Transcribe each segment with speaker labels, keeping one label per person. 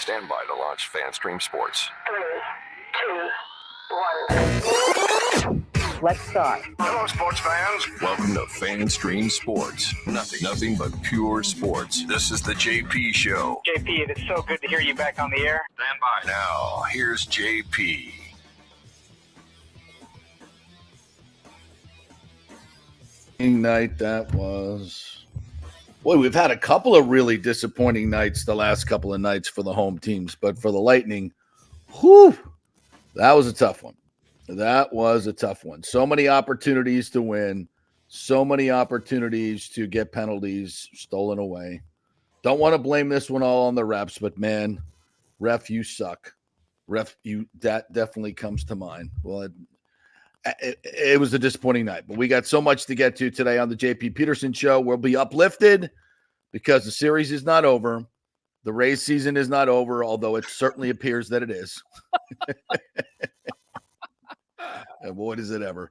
Speaker 1: Stand by to launch FanStream Sports.
Speaker 2: 3, 2, 1. Let's start.
Speaker 1: Hello, sports fans. Welcome to FanStream Sports. Nothing but pure sports. This is the JP Show.
Speaker 3: JP, it is so good to hear you back on the air.
Speaker 1: Stand by. Now, here's JP.
Speaker 4: Night that was. Boy, we've had a couple of really disappointing nights the last couple of nights for the home teams, but for the Lightning, whew, that was a tough one. That was a tough one. So many opportunities to win, so many opportunities to get penalties stolen away. Don't want to blame this one all on the refs, but man, ref, you suck. Ref, that definitely comes to mind. Well, it was a disappointing night, but we got so much to get to today on the JP Peterson Show. We'll be uplifted because the series is not over. The Rays season is not over, although it certainly appears that it is. And boy, does it ever.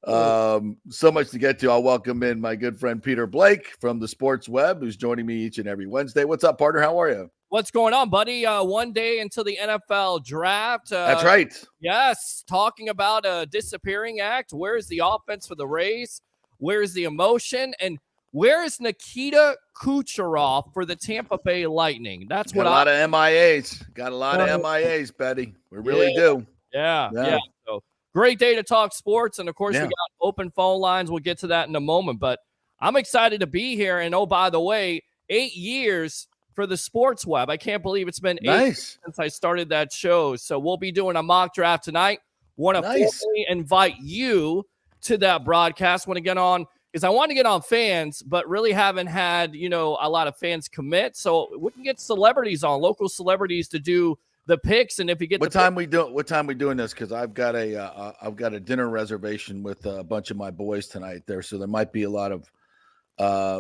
Speaker 4: So much to get to. I'll welcome in my good friend Peter Blake from the Sports Web, who's joining me each and every Wednesday. What's up, partner? How are you?
Speaker 5: What's going on, buddy? One day until the NFL draft.
Speaker 4: That's right.
Speaker 5: Yes, talking about a disappearing act. Where's the offense for the Rays? Where's the emotion? And where is Nikita Kucherov for the Tampa Bay Lightning? That's
Speaker 4: Got a lot of MIAs. Got a lot of MIAs, Betty. We really do.
Speaker 5: Yeah. So great day to talk sports. And, of course, we got open phone lines. We'll get to that in a moment. But I'm excited to be here. And, oh, by the way, 8 years for the Sports Web. I can't believe it's been 8 years since I started that show. So we'll be doing a mock draft tonight. Want to formally invite you to that broadcast. Want to get on because I want to get on fans, but really haven't had, a lot of fans commit. So we can get celebrities on, local celebrities to do the picks. And if you get
Speaker 4: what time we doing this? Because I've got a dinner reservation with a bunch of my boys tonight there. So there might be a lot of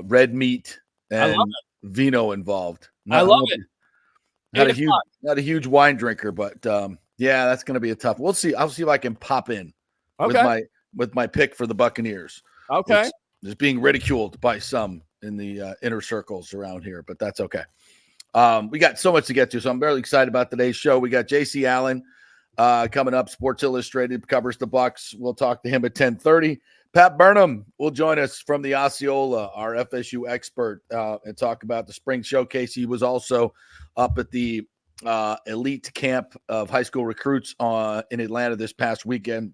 Speaker 4: red meat and vino involved.
Speaker 5: I love it.
Speaker 4: Not a huge wine drinker, but that's going to be a tough. We'll see. I'll see if I can pop in with my pick for the Buccaneers.
Speaker 5: Okay,
Speaker 4: it's being ridiculed by some in the inner circles around here, but that's okay. We got so much to get to, so I'm very excited about today's show. We got JC Allen coming up. Sports Illustrated covers the Bucs. We'll talk to him at 10:30. Pat Burnham will join us from the Osceola, our FSU expert, and talk about the spring showcase. He was also up at the elite camp of high school recruits in Atlanta this past weekend.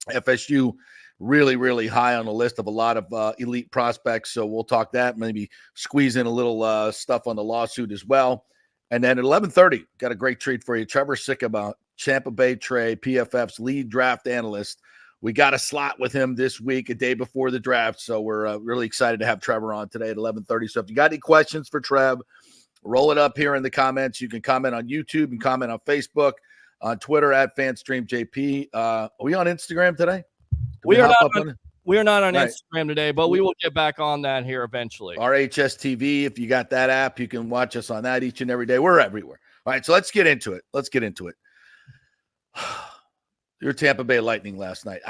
Speaker 4: FSU really, really high on the list of a lot of elite prospects. So we'll talk that, maybe squeeze in a little stuff on the lawsuit as well. And then at 11:30, got a great treat for you. Trevor Sikkema, Tampa Bay Trey, PFF's lead draft analyst. We got a slot with him this week, a day before the draft. So we're really excited to have Trevor on today at 11:30. So if you got any questions for Trev, roll it up here in the comments. You can comment on YouTube and comment on Facebook, on Twitter at FanStreamJP. Are we on Instagram today?
Speaker 5: We are not on Instagram today, but we will get back on that here eventually.
Speaker 4: RHSTV, if you got that app, you can watch us on that each and every day. We're everywhere. All right, so let's get into it. Your Tampa Bay Lightning last night.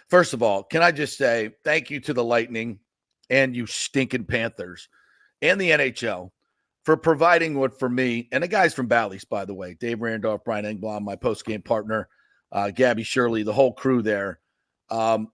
Speaker 4: First of all, can I just say thank you to the Lightning and you stinking Panthers and the NHL for providing what for me and the guys from Bally's, by the way, Dave Randolph, Brian Engblom, my post-game partner, Gabby Shirley, the whole crew there.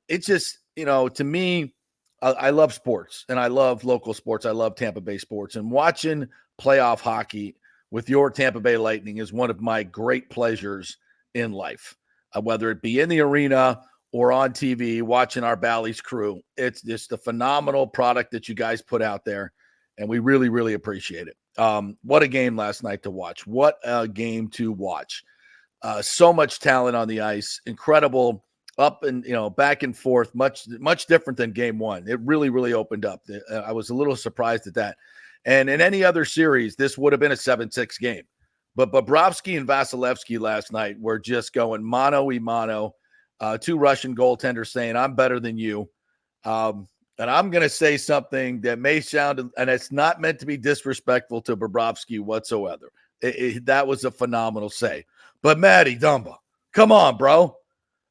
Speaker 4: It's just, to me, I love sports and I love local sports. I love Tampa Bay sports, and watching playoff hockey with your Tampa Bay Lightning is one of my great pleasures in life. Whether it be in the arena or on TV, watching our Bally's crew. It's just a phenomenal product that you guys put out there, and we really, really appreciate it. What a game last night to watch. What a game to watch. So much talent on the ice. Incredible up and, back and forth. Much different than game one. It really, really opened up. I was a little surprised at that. And in any other series, this would have been a 7-6 game. But Bobrovsky and Vasilevsky last night were just going mano-a-mano. Two Russian goaltenders saying, I'm better than you. And I'm going to say something that may sound, and it's not meant to be disrespectful to Bobrovsky whatsoever. That was a phenomenal say. But Matty Dumba, come on, bro.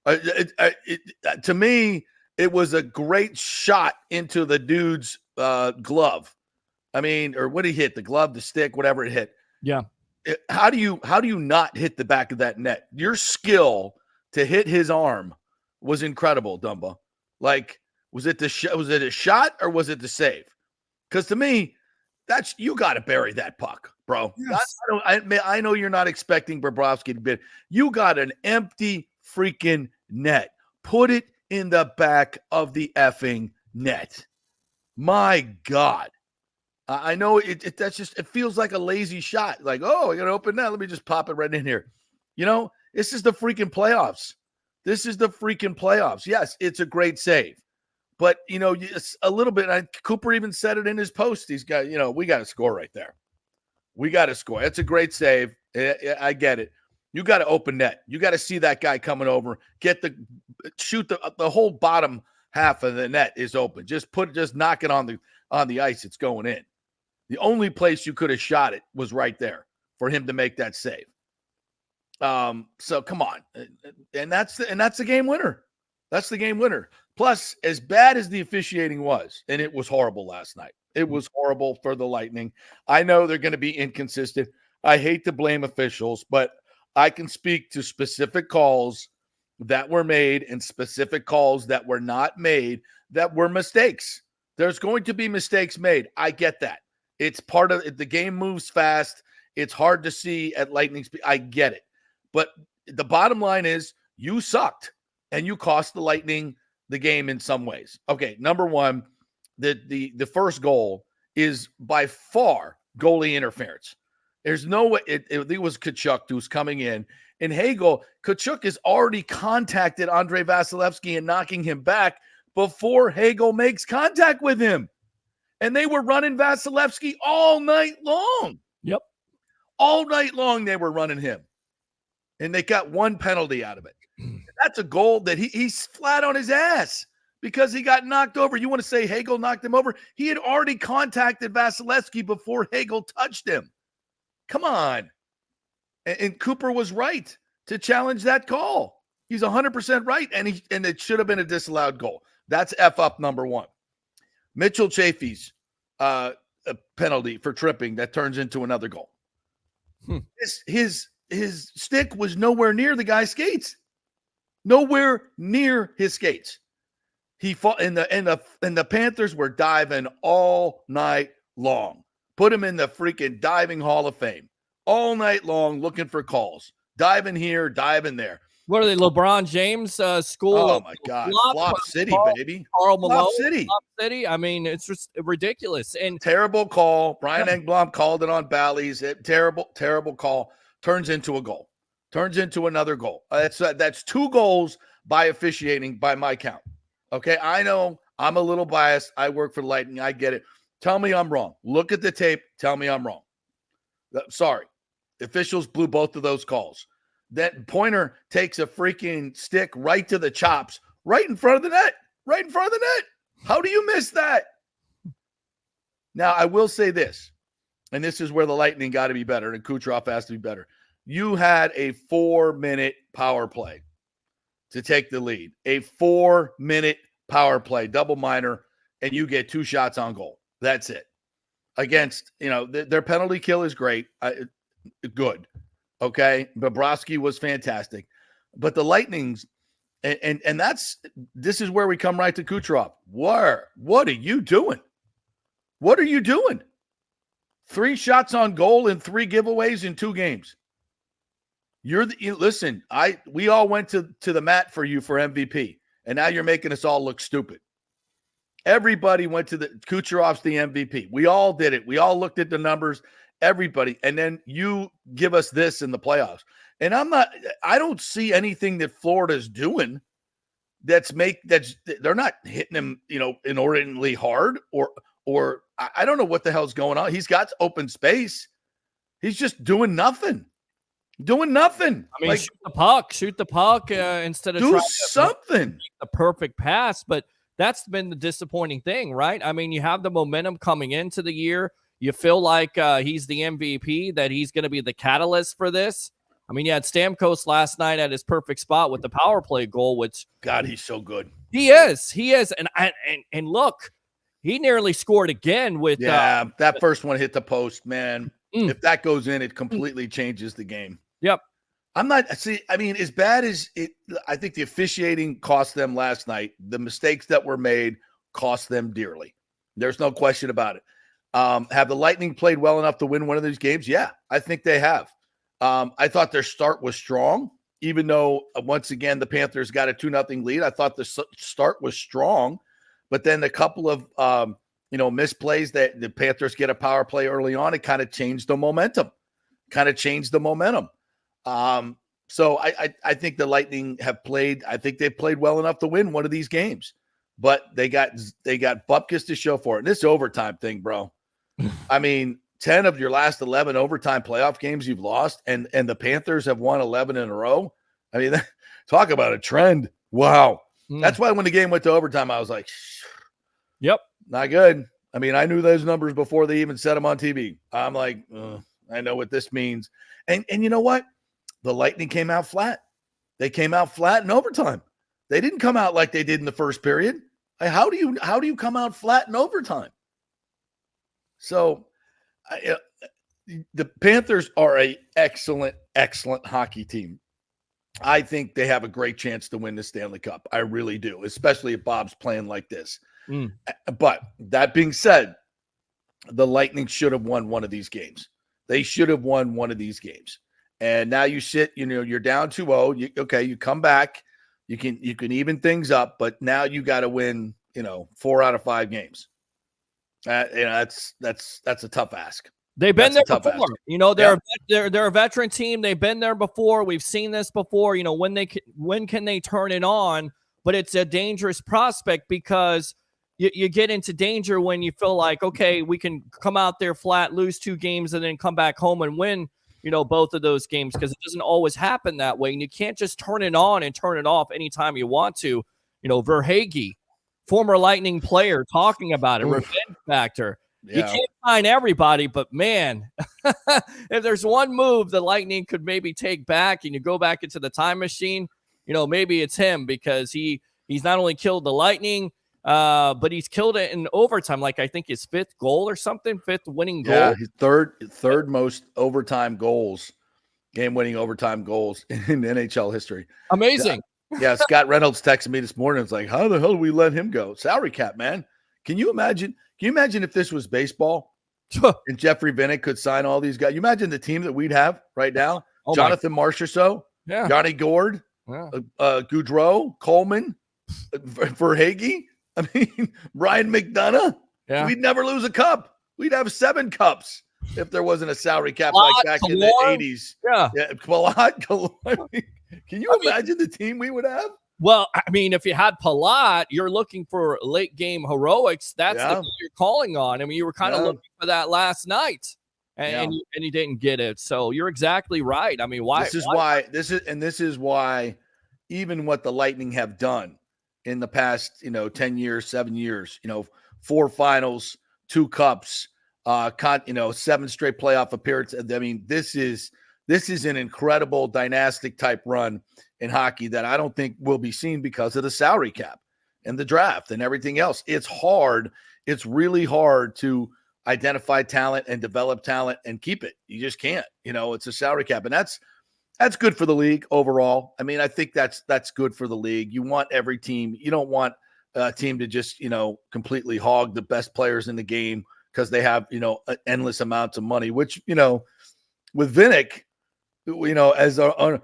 Speaker 4: To me, it was a great shot into the dude's glove. I mean, or what he hit, the glove, the stick, whatever it hit.
Speaker 5: Yeah.
Speaker 4: how do you not hit the back of that net? Your skill to hit his arm was incredible, Dumba. Like, was it a shot or was it the save? Because to me, that's you got to bury that puck, bro.
Speaker 5: Yes.
Speaker 4: I know you're not expecting Bobrovsky to bid. You got an empty freaking net. Put it in the back of the effing net. My God. I know it feels like a lazy shot. Like, oh, I got to open that. Let me just pop it right in here. This is the freaking playoffs. Yes, it's a great save. But, it's a little bit. Cooper even said it in his post. He's got, we got to score right there. We got to score. It's a great save. I get it. You got to open net. You got to see that guy coming over. Shoot the whole bottom half of the net is open. Just knock it on the ice. It's going in. The only place you could have shot it was right there for him to make that save. So come on, and that's the game winner. That's the game winner. Plus, as bad as the officiating was, and it was horrible last night. It was horrible for the Lightning. I know they're going to be inconsistent. I hate to blame officials, but I can speak to specific calls that were made and specific calls that were not made that were mistakes. There's going to be mistakes made. I get that. It's part of it. The game moves fast. It's hard to see at lightning speed. I get it. But the bottom line is you sucked and you cost the Lightning the game in some ways. Okay, number one, the first goal is by far goalie interference. There's no way. It was Tkachuk who's coming in. And Tkachuk has already contacted Andrei Vasilevsky and knocking him back before Hagel makes contact with him. And they were running Vasilevsky all night long.
Speaker 5: Yep.
Speaker 4: All night long they were running him. And they got one penalty out of it. That's a goal that he's flat on his ass because he got knocked over. You want to say Hagel knocked him over? He had already contacted Vasilevsky before Hagel touched him. Come on. And Cooper was right to challenge that call. He's 100% right, and it should have been a disallowed goal. That's F up number one. Mitchell Chaffee's a penalty for tripping that turns into another goal. His stick was nowhere near the guy's skates. Nowhere near his skates. He fought, and the Panthers were diving all night long. Put him in the freaking diving Hall of Fame all night long, looking for calls. Diving here, diving there.
Speaker 5: What are they? LeBron James school?
Speaker 4: Oh my God, Flop City, baby.
Speaker 5: Carl Malone,
Speaker 4: Flop City.
Speaker 5: I mean, it's just ridiculous. And
Speaker 4: terrible call. Brian Engblom called it on Bally's. Terrible call. Turns into a goal. Turns into another goal. That's two goals by officiating by my count. Okay, I know I'm a little biased. I work for the Lightning. I get it. Tell me I'm wrong. Look at the tape. Tell me I'm wrong. Sorry. Officials blew both of those calls. That Pointer takes a freaking stick right to the chops, right in front of the net. Right in front of the net. How do you miss that? Now, I will say this, and this is where the Lightning got to be better, and Kucherov has to be better. You had a 4-minute power play to take the lead. A 4-minute power play, double minor, and you get 2 shots on goal. That's it. Against, their penalty kill is great. Good. Okay. Bobrovsky was fantastic. But the Lightning's, and this is where we come right to Kucherov. What are you doing? What are you doing? 3 shots on goal and 3 giveaways in 2 games. Listen, we all went to the mat for you for MVP, and now you're making us all look stupid. Everybody went to the Kucherov's the MVP. We all did it. We all looked at the numbers, everybody. And then you give us this in the playoffs. And I don't see anything that Florida's doing they're not hitting him, inordinately hard or I don't know what the hell's going on. He's got open space. He's just doing nothing. Doing nothing.
Speaker 5: I mean, shoot the puck instead of
Speaker 4: do
Speaker 5: trying
Speaker 4: something.
Speaker 5: The perfect pass, but that's been the disappointing thing, right? I mean, you have the momentum coming into the year. You feel like he's the MVP, that he's going to be the catalyst for this. I mean, you had Stamkos last night at his perfect spot with the power play goal, which
Speaker 4: God, he's so good.
Speaker 5: He is, and look, he nearly scored again with
Speaker 4: that first one hit the post, man. If that goes in, it completely changes the game.
Speaker 5: Yep.
Speaker 4: I'm not as bad as it. I think the officiating cost them last night. The mistakes that were made cost them dearly. There's no question about it. Have the Lightning played well enough to win one of these games? Yeah, I think they have. I thought their start was strong, even though once again the Panthers got a 2-0 lead. I thought the start was strong, but then a couple of misplays that the Panthers get a power play early on, it kind of changed the momentum. So I think the Lightning have played. I think they've played well enough to win one of these games, but they got Bucs to show for it. And this overtime thing, bro. I mean, 10 of your last 11 overtime playoff games you've lost, and the Panthers have won 11 in a row. I mean, talk about a trend. Wow. That's why when the game went to overtime, I was like,
Speaker 5: yep,
Speaker 4: not good. I mean, I knew those numbers before they even said them on TV. I'm like, I know what this means. And you know what? The Lightning came out flat. They came out flat in overtime. They didn't come out like they did in the first period. How do you come out flat in overtime? So the Panthers are a excellent hockey team. I think they have a great chance to win the Stanley Cup. I really do, especially if Bob's playing like this. But that being said, the Lightning should have won one of these games. They should have won one of these games. And now you sit, you're down 2-0. You come back. You can even things up, but now you got to win, 4 out of 5 games. That's a tough ask.
Speaker 5: They've been there before. They're a veteran team. They've been there before. We've seen this before. When can they turn it on? But it's a dangerous prospect because you get into danger when you feel like, okay, we can come out there flat, lose 2 games, and then come back home and win, both of those games, because it doesn't always happen that way. And you can't just turn it on and turn it off anytime you want to. Verhaeghe, former Lightning player, talking about it, revenge factor. Yeah. You can't find everybody, but man, if there's one move the Lightning could maybe take back and you go back into the time machine, maybe it's him, because he's not only killed the Lightning, but he's killed it in overtime. Like I think his 5th goal or something, 5th winning goal.
Speaker 4: Yeah, his third most overtime goals, game-winning overtime goals in NHL history.
Speaker 5: Amazing.
Speaker 4: Yeah, Scott Reynolds texted me this morning. It's like, how the hell do we let him go? Salary cap, man. Can you imagine if this was baseball and Jeffrey Vinik could sign all these guys? You imagine the team that we'd have right now? Jonathan Marchessault, Johnny Gord, Goudreau, Coleman, Verhaeghe. I mean, Ryan McDonough. Yeah. We'd never lose a cup. We'd have 7 cups if there wasn't a salary cap like back in the 80s. Yeah. Can you imagine the team we would have?
Speaker 5: Well, I mean, if you had Palat, you're looking for late game heroics. That's the thing you're calling on. I mean, you were kind of looking for that last night, and you didn't get it. So you're exactly right. I mean, why?
Speaker 4: This is why even what the Lightning have done in the past, 10 years, 7 years, 4 finals, 2 cups, 7 straight playoff appearances. I mean, this is an incredible dynastic type run in hockey that I don't think will be seen because of the salary cap and the draft and everything else. It's hard. It's really hard to identify talent and develop talent and keep it. You just can't. It's a salary cap, and that's good for the league overall. I mean, I think that's good for the league. You want every team. You don't want a team to just completely hog the best players in the game because they have endless amounts of money. Which with Vinik, as our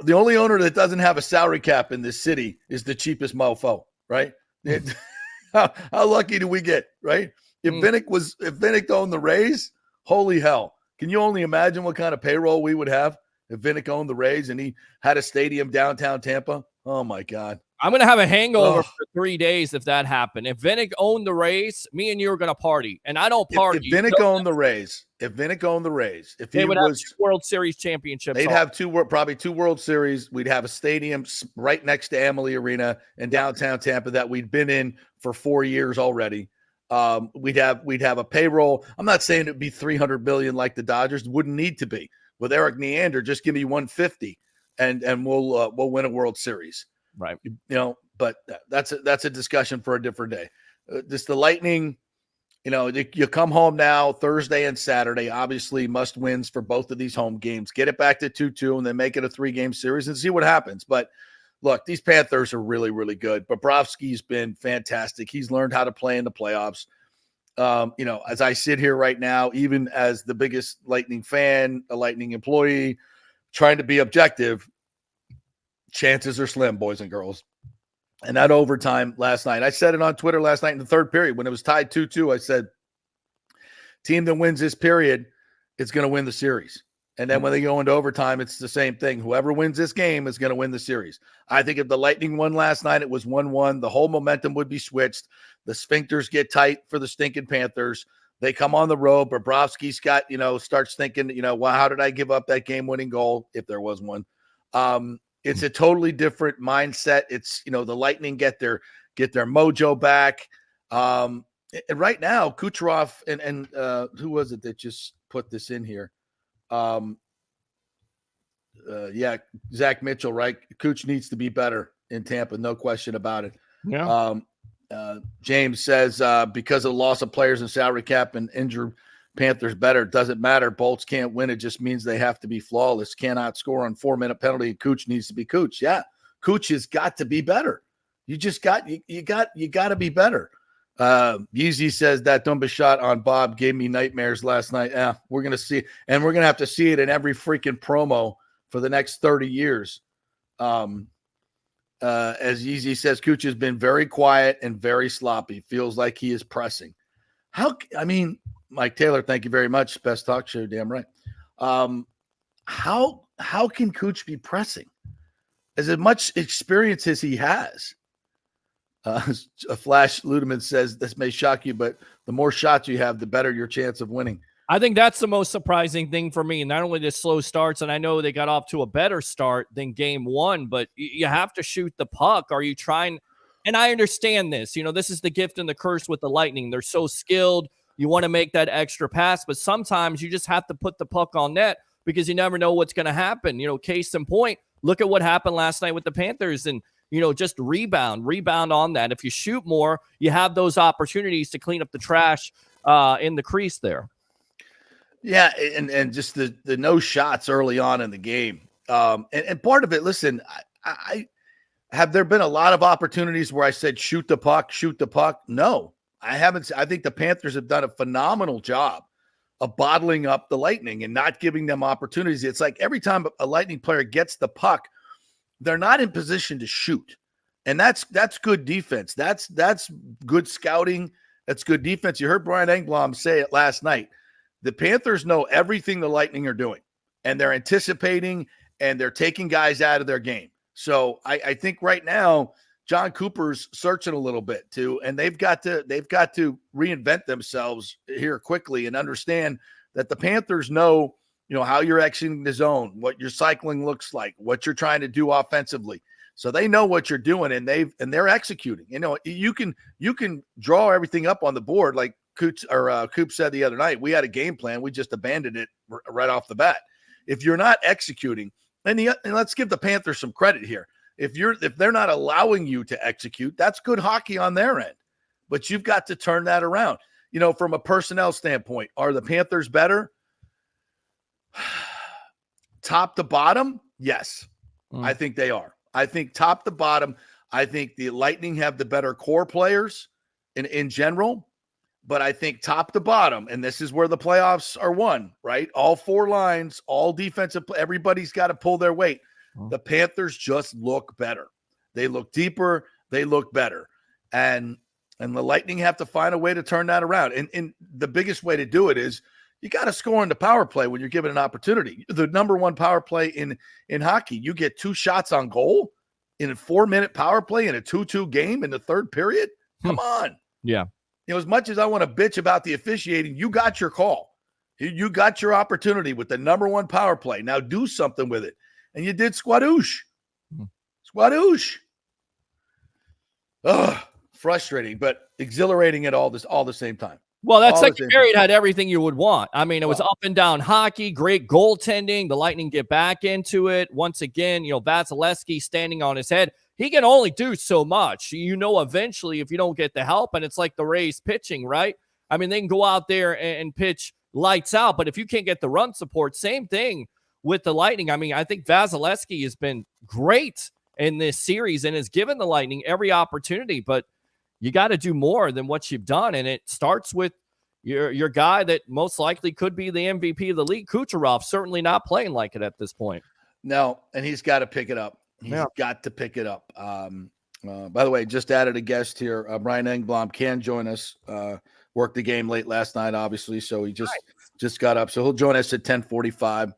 Speaker 4: the only owner that doesn't have a salary cap in this city is the cheapest mofo, right? How lucky do we get, right? If Vinik owned the Rays, holy hell. Can you only imagine what kind of payroll we would have if Vinik owned the Rays and he had a stadium downtown Tampa? Oh my God.
Speaker 5: I'm going to have a hangover for 3 days if that happened. If Vinik owned the Rays, me and you are going to party. And I don't party.
Speaker 4: If Vinik owned the Rays, if
Speaker 5: they would have 2 World Series championships.
Speaker 4: They'd have probably 2 World Series. We'd have a stadium right next to Amalie Arena in downtown Tampa that we'd been in for 4 years already. We'd have a payroll. I'm not saying it'd be $300 billion like the Dodgers. Wouldn't need to be. With Eric Neander, just give me 150 and we'll win a World Series.
Speaker 5: Right.
Speaker 4: But that's a discussion for a different day. The Lightning, You come home now Thursday and Saturday, obviously must wins for both of these home games. Get it back to 2-2 and then make it a 3-game series and see what happens. But look, these Panthers are really, really good. Bobrovsky's been fantastic. He's learned how to play in the playoffs. As I sit here right now, even as the biggest Lightning fan, a Lightning employee, trying to be objective, chances are slim, boys and girls. And that overtime last night, I said it on Twitter last night in the third period when it was tied 2-2. I said, team that wins this period is going to win the series. And then when they go into overtime, it's the same thing. Whoever wins this game is going to win the series. I think if the Lightning won last night, it was 1-1. The whole momentum would be switched. The sphincters get tight for the stinking Panthers. They come on the road. Bobrovsky's got, starts thinking, well, how did I give up that game-winning goal, if there was one? It's a totally different mindset. It's, the Lightning get their mojo back. And right now, Kucherov and who was it that just put this in here? Zach Mitchell, right? Kuch needs to be better in Tampa, no question about it.
Speaker 5: Yeah.
Speaker 4: James says because of the loss of players and salary cap and injured Panthers better. Doesn't matter. Bolts can't win. It just means they have to be flawless. Cannot score on 4-minute penalty. Kuch needs to be Kuch. Yeah, Kuch has got to be better. You just got you got to be better. Yeezy says that Dumba shot on Bob gave me nightmares last night. Yeah, we're gonna see, and we're gonna have to see it in every freaking promo for the next 30 years. As Yeezy says, Kuch has been very quiet and very sloppy. Feels like he is pressing. Mike Taylor, thank you very much. Best talk show, damn right. How can Kuch be pressing? As much experience as he has. A Flash Ludeman says, this may shock you, but the more shots you have, the better your chance of winning.
Speaker 5: I think that's the most surprising thing for me. Not only the slow starts, and I know they got off to a better start than game one, but you have to shoot the puck. Are you trying? And I understand this. This is the gift and the curse with the Lightning. They're so skilled. You want to make that extra pass, but sometimes you just have to put the puck on net because you never know what's going to happen. Case in point, look at what happened last night with the Panthers and, just rebound on that. If you shoot more, you have those opportunities to clean up the trash in the crease there.
Speaker 4: Yeah, and just the no shots early on in the game. And part of it, listen, I have there been a lot of opportunities where I said, shoot the puck. No, I haven't. I think the Panthers have done a phenomenal job of bottling up the Lightning and not giving them opportunities. It's like every time a Lightning player gets the puck, they're not in position to shoot. And that's good defense. That's good scouting. That's good defense. You heard Brian Engblom say it last night. The Panthers know everything the Lightning are doing, and they're anticipating, and they're taking guys out of their game. So I think right now, John Cooper's searching a little bit too, and they've got to reinvent themselves here quickly and understand that the Panthers know, how you're exiting the zone, what your cycling looks like, what you're trying to do offensively. So they know what you're doing, and they're executing. You can draw everything up on the board like Coop said the other night. We had a game plan, we just abandoned it right off the bat. If you're not executing, and let's give the Panthers some credit here. If they're not allowing you to execute, that's good hockey on their end. But you've got to turn that around. From a personnel standpoint, are the Panthers better? Top to bottom, yes. I think they are. I think top to bottom, I think the Lightning have the better core players in general. But I think top to bottom, and this is where the playoffs are won, right? All four lines, all defensive, everybody's got to pull their weight. The Panthers just look better. They look deeper. They look better. And the Lightning have to find a way to turn that around. And the biggest way to do it is you got to score in the power play when you're given an opportunity. The number one power play in hockey, you get 2 shots on goal in a 4-minute power play in a 2-2 game in the third period. Come on.
Speaker 5: Yeah.
Speaker 4: As much as I want to bitch about the officiating, you got your call. You got your opportunity with the number one power play. Now do something with it. And you did squadoosh. Squadoosh. Ugh, frustrating, but exhilarating at all the same time.
Speaker 5: Well, that second period had everything you would want. I mean, it was up and down hockey, great goaltending. The Lightning get back into it. Once again, Vasilevsky standing on his head. He can only do so much. Eventually, if you don't get the help, and it's like the Rays pitching, right? I mean, they can go out there and pitch lights out, but if you can't get the run support, same thing with the Lightning. I mean, I think Vasilevsky has been great in this series and has given the Lightning every opportunity, but you got to do more than what you've done. And it starts with your guy that most likely could be the MVP of the league, Kucherov, certainly not playing like it at this point.
Speaker 4: No, and he's got to pick it up. He's got to pick it up. By the way, just added a guest here. Brian Engblom can join us. Worked the game late last night, obviously, so he just got up. So he'll join us at 10:45,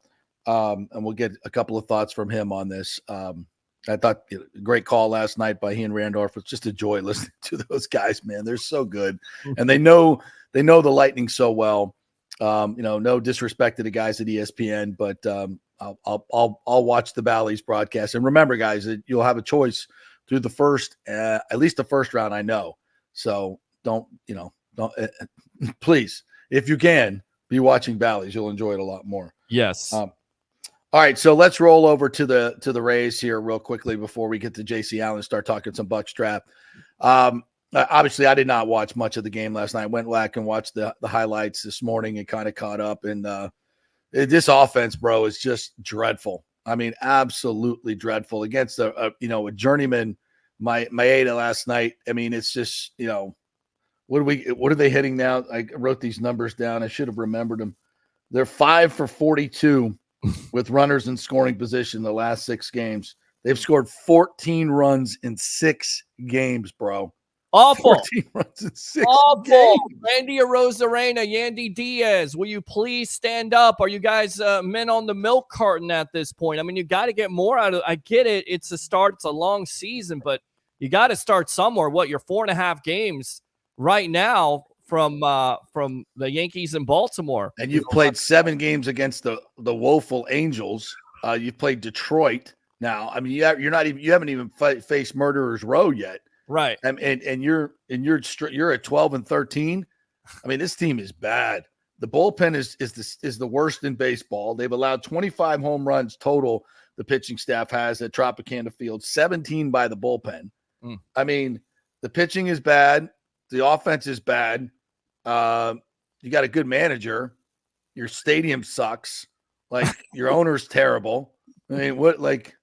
Speaker 4: and we'll get a couple of thoughts from him on this. I thought a great call last night by he and Randolph. It's just a joy listening to those guys, man. They're so good, and they know the Lightning so well. No disrespect to the guys at ESPN, but I'll watch the Bally's broadcast. And remember, guys, that you'll have a choice through the first, at least the first round. I know, so don't please, if you can, be watching Bally's. You'll enjoy it a lot more.
Speaker 5: Yes.
Speaker 4: All right, so let's roll over to the Rays here real quickly before we get to JC Allen and start talking some Bucs draft. Obviously, I did not watch much of the game last night. Went back and watched the highlights this morning and kind of caught up. And this offense, bro, is just dreadful. I mean, absolutely dreadful against a journeyman. Maeda last night. I mean, it's just what are they hitting now? I wrote these numbers down. I should have remembered them. They're 5 for 42 with runners in scoring position the last 6 games. They've scored 14 runs in 6 games, bro.
Speaker 5: Awful.
Speaker 4: 14 runs in 6
Speaker 5: Awful.
Speaker 4: games.
Speaker 5: Randy Arozarena, Yandy Diaz, will you please stand up? Are you guys men on the milk carton at this point? I mean, you got to get more out of it. I get it. It's a start. It's a long season, but you got to start somewhere. What, you're 4.5 games right now from the Yankees in Baltimore.
Speaker 4: And you've played 7 games against the woeful Angels. You've played Detroit now. I mean, you haven't even faced Murderers Row yet.
Speaker 5: Right.
Speaker 4: And you're at 12 and 13. I mean, this team is bad. The bullpen is the worst in baseball. They've allowed 25 home runs total. The pitching staff has at Tropicana Field, 17 by the bullpen. I mean, the pitching is bad. The offense is bad. You got a good manager. Your stadium sucks. Like, your owner's terrible. I mean, what, like,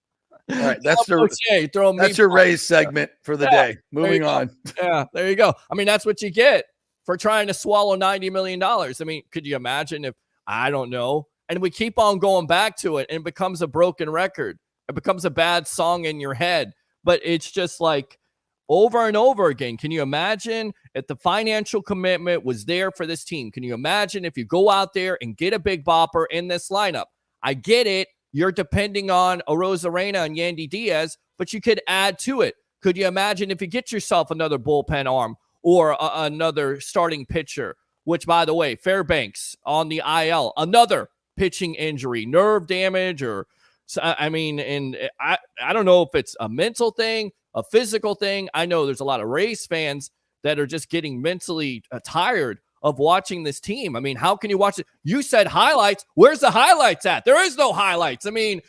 Speaker 4: all right, that's your Rays segment for the day. Moving on.
Speaker 5: Yeah, there you go. I mean, that's what you get for trying to swallow $90 million. I mean, could you imagine if, I don't know, and we keep on going back to it and it becomes a broken record. It becomes a bad song in your head. But it's just like over and over again. Can you imagine if the financial commitment was there for this team? Can you imagine if you go out there and get a big bopper in this lineup? I get it. You're depending on Arozarena and Yandy Diaz, but you could add to it. Could you imagine if you get yourself another bullpen arm or another starting pitcher, which, by the way, Fairbanks on the IL, another pitching injury, nerve damage, or I mean, and I don't know if it's a mental thing, a physical thing. I know there's a lot of Rays fans that are just getting mentally tired of watching this team. I mean, how can you watch it? You said highlights. Where's the highlights at? There is no highlights. I mean,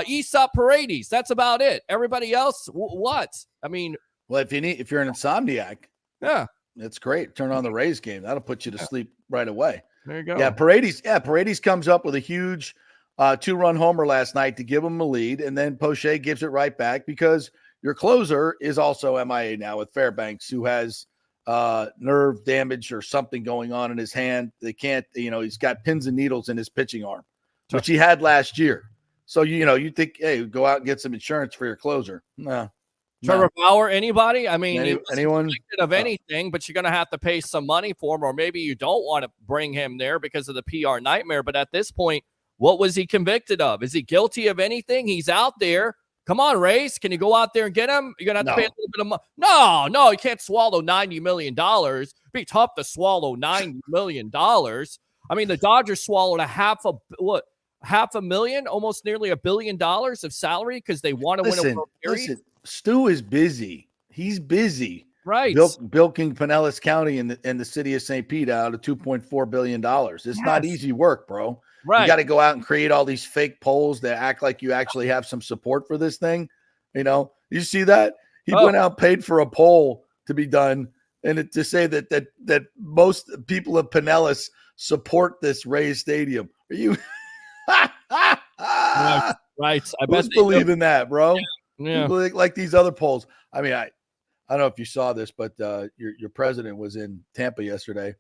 Speaker 5: Aesop Paredes. That's about it. Everybody else, what? I mean,
Speaker 4: well, if you're an insomniac,
Speaker 5: yeah,
Speaker 4: it's great. Turn on the Rays game. That'll put you to sleep right away.
Speaker 5: There you go.
Speaker 4: Yeah, Paredes comes up with a huge 2-run homer last night to give him a lead, and then Poche gives it right back because your closer is also MIA now with Fairbanks, who has nerve damage or something going on in his hand. They can't, he's got pins and needles in his pitching arm, which he had last year. So, you think, hey, go out and get some insurance for your closer. No.
Speaker 5: Trevor Bauer, anybody? I mean,
Speaker 4: anyone
Speaker 5: of anything, but you're going to have to pay some money for him, or maybe you don't want to bring him there because of the PR nightmare. But at this point, what was he convicted of? Is he guilty of anything? He's out there. Come on, Rays. Can you go out there and get him? You're going to have to pay a little bit of money. No, you can't swallow $90 million. It'd be tough to swallow $90 million. I mean, the Dodgers swallowed half a million, almost nearly $1 billion of salary because they want to win a World Series.
Speaker 4: Listen, Stu is busy. He's busy.
Speaker 5: Right.
Speaker 4: Bilking Pinellas County and the city of St. Pete out of $2.4 billion. It's not easy work, bro.
Speaker 5: Right.
Speaker 4: You got to go out and create all these fake polls that act like you actually have some support for this thing. You see that? He went out, paid for a poll to be done to say that most people of Pinellas support this Rays stadium. Are you
Speaker 5: right? I
Speaker 4: Who's believing that, bro?
Speaker 5: Yeah.
Speaker 4: Like these other polls. I mean, I don't know if you saw this, but your president was in Tampa yesterday,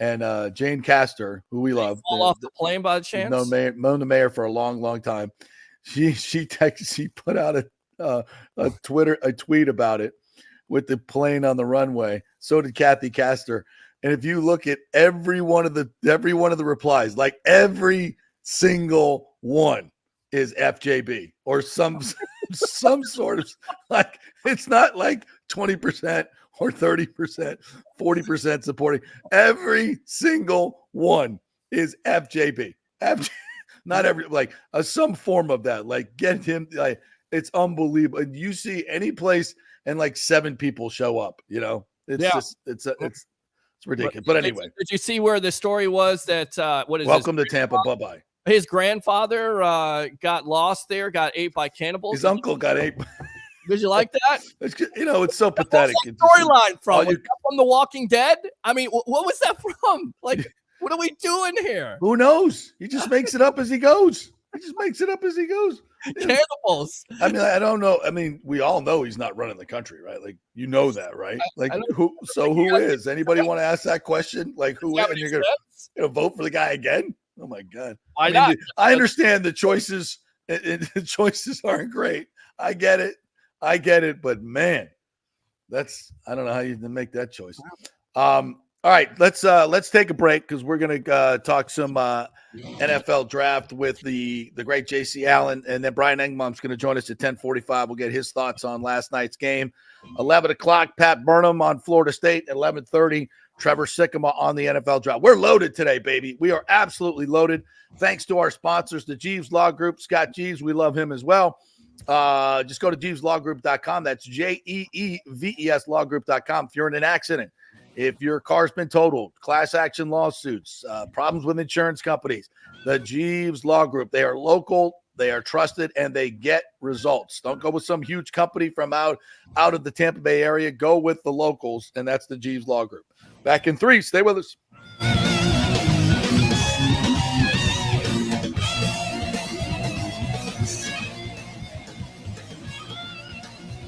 Speaker 4: and Jane Castor, who we love,
Speaker 5: fall off the plane by chance.
Speaker 4: Known the mayor for a long time. She put out a tweet about it with the plane on the runway. So did Kathy Castor. And if you look at every one of the replies, like every single one is FJB or some sort of, like, it's not like 20% or 30%, 40% supporting. Every single one is FJB. Not every, like some form of that. Like, get him. Like, it's unbelievable. You see any place and like 7 people show up. You know, it's ridiculous. But anyway,
Speaker 5: did you see where the story was that
Speaker 4: welcome to Tampa? Bye-bye.
Speaker 5: His grandfather got lost there, got ate by cannibals.
Speaker 4: His uncle got ate.
Speaker 5: Did you like that?
Speaker 4: It's so pathetic.
Speaker 5: Storyline from The Walking Dead. I mean, what was that from? Like, what are we doing here?
Speaker 4: Who knows? He just makes it up as he goes.
Speaker 5: Cannibals.
Speaker 4: I mean, I don't know. I mean, we all know he's not running the country, right? Like, you know that, right? Like, who is? Anybody want to ask that question? Like, who is? And you're going to vote for the guy again? Oh, my God.
Speaker 5: Why not?
Speaker 4: I understand the choices. The choices aren't great. I get it. But, man, I don't know how you make that choice. All right, let's take a break because we're going to talk some NFL draft with the great J.C. Allen, and then Brian Engbaum's going to join us at 10:45. We'll get his thoughts on last night's game. 11 o'clock, Pat Burnham on Florida State. At 11:30, Trevor Sikkema on the NFL draft. We're loaded today, baby. We are absolutely loaded. Thanks to our sponsors, the Jeeves Law Group. Scott Jeeves, we love him as well. Just go to JeevesLawGroup.com. That's JEEVES Lawgroup.com. If you're in an accident, if your car's been totaled, class action lawsuits, problems with insurance companies, the Jeeves Law Group, they are local, they are trusted, and they get results. Don't go with some huge company from out of the Tampa Bay area. Go with the locals, and that's the Jeeves Law Group. Back in 3. Stay with us.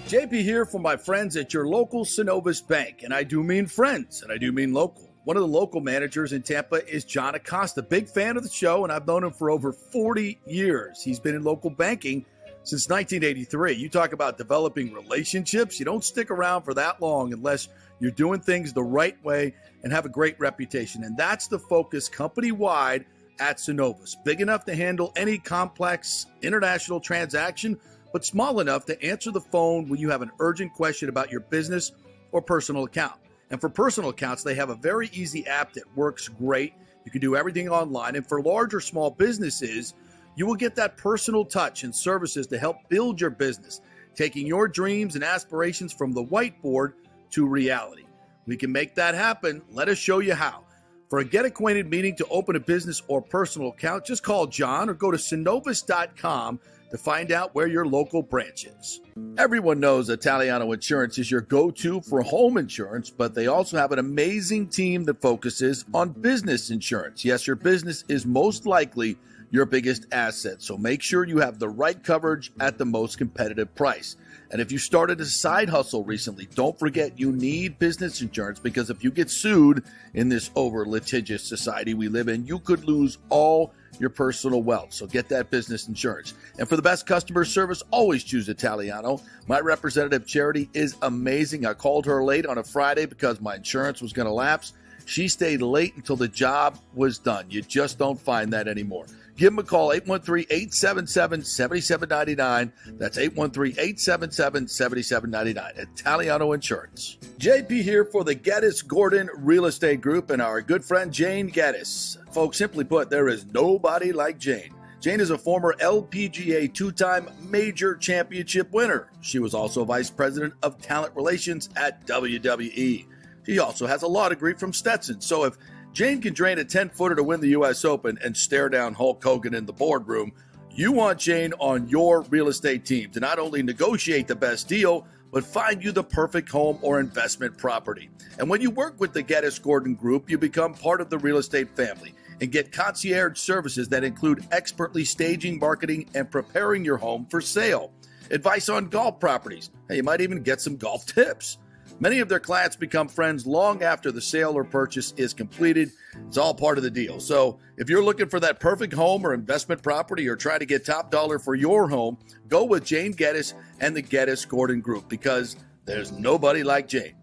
Speaker 4: JP here for my friends at your local Synovus Bank, and I do mean friends, and I do mean local. One of the local managers in Tampa is John Acosta, big fan of the show, and I've known him for over 40 years. He's been in local banking since 1983. You talk about developing relationships. You don't stick around for that long unless you're doing things the right way and have a great reputation, and that's the focus company-wide at Synovus. Big enough to handle any complex international transaction, but small enough to answer the phone when you have an urgent question about your business or personal account. And for personal accounts, they have a very easy app that works great. You can do everything online. And for large or small businesses, you will get that personal touch and services to help build your business, taking your dreams and aspirations from the whiteboard to reality. We can make that happen. Let us show you how. For a get-acquainted meeting to open a business or personal account, just call John or go to Synovus.com to find out where your local branch is. Everyone knows Italiano Insurance is your go-to for home insurance, but they also have an amazing team that focuses on business insurance. Yes, your business is most likely your biggest asset, so make sure you have the right coverage at the most competitive price. And if you started a side hustle recently, don't forget you need business insurance, because if you get sued in this over-litigious society we live in, you could lose all your personal wealth. So get that business insurance. And for the best customer service, always choose Italiano. My representative, Charity, is amazing. I called her late on a Friday because my insurance was going to lapse. She stayed late until the job was done. You just don't find that anymore. Give them a call, 813-877-7799. That's 813-877-7799. Italiano Insurance. JP here for the Geddes Gordon Real Estate Group and our good friend Jane Geddes. Folks, simply put, there is nobody like Jane. Jane is a former LPGA 2-time major championship winner. She was also vice president of talent relations at WWE. She also has a law degree from Stetson. So if Jane can drain a 10-footer to win the U.S. Open and stare down Hulk Hogan in the boardroom, you want Jane on your real estate team to not only negotiate the best deal, but find you the perfect home or investment property. And when you work with the Geddes Gordon Group, you become part of the real estate family and get concierge services that include expertly staging, marketing, and preparing your home for sale. Advice on golf properties. Hey, you might even get some golf tips. Many of their clients become friends long after the sale or purchase is completed. It's all part of the deal. So if you're looking for that perfect home or investment property or try to get top dollar for your home, go with Jane Geddes and the Geddes Gordon Group, because there's nobody like Jane.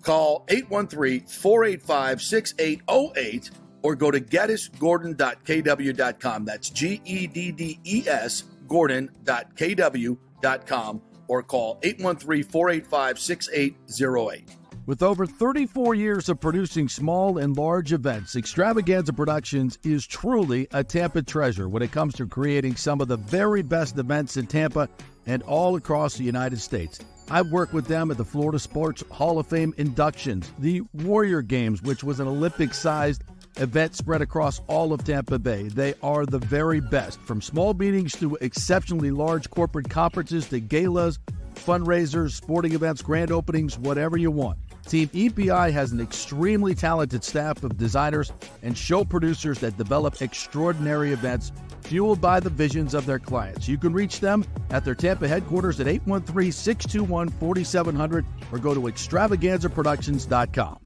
Speaker 4: Call 813-485-6808 or go to geddesgordon.kw.com. That's GEDDES Gordon.kw.com or call 813-485-6808.
Speaker 6: With over 34 years of producing small and large events, Extravaganza Productions is truly a Tampa treasure when it comes to creating some of the very best events in Tampa and all across the United States. I've worked with them at the Florida Sports Hall of Fame inductions, the Warrior Games, which was an Olympic-sized event spread across all of Tampa Bay. They are the very best, from small meetings to exceptionally large corporate conferences to galas, fundraisers, sporting events, grand openings, whatever you want. Team EPI has an extremely talented staff of designers and show producers that develop extraordinary events fueled by the visions of their clients. You can reach them at their Tampa headquarters at 813-621-4700 or go to extravaganzaproductions.com.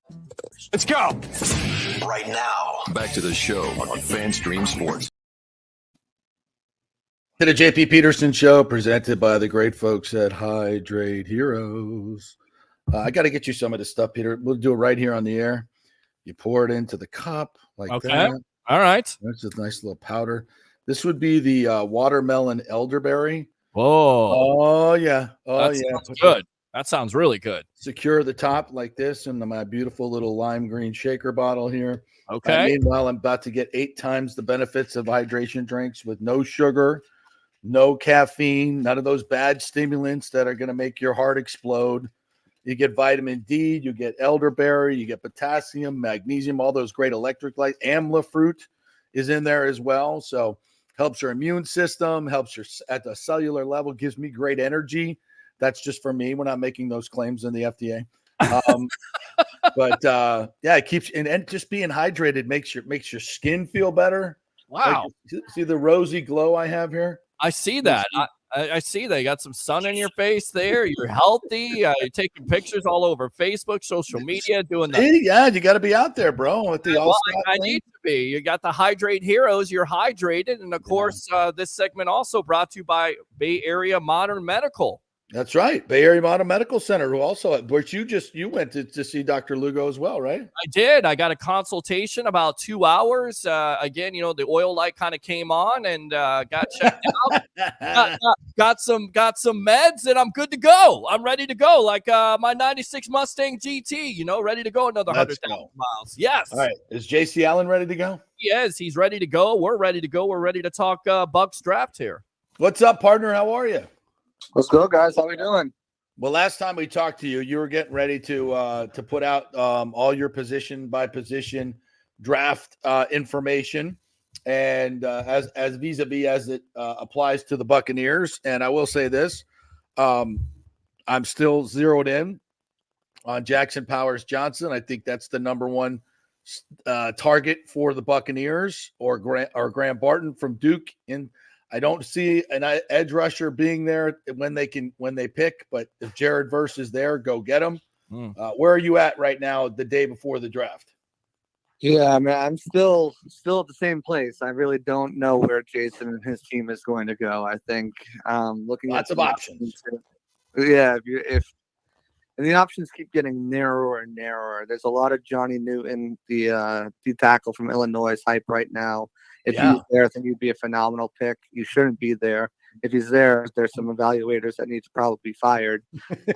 Speaker 1: Let's go. Right now, back to the show on FanStream Sports.
Speaker 4: To the JP Peterson Show, presented by the great folks at Hydrate Heroes. I got to get you some of this stuff, Peter. We'll do it right here on the air. You pour it into the cup like that.
Speaker 5: All right.
Speaker 4: That's a nice little powder. This would be the watermelon elderberry.
Speaker 5: Whoa.
Speaker 4: Oh, yeah. Oh,
Speaker 5: that
Speaker 4: yeah.
Speaker 5: Sounds good. That sounds really good.
Speaker 4: Secure the top like this in my beautiful little lime green shaker bottle here.
Speaker 5: Okay.
Speaker 4: Meanwhile, I'm about to get 8 times the benefits of hydration drinks with no sugar, no caffeine, none of those bad stimulants that are going to make your heart explode. You get vitamin D, you get elderberry, you get potassium, magnesium, all those great electrolytes. Amla fruit is in there as well. So helps your immune system, helps your at the cellular level, gives me great energy. That's just for me. We're not making those claims in the FDA. But yeah, it keeps and just being hydrated makes your skin feel better.
Speaker 5: Wow.
Speaker 4: Like, see the rosy glow I have here?
Speaker 5: I see that. I see that. You got some sun in your face there. You're healthy. You're taking pictures all over Facebook, social media, doing that.
Speaker 4: Yeah, you got to be out there, bro. With the
Speaker 5: I need to be. You got the Hydrate Heroes. You're hydrated. And, of course, this segment also brought to you by Bay Area Modern Medical.
Speaker 4: That's right. Bay Area Modern Medical Center, who also, which you went to see Dr. Lugo as well, right?
Speaker 5: I did. I got a consultation about 2 hours. Again, the oil light kind of came on and got checked out. got some meds, and I'm good to go. I'm ready to go. Like my 96 Mustang GT, ready to go another 100,000 miles. Yes.
Speaker 4: All right. Is JC Allen ready to go?
Speaker 5: He is. He's ready to go. We're ready to go. We're ready to talk Bucs draft here.
Speaker 4: What's up, partner? How are you?
Speaker 7: Let's go, guys. How we doing?
Speaker 4: Well, last time we talked to you, you were getting ready to put out all your position by position draft information, and as vis-a-vis as it applies to the Buccaneers. And I will say this: I'm still zeroed in on Jackson Powers Johnson. I think that's the number one target for the Buccaneers, or Graham Barton from Duke. I don't see an edge rusher being there when they pick, but if Jared Verse is there, go get him. Where are you at right now, the day before the draft?
Speaker 7: Yeah, I mean, I'm still at the same place. I really don't know where Jason and his team is going to go. I think looking
Speaker 4: lots
Speaker 7: at
Speaker 4: of options.
Speaker 7: Yeah, if the options keep getting narrower and narrower. There's a lot of Johnny Newton, the tackle from Illinois, hype right now. If he's there, I think he'd be a phenomenal pick. You shouldn't be there. If he's there, there's some evaluators that need to probably be fired.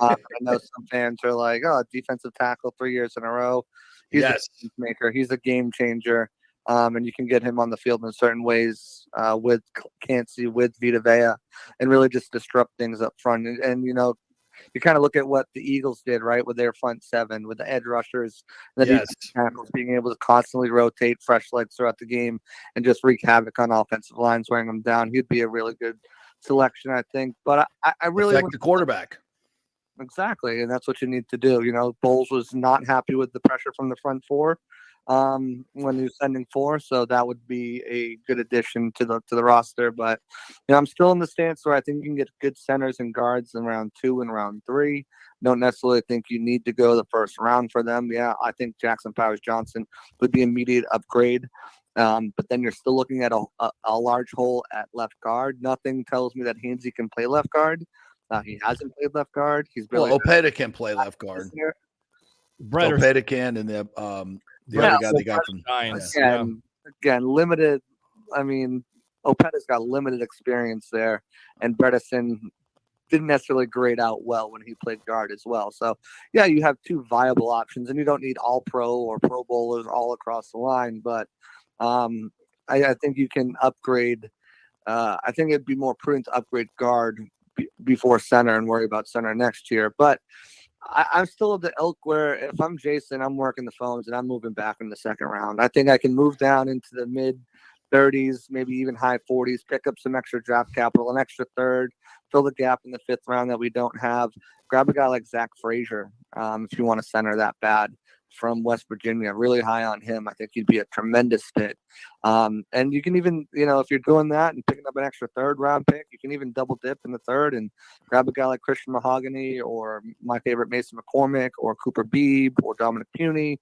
Speaker 7: I know some fans are like, "Oh, defensive tackle 3 years in a row." He's a maker. He's a game changer, and you can get him on the field in certain ways with Cansey, with Vita Vea, and really just disrupt things up front. And you kind of look at what the Eagles did, right, with their front seven, with the edge rushers, the defensive tackles being able to constantly rotate fresh legs throughout the game and just wreak havoc on offensive lines, wearing them down. He'd be a really good selection, I think. But I really
Speaker 4: affect the quarterback.
Speaker 7: Exactly, and that's what you need to do. Bowles was not happy with the pressure from the front four when he was sending four, so that would be a good addition to the roster. But I'm still in the stance where I think you can get good centers and guards in round 2 and round 3. Don't necessarily think you need to go the first round for them. Yeah, I think Jackson Powers Johnson would be an immediate upgrade. But then you're still looking at a large hole at left guard. Nothing tells me that Hainsey can play left guard. He hasn't played left guard. He's really
Speaker 4: Opeta can play left guard. Opeta can, and the other guy they got from
Speaker 5: Giants.
Speaker 7: Again, limited. I mean, Opeta's got limited experience there, and Bredesen didn't necessarily grade out well when he played guard as well. So, yeah, you have 2 viable options, and you don't need all pro or pro bowlers all across the line. But I think you can upgrade. I think it'd be more prudent to upgrade guard before center and worry about center next year. But I'm still of the ilk where if I'm Jason, I'm working the phones and I'm moving back in the second round. I think I can move down into the mid 30s, maybe even high 40s, pick up some extra draft capital, an extra third, fill the gap in the 5th round that we don't have. Grab a guy like Zach Frazier if you want to center that bad from West Virginia. Really high on him. I think he'd be a tremendous fit. And you can even, if you're doing that and picking up an extra 3rd round pick, you can even double dip in the 3rd and grab a guy like Christian Mahogany or my favorite Mason McCormick or Cooper Beebe or Dominic Puny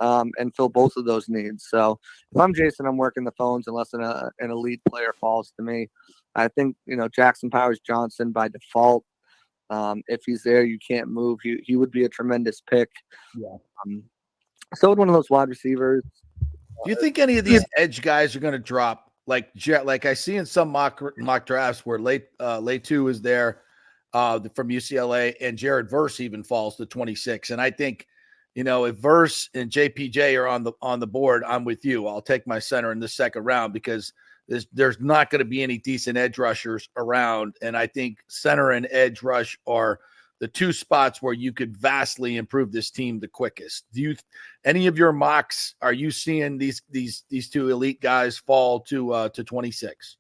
Speaker 7: and fill both of those needs. So if I'm Jason, I'm working the phones unless an elite player falls to me. I think, Jackson Powers Johnson by default, if he's there, you can't move. He would be a tremendous pick.
Speaker 4: Yeah.
Speaker 7: So would one of those wide receivers.
Speaker 4: Do you think any of these edge guys are going to drop? Like I see in some mock drafts where Leitu is there from UCLA, and Jared Verse even falls to 26. And I think, if Verse and JPJ are on the board, I'm with you. I'll take my center in the second round because there's not going to be any decent edge rushers around. And I think center and edge rush are the 2 spots where you could vastly improve this team the quickest. Any of your mocks, are you seeing these 2 elite guys fall to 26?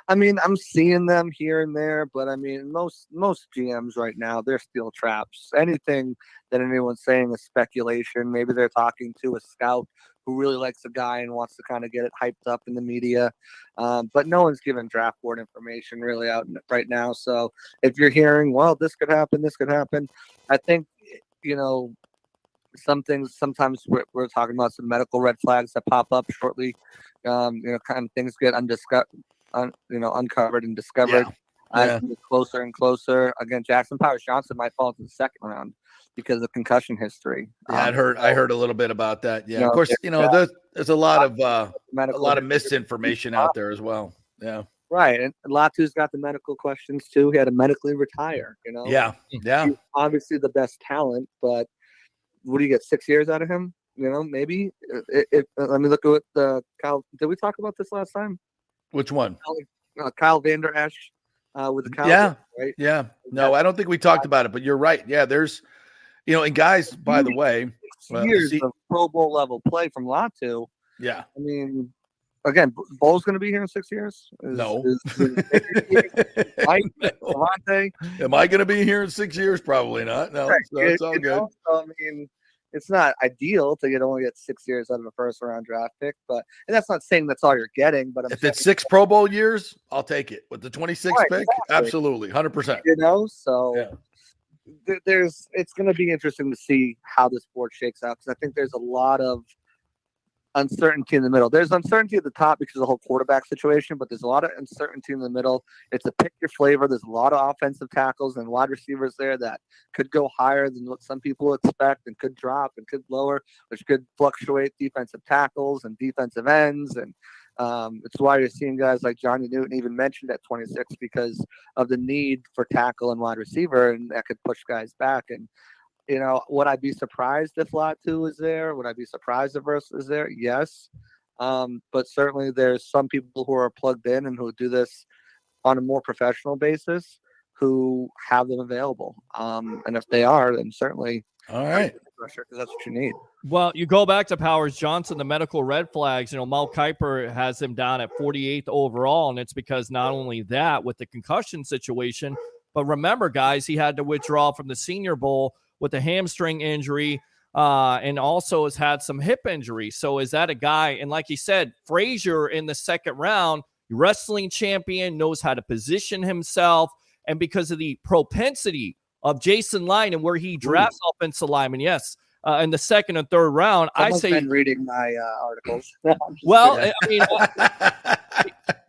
Speaker 7: I mean, I'm seeing them here and there, but I mean, most GMs right now, they're steel traps. Anything that anyone's saying is speculation. Maybe they're talking to a scout who really likes a guy and wants to kind of get it hyped up in the media. But no one's giving draft board information really out right now. So if you're hearing, well, this could happen, I think, some things, sometimes we're talking about some medical red flags that pop up shortly. Kind of things get uncovered and discovered. As we get closer and closer. Again, Jackson Powers Johnson might fall to the second round because of concussion history.
Speaker 4: Yeah, I heard a little bit about that. Yeah, of course, there's a lot of misinformation out there as well. Yeah.
Speaker 7: Right, and Latu's got the medical questions too. He had to medically retire.
Speaker 4: Yeah.
Speaker 7: He's obviously the best talent, but what do you get? 6 years out of him? Maybe. Let me look at what Kyle. Did we talk about this last time?
Speaker 4: Which one?
Speaker 7: Kyle Vander Esch with the Cowboys.
Speaker 4: Yeah,
Speaker 7: right?
Speaker 4: Yeah. No, I don't think we talked about it, but you're right. Yeah, there's, and guys, by the way,
Speaker 7: years of Pro Bowl level play from Latu.
Speaker 4: Yeah.
Speaker 7: I mean, again, Bowles going to be here in 6 years?
Speaker 4: No.
Speaker 7: Mike, Devontae?
Speaker 4: Am I going to be here in 6 years? Probably not. No,
Speaker 7: right.
Speaker 4: So it's all good.
Speaker 7: I mean, it's not ideal to only get 6 years out of a first round draft pick, and that's not saying that's all you're getting. But
Speaker 4: if it's 6 Pro Bowl years, I'll take it with the 26th pick. Exactly. Absolutely, 100%.
Speaker 7: So it's going to be interesting to see how this board shakes out because I think there's a lot of uncertainty in the middle. There's uncertainty at the top because of the whole quarterback situation, but there's a lot of uncertainty in the middle. It's a pick your flavor. There's a lot of offensive tackles and wide receivers there that could go higher than what some people expect and could drop and could lower, which could fluctuate defensive tackles and defensive ends. And it's why you're seeing guys like Johnny Newton even mentioned at 26 because of the need for tackle and wide receiver, and that could push guys back. And would I be surprised if Latu is there? Would I be surprised if Verse is there? Yes. But certainly there's some people who are plugged in and who do this on a more professional basis who have them available. And if they are, then certainly
Speaker 4: all right.
Speaker 7: Because that's what you need.
Speaker 5: Well, you go back to Powers Johnson, the medical red flags. Mel Kiper has him down at 48th overall, and it's because not only that, with the concussion situation, But remember, guys, he had to withdraw from the Senior Bowl with a hamstring injury, and also has had some hip injury. So is that a guy? And like he said, Frazier in the second round, wrestling champion, knows how to position himself. And because of the propensity of Jason Line and where he drafts offensive linemen, yes, in the second and third round, I say
Speaker 7: been reading my articles.
Speaker 5: Well, I mean,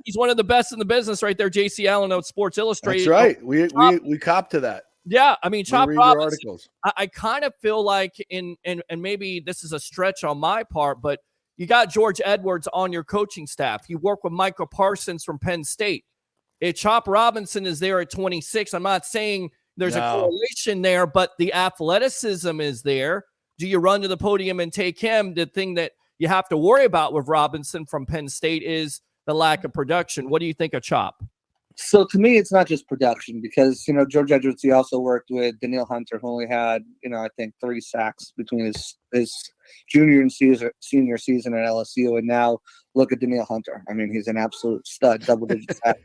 Speaker 5: he's one of the best in the business, right there. JC Allen of Sports Illustrated.
Speaker 4: That's right. We cop to that.
Speaker 5: Yeah, I mean, Chop
Speaker 4: read
Speaker 5: Robinson.
Speaker 4: your articles.
Speaker 5: I kind of feel like and maybe this is a stretch on my part, but you got George Edwards on your coaching staff. You work with Michael Parsons from Penn State. If Chop Robinson is there at 26, I'm not saying there's a correlation there, but the athleticism is there. Do you run to the podium and take him? The thing that you have to worry about with Robinson from Penn State is the lack of production. What do you think of Chop?
Speaker 7: So to me, it's not just production because, George Edwards, he also worked with Daniil Hunter, who only had, I think 3 sacks between his junior and senior season at LSU. And now look at Daniil Hunter. I mean, he's an absolute stud, double-digit sack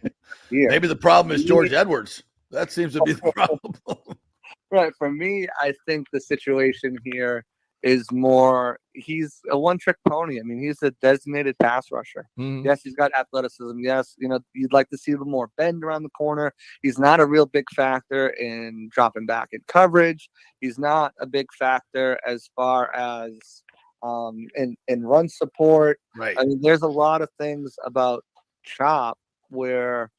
Speaker 7: year.
Speaker 4: Maybe the problem is George Edwards. That seems to be the problem.
Speaker 7: Right. For me, I think the situation here is more he's a one-trick pony. I mean, he's a designated pass rusher.
Speaker 5: Mm-hmm.
Speaker 7: Yes, he's got athleticism. Yes, you'd like to see a little more bend around the corner. He's not a real big factor in dropping back in coverage. He's not a big factor as far as in run support.
Speaker 4: Right.
Speaker 7: I mean, there's a lot of things about Chop where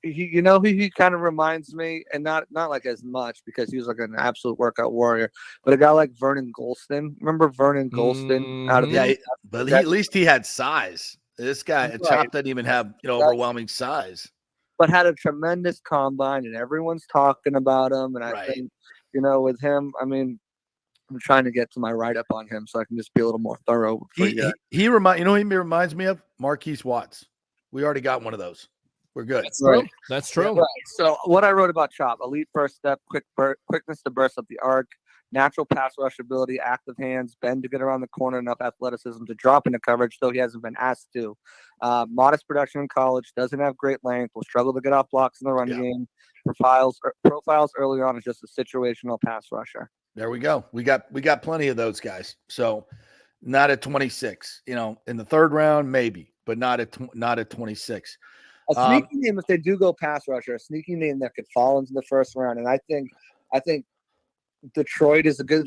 Speaker 7: he kind of reminds me, and not like as much because he was like an absolute workout warrior, but a guy like Vernon Golston. Remember Vernon Golston out of
Speaker 4: but at least he had size. This guy, right. Chop doesn't even have overwhelming size,
Speaker 7: but had a tremendous combine, and everyone's talking about him. And I think with him, I mean, I'm trying to get to my write up on him so I can just be a little more thorough.
Speaker 4: He reminds me of Marquise Watts. We already got one of those. We're good.
Speaker 5: That's true.
Speaker 7: Right. So what I wrote about Chop: elite first step, quickness to burst up the arc, natural pass rush ability, active hands, bend to get around the corner, enough athleticism to drop into coverage, though he hasn't been asked to. Modest production in college, doesn't have great length, will struggle to get off blocks in the run game. Profiles early on is just a situational pass rusher.
Speaker 4: There we go. We got plenty of those guys. So not at 26. In the third round maybe, but not at 26.
Speaker 7: A sneaky name, if they do go pass rusher, a sneaky name that could fall into the first round. And I think Detroit is a good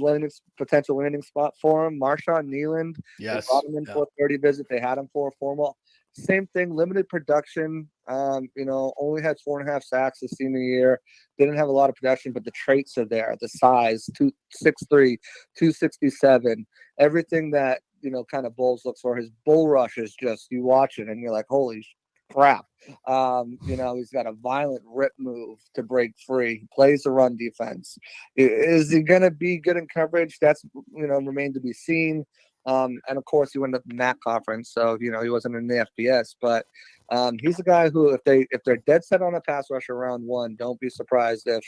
Speaker 7: potential landing spot for him. Marshawn Nealand,
Speaker 4: yes,
Speaker 7: they brought him in for a 30 visit. They had him for a formal. Same thing, limited production. Only had 4.5 sacks his senior year. Didn't have a lot of production, but the traits are there. The size, 263, 267, everything that kind of Bowles looks for. His bull rush is just, you watch it and you're like, holy crap. He's got a violent rip move to break free. He plays the run defense. Is he going to be good in coverage? That's, remained to be seen. And of course, he went up in that conference, so he wasn't in the FBS. But he's a guy who, if they're dead set on a pass rusher round 1, don't be surprised if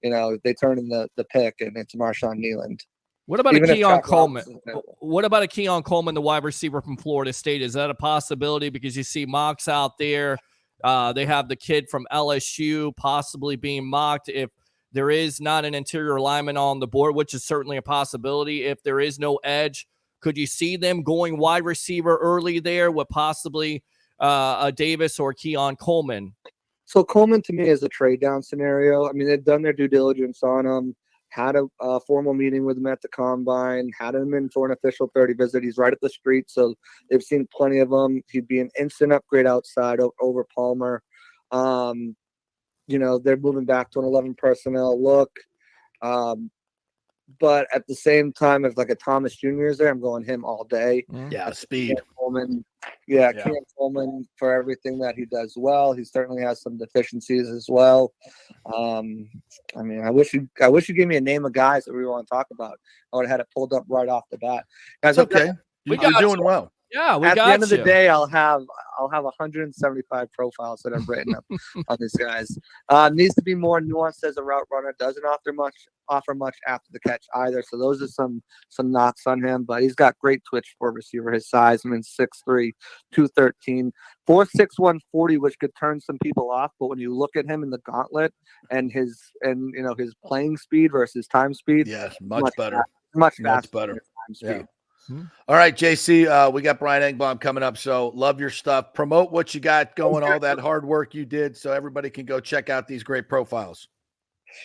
Speaker 7: they turn in the pick and it's Marshawn Nealand.
Speaker 5: What about a Keon Coleman? What about a Keon Coleman, the wide receiver from Florida State? Is that a possibility? Because you see mocks out there. They have the kid from LSU possibly being mocked. If there is not an interior lineman on the board, which is certainly a possibility, if there is no edge, could you see them going wide receiver early there with possibly a Davis or Keon Coleman?
Speaker 7: So Coleman, to me, is a trade down scenario. I mean, they've done their due diligence on him. Had a formal meeting with him at the combine, had him in for an official 30 visit. He's right up the street, so they've seen plenty of him. He'd be an instant upgrade outside over Palmer. They're moving back to an 11 personnel look. But at the same time, if like a Thomas Jr. is there, I'm going him all day.
Speaker 4: Yeah, speed.
Speaker 7: Coleman. Keon Coleman for everything that he does well. He certainly has some deficiencies as well. I wish you gave me a name of guys that we want to talk about. I would have had it pulled up right off the bat. Guys,
Speaker 4: okay. You're doing well.
Speaker 5: Yeah, we
Speaker 7: At
Speaker 5: got
Speaker 7: the end of the
Speaker 5: you.
Speaker 7: day, I'll have 175 profiles that I've written up on these guys. Needs to be more nuanced as a route runner. Doesn't offer much after the catch either. So those are some knocks on him. But he's got great twitch for a receiver his size. I mean, 6'3", 213, 4'6", 140, which could turn some people off. But when you look at him in the gauntlet and his playing speed versus time speed,
Speaker 4: Yes, much better.
Speaker 7: much
Speaker 4: Much
Speaker 7: faster
Speaker 4: better.
Speaker 7: than his time speed.
Speaker 4: Yeah. All right, JC, we got Brian Engbaum coming up, so love your stuff. Promote what you got going, all that hard work you did, so everybody can go check out these great profiles.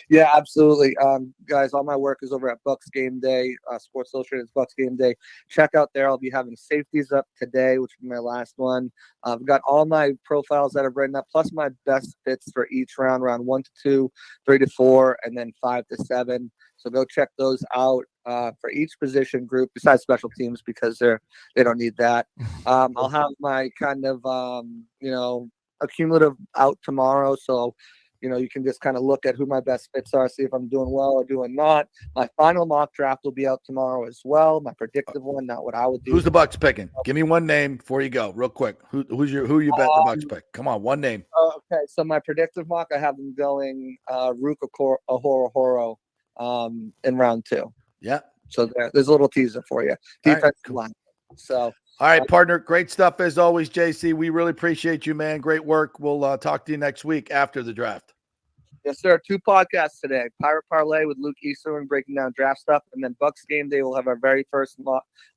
Speaker 7: Yeah, absolutely. Guys, all my work is over at Bucs Game Day, Sports Illustrated's Bucs Game Day. Check out there. I'll be having safeties up today, which will be my last one. I've got all my profiles that I've written up, plus my best fits for each round 1 to 2, 3 to 4, and then 5 to 7. So go check those out for each position group, besides special teams, because they don't need that. I'll have my kind of accumulative out tomorrow, so you can just kind of look at who my best fits are, see if I'm doing well or doing not. My final mock draft will be out tomorrow as well. My predictive one, not what I would do.
Speaker 4: Who's the Bucs picking? Give me one name before you go, real quick. Who you bet the Bucs pick? Come on, one name.
Speaker 7: Okay, so my predictive mock, I have them going Rook Ahoro in round 2.
Speaker 4: Yeah.
Speaker 7: So there's a little teaser for you. Defensive line. So.
Speaker 4: All right, partner. Great stuff as always, JC. We really appreciate you, man. Great work. We'll talk to you next week after the draft.
Speaker 7: Yes, sir. 2 podcasts today. Pirate Parlay with Luke Easterling breaking down draft stuff, and then Bucs Game Day. We'll have our very first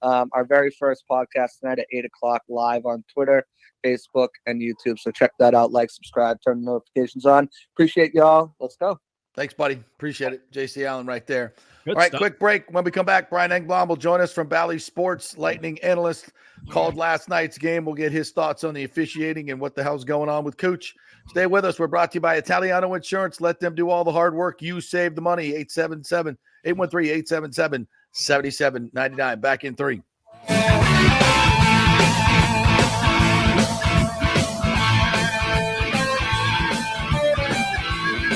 Speaker 7: podcast tonight at 8:00 live on Twitter, Facebook, and YouTube. So check that out. Like, subscribe, turn the notifications on. Appreciate y'all. Let's go.
Speaker 4: Thanks, buddy. Appreciate it. JC Allen right there.
Speaker 5: Good
Speaker 4: All right,
Speaker 5: stuff.
Speaker 4: quick break. When we come back, Brian Engbaum will join us from Bally Sports. Lightning analyst called last night's game. We'll get his thoughts on the officiating and what the hell's going on with Cooch. Stay with us. We're brought to you by Italiano Insurance. Let them do all the hard work. You save the money. 813-877-7799. Back in 3.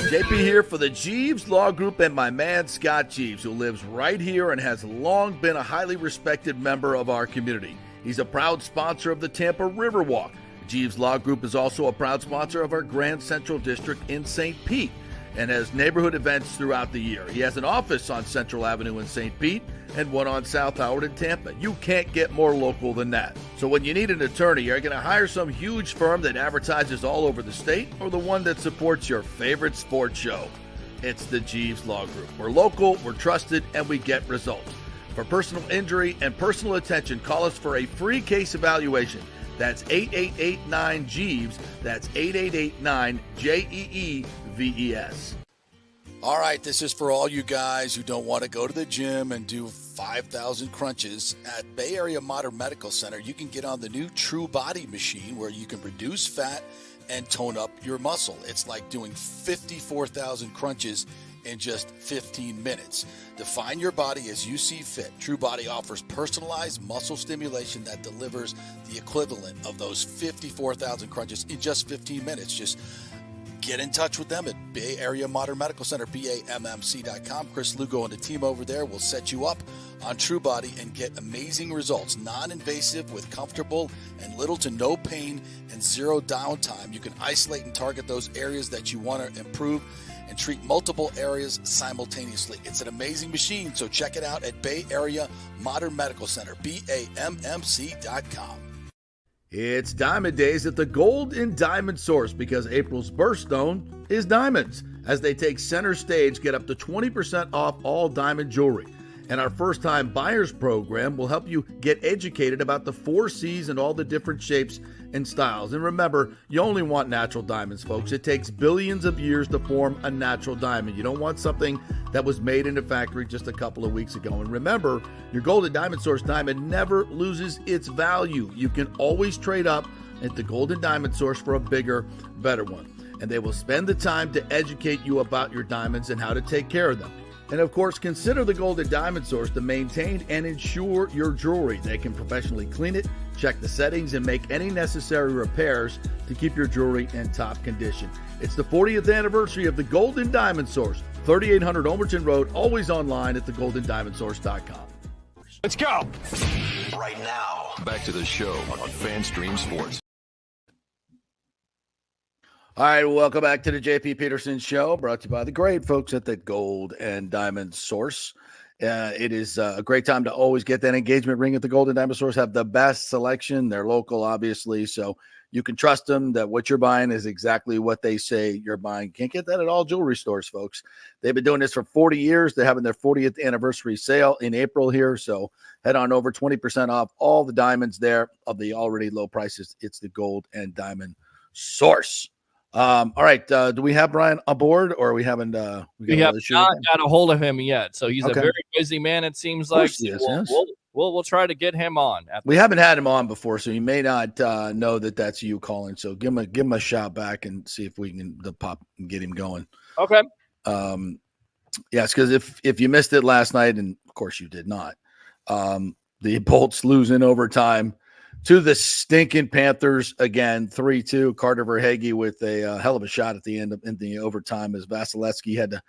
Speaker 4: JP here for the Jeeves Law Group and my man Scott Jeeves, who lives right here and has long been a highly respected member of our community. He's a proud sponsor of the Tampa Riverwalk. Jeeves Law Group is also a proud sponsor of our Grand Central District in St. Pete and has neighborhood events throughout the year. He has an office on Central Avenue in St. Pete and one on South Howard in Tampa. You can't get more local than that. So when you need an attorney, you're going to hire some huge firm that advertises all over the state or the one that supports your favorite sports show. It's the Jeeves Law Group. We're local, we're trusted, and we get results. For personal injury and personal attention, call us for a free case evaluation. That's 8889-JEEVES. That's 8889-JEEVES. All right, this is for all you guys who don't want to go to the gym and do 5,000 crunches. At Bay Area Modern Medical Center, you can get on the new True Body machine where you can reduce fat and tone up your muscle. It's like doing 54,000 crunches in just 15 minutes. Define your body as you see fit. True Body offers personalized muscle stimulation that delivers the equivalent of those 54,000 crunches in just 15 minutes. Just get in touch with them at Bay Area Modern Medical Center, BAMMC.com. Chris Lugo and the team over there will set you up on True Body and get amazing results. Non-invasive with comfortable and little to no pain and zero downtime. You can isolate and target those areas that you want to improve and treat multiple areas simultaneously. It's an amazing machine, so check it out at Bay Area Modern Medical Center, BAMMC.com. It's Diamond Days at the Gold and Diamond Source because April's birthstone is diamonds. As they take center stage, get up to 20% off all diamond jewelry. And our first-time buyers program will help you get educated about the 4 C's and all the different shapes and styles. And remember, you only want natural diamonds, folks. It takes billions of years to form a natural diamond. You don't want something that was made in a factory just a couple of weeks ago. And remember, your Gold and Diamond Source diamond never loses its value. You can always trade up at the Gold and Diamond Source for a bigger, better one. And they will spend the time to educate you about your diamonds and how to take care of them. And of course, consider the Gold and Diamond Source to maintain and insure your jewelry. They can professionally clean it, check the settings, and make any necessary repairs to keep your jewelry in top condition. It's the 40th anniversary of the Gold and Diamond Source, 3800 Overton Road, always online at thegoldendiamondsource.com.
Speaker 3: Let's go.
Speaker 1: right now. Back to the show on FanStream Sports.
Speaker 4: All right, welcome back to the JP Peterson Show, brought to you by the great folks at the Gold and Diamond Source. It is a great time to always get that engagement ring at the Gold and Diamond Source. Have the best selection. They're local, obviously, so you can trust them that what you're buying is exactly what they say you're buying. Can't get that at all jewelry stores, folks. They've been doing this for 40 years. They're having their 40th anniversary sale in April here, so head on over, 20% off all the diamonds there of the already low prices. It's the Gold and Diamond Source. All right. Do we have Brian aboard, or we haven't?
Speaker 5: We have not got a hold of him yet, so he's
Speaker 4: Okay.
Speaker 5: a very busy man. It seems like
Speaker 4: He is, yes.
Speaker 5: we'll try to get him on.
Speaker 4: We haven't had him on before, so you may not know that that's you calling. So give him a shout back and see if we can pop and get him going.
Speaker 5: Okay.
Speaker 4: Yes, because if you missed it last night, and of course you did not, the Bolts lose in overtime to the stinking Panthers again, 3-2. Carter Verhaeghe with a hell of a shot at the end in the overtime as Vasilevsky had to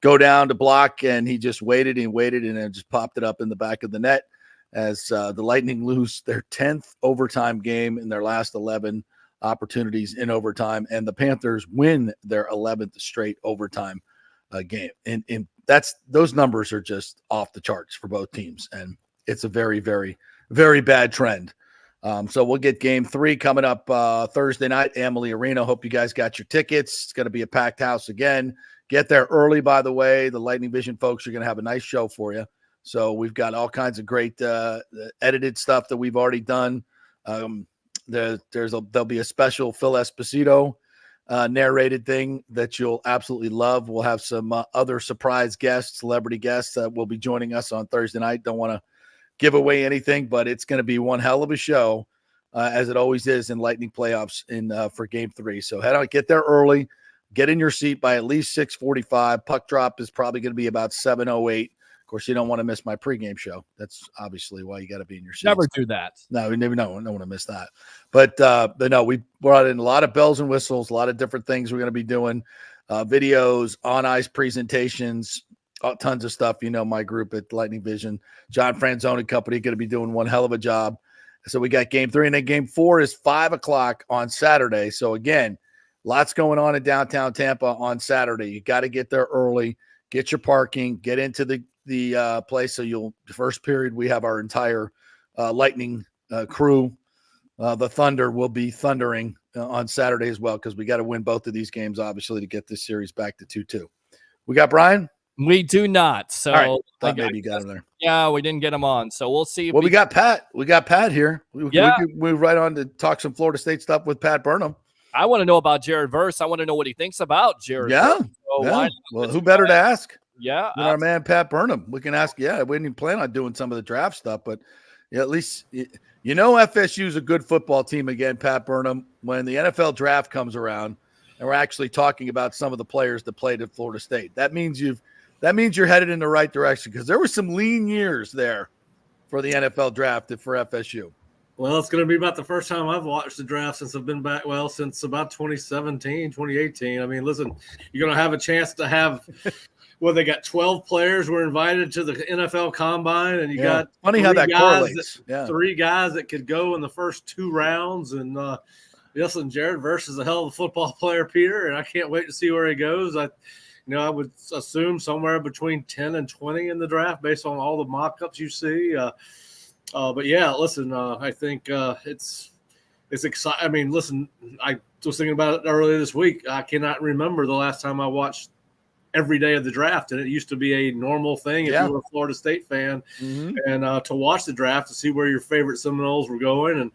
Speaker 4: go down to block, and he just waited and then just popped it up in the back of the net as the Lightning lose their 10th overtime game in their last 11 opportunities in overtime, and the Panthers win their 11th straight overtime game. And those numbers are just off the charts for both teams, and it's a very, very, very bad trend. So we'll get game 3 coming up Thursday night, Amalie Arena. Hope you guys got your tickets. It's going to be a packed house again. Get there early, by the way. The Lightning Vision folks are going to have a nice show for you. So we've got all kinds of great edited stuff that we've already done. There'll be a special Phil Esposito narrated thing that you'll absolutely love. We'll have some other surprise guests, celebrity guests that will be joining us on Thursday night. Don't want to give away anything, but it's going to be one hell of a show, as it always is in Lightning playoffs for Game 3. So head on, get there early, get in your seat by at least 6:45. Puck drop is probably going to be about 7:08. Of course, you don't want to miss my pregame show. That's obviously why you got to be in your seat.
Speaker 5: Never do that.
Speaker 4: No, we never know. Don't want to miss that. But no, we brought in a lot of bells and whistles, a lot of different things we're going to be doing, videos, on ice presentations, tons of stuff. You know, my group at Lightning Vision, John Franzoni Company, going to be doing one hell of a job. So we got game 3, and then game 4 is 5:00 on Saturday. So again, lots going on in downtown Tampa on Saturday. You got to get there early, get your parking, get into the place. So the first period, we have our entire Lightning crew. The Thunder will be thundering on Saturday as well, because we got to win both of these games, obviously, to get this series back to 2-2. We got Brian?
Speaker 5: We do not. So
Speaker 4: right. Thought maybe you got him there.
Speaker 5: Yeah, we didn't get him on. So we'll see.
Speaker 4: We got Pat. We got Pat here. We move right on to talk some Florida State stuff with Pat Burnham.
Speaker 5: I want to know about Jared Verse. I want to know what he thinks about Jared.
Speaker 4: Yeah.
Speaker 5: Verse. So
Speaker 4: yeah. Well, who better to ask?
Speaker 5: Yeah.
Speaker 4: Our man, Pat Burnham. We can ask. Yeah, we didn't even plan on doing some of the draft stuff, but yeah, at least, FSU is a good football team again, Pat Burnham. When the NFL draft comes around and we're actually talking about some of the players that played at Florida State, that means you're headed in the right direction, because there were some lean years there for the NFL draft for FSU.
Speaker 8: Well, it's going to be about the first time I've watched the draft since I've been back. Well, since about 2017, 2018. I mean, listen, you're going to have a chance to have, they got 12 players were invited to the NFL Combine, and you got
Speaker 4: funny how that correlates.
Speaker 8: Three guys that could go in the first 2 rounds. And listen, Jared Verse is a hell of a football player, Peter, and I can't wait to see where he goes. I would assume somewhere between 10 and 20 in the draft based on all the mock-ups you see. But yeah, listen, I think it's exciting. I mean, listen, I was thinking about it earlier this week. I cannot remember the last time I watched every day of the draft, and it used to be a normal thing if you were a Florida State fan, and to watch the draft to see where your favorite Seminoles were going. And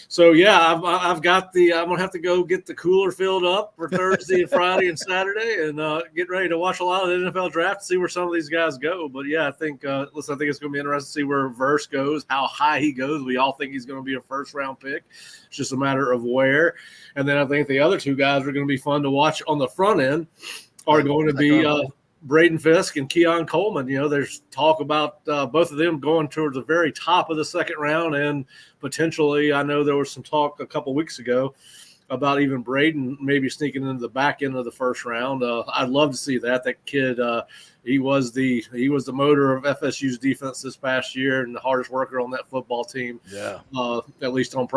Speaker 8: so, yeah, I'm going to have to go get the cooler filled up for Thursday and Friday and Saturday, and get ready to watch a lot of the NFL draft to see where some of these guys go. But yeah, I think it's going to be interesting to see where Verse goes, how high he goes. We all think he's going to be a first-round pick. It's just a matter of where. And then I think the other 2 guys are going to be fun to watch on the front end are going to be Braden Fisk and Keon Coleman. There's talk about both of them going towards the very top of the second round, and potentially, I know there was some talk a couple weeks ago about even Braden maybe sneaking into the back end of the first round. I'd love to see that. That kid, he was the motor of FSU's defense this past year and the hardest worker on that football team.
Speaker 4: Yeah.
Speaker 8: At least on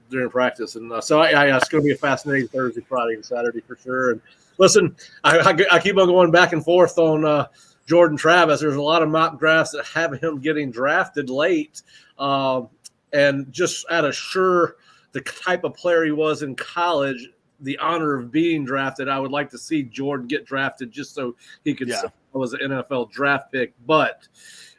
Speaker 8: during practice. And so it's going to be a fascinating Thursday, Friday, and Saturday for sure. And listen, I keep on going back and forth on Jordan Travis. There's a lot of mock drafts that have him getting drafted late, and just out of the type of player he was in college, the honor of being drafted, I would like to see Jordan get drafted just so he could say he was an NFL draft pick. But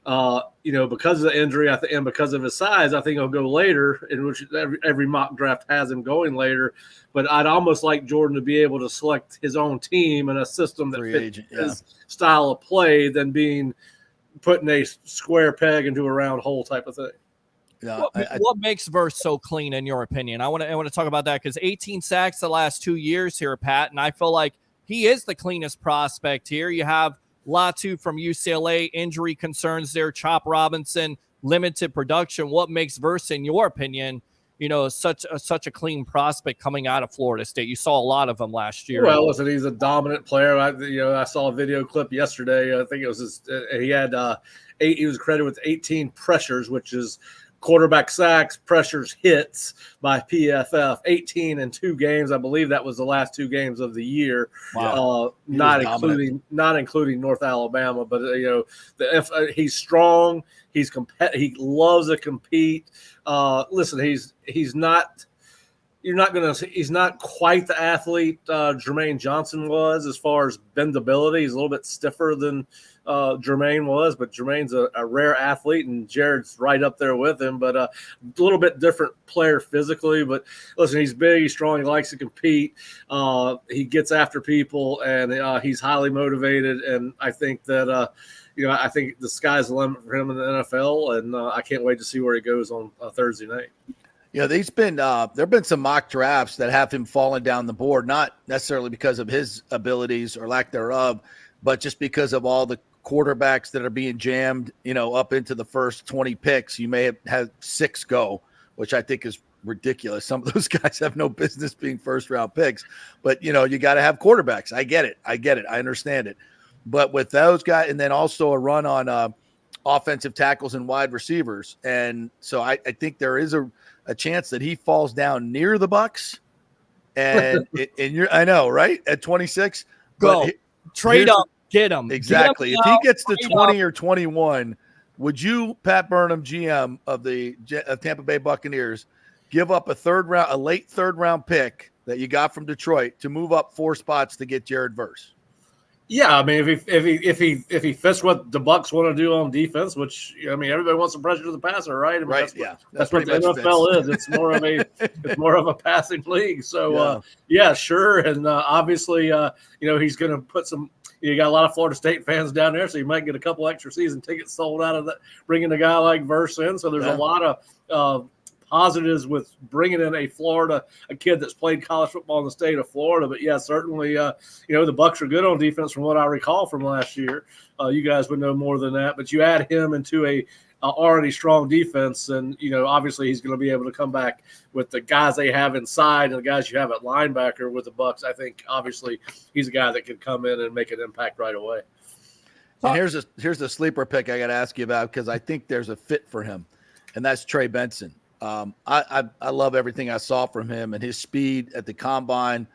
Speaker 8: because of the injury, and because of his size, I think he'll go later, in which every mock draft has him going later. But I'd almost like Jordan to be able to select his own team and a system that fits his style of play than being putting a square peg into a round hole type of thing.
Speaker 4: Yeah,
Speaker 5: what makes Verse so clean in your opinion? I want to talk about that because 18 sacks the last 2 years here, Pat, and I feel like he is the cleanest prospect here. You have Latu from UCLA, injury concerns there, Chop Robinson, limited production. What makes Verse, in your opinion, such a clean prospect coming out of Florida State? You saw a lot of them last year.
Speaker 8: Well, listen, he's a dominant player. I saw a video clip yesterday. I think it was he had he was credited with 18 pressures, which is quarterback sacks, pressures, hits by PFF, 18 in 2 games. I believe that was the last 2 games of the year.
Speaker 4: Wow.
Speaker 8: Not including North Alabama, but he's strong. He loves to compete. Listen, he's not quite the athlete Jermaine Johnson was as far as bendability. He's a little bit stiffer than Jermaine was, but Jermaine's a rare athlete, and Jared's right up there with him, but a little bit different player physically. But listen, he's big, he's strong, he likes to compete. He gets after people, and he's highly motivated. And I think that I think the sky's the limit for him in the NFL, and I can't wait to see where he goes on Thursday night.
Speaker 4: Yeah, there have been some mock drafts that have him falling down the board, not necessarily because of his abilities or lack thereof, but just because of all the quarterbacks that are being jammed, up into the first 20 picks. You may have had 6 go, which I think is ridiculous. Some of those guys have no business being first-round picks, but, you got to have quarterbacks. I get it. I understand it. But with those guys, and then also a run on offensive tackles and wide receivers. And so I think there is a chance that he falls down near the Bucs. And I know, right? At 26.
Speaker 5: Go. Trade up. Get him.
Speaker 4: Exactly.
Speaker 5: Get him
Speaker 4: if he gets to 20
Speaker 5: up.
Speaker 4: or 21, would you, Pat Burnham, GM of the Tampa Bay Buccaneers, give up a late third round pick that you got from Detroit to move up 4 spots to get Jared Verse?
Speaker 8: Yeah, I mean, if he fits what the Bucs want to do on defense, which everybody wants some pressure to the passer, right?
Speaker 4: Right.
Speaker 8: That's what the NFL is. It's more of a passing league. So sure, and obviously, he's going to put some. You got a lot of Florida State fans down there, so you might get a couple extra season tickets sold out of that, bringing a guy like Verse in. So there's a lot of positives with bringing in a kid that's played college football in the state of Florida. But yeah, certainly, the Bucs are good on defense from what I recall from last year. You guys would know more than that, but you add him into a already strong defense, and obviously he's going to be able to come back with the guys they have inside and the guys you have at linebacker with the Bucs. I think obviously he's a guy that could come in and make an impact right away.
Speaker 4: And here's a sleeper pick I got to ask you about, because I think there's a fit for him, and that's Trey Benson. I love everything I saw from him and his speed at the combine.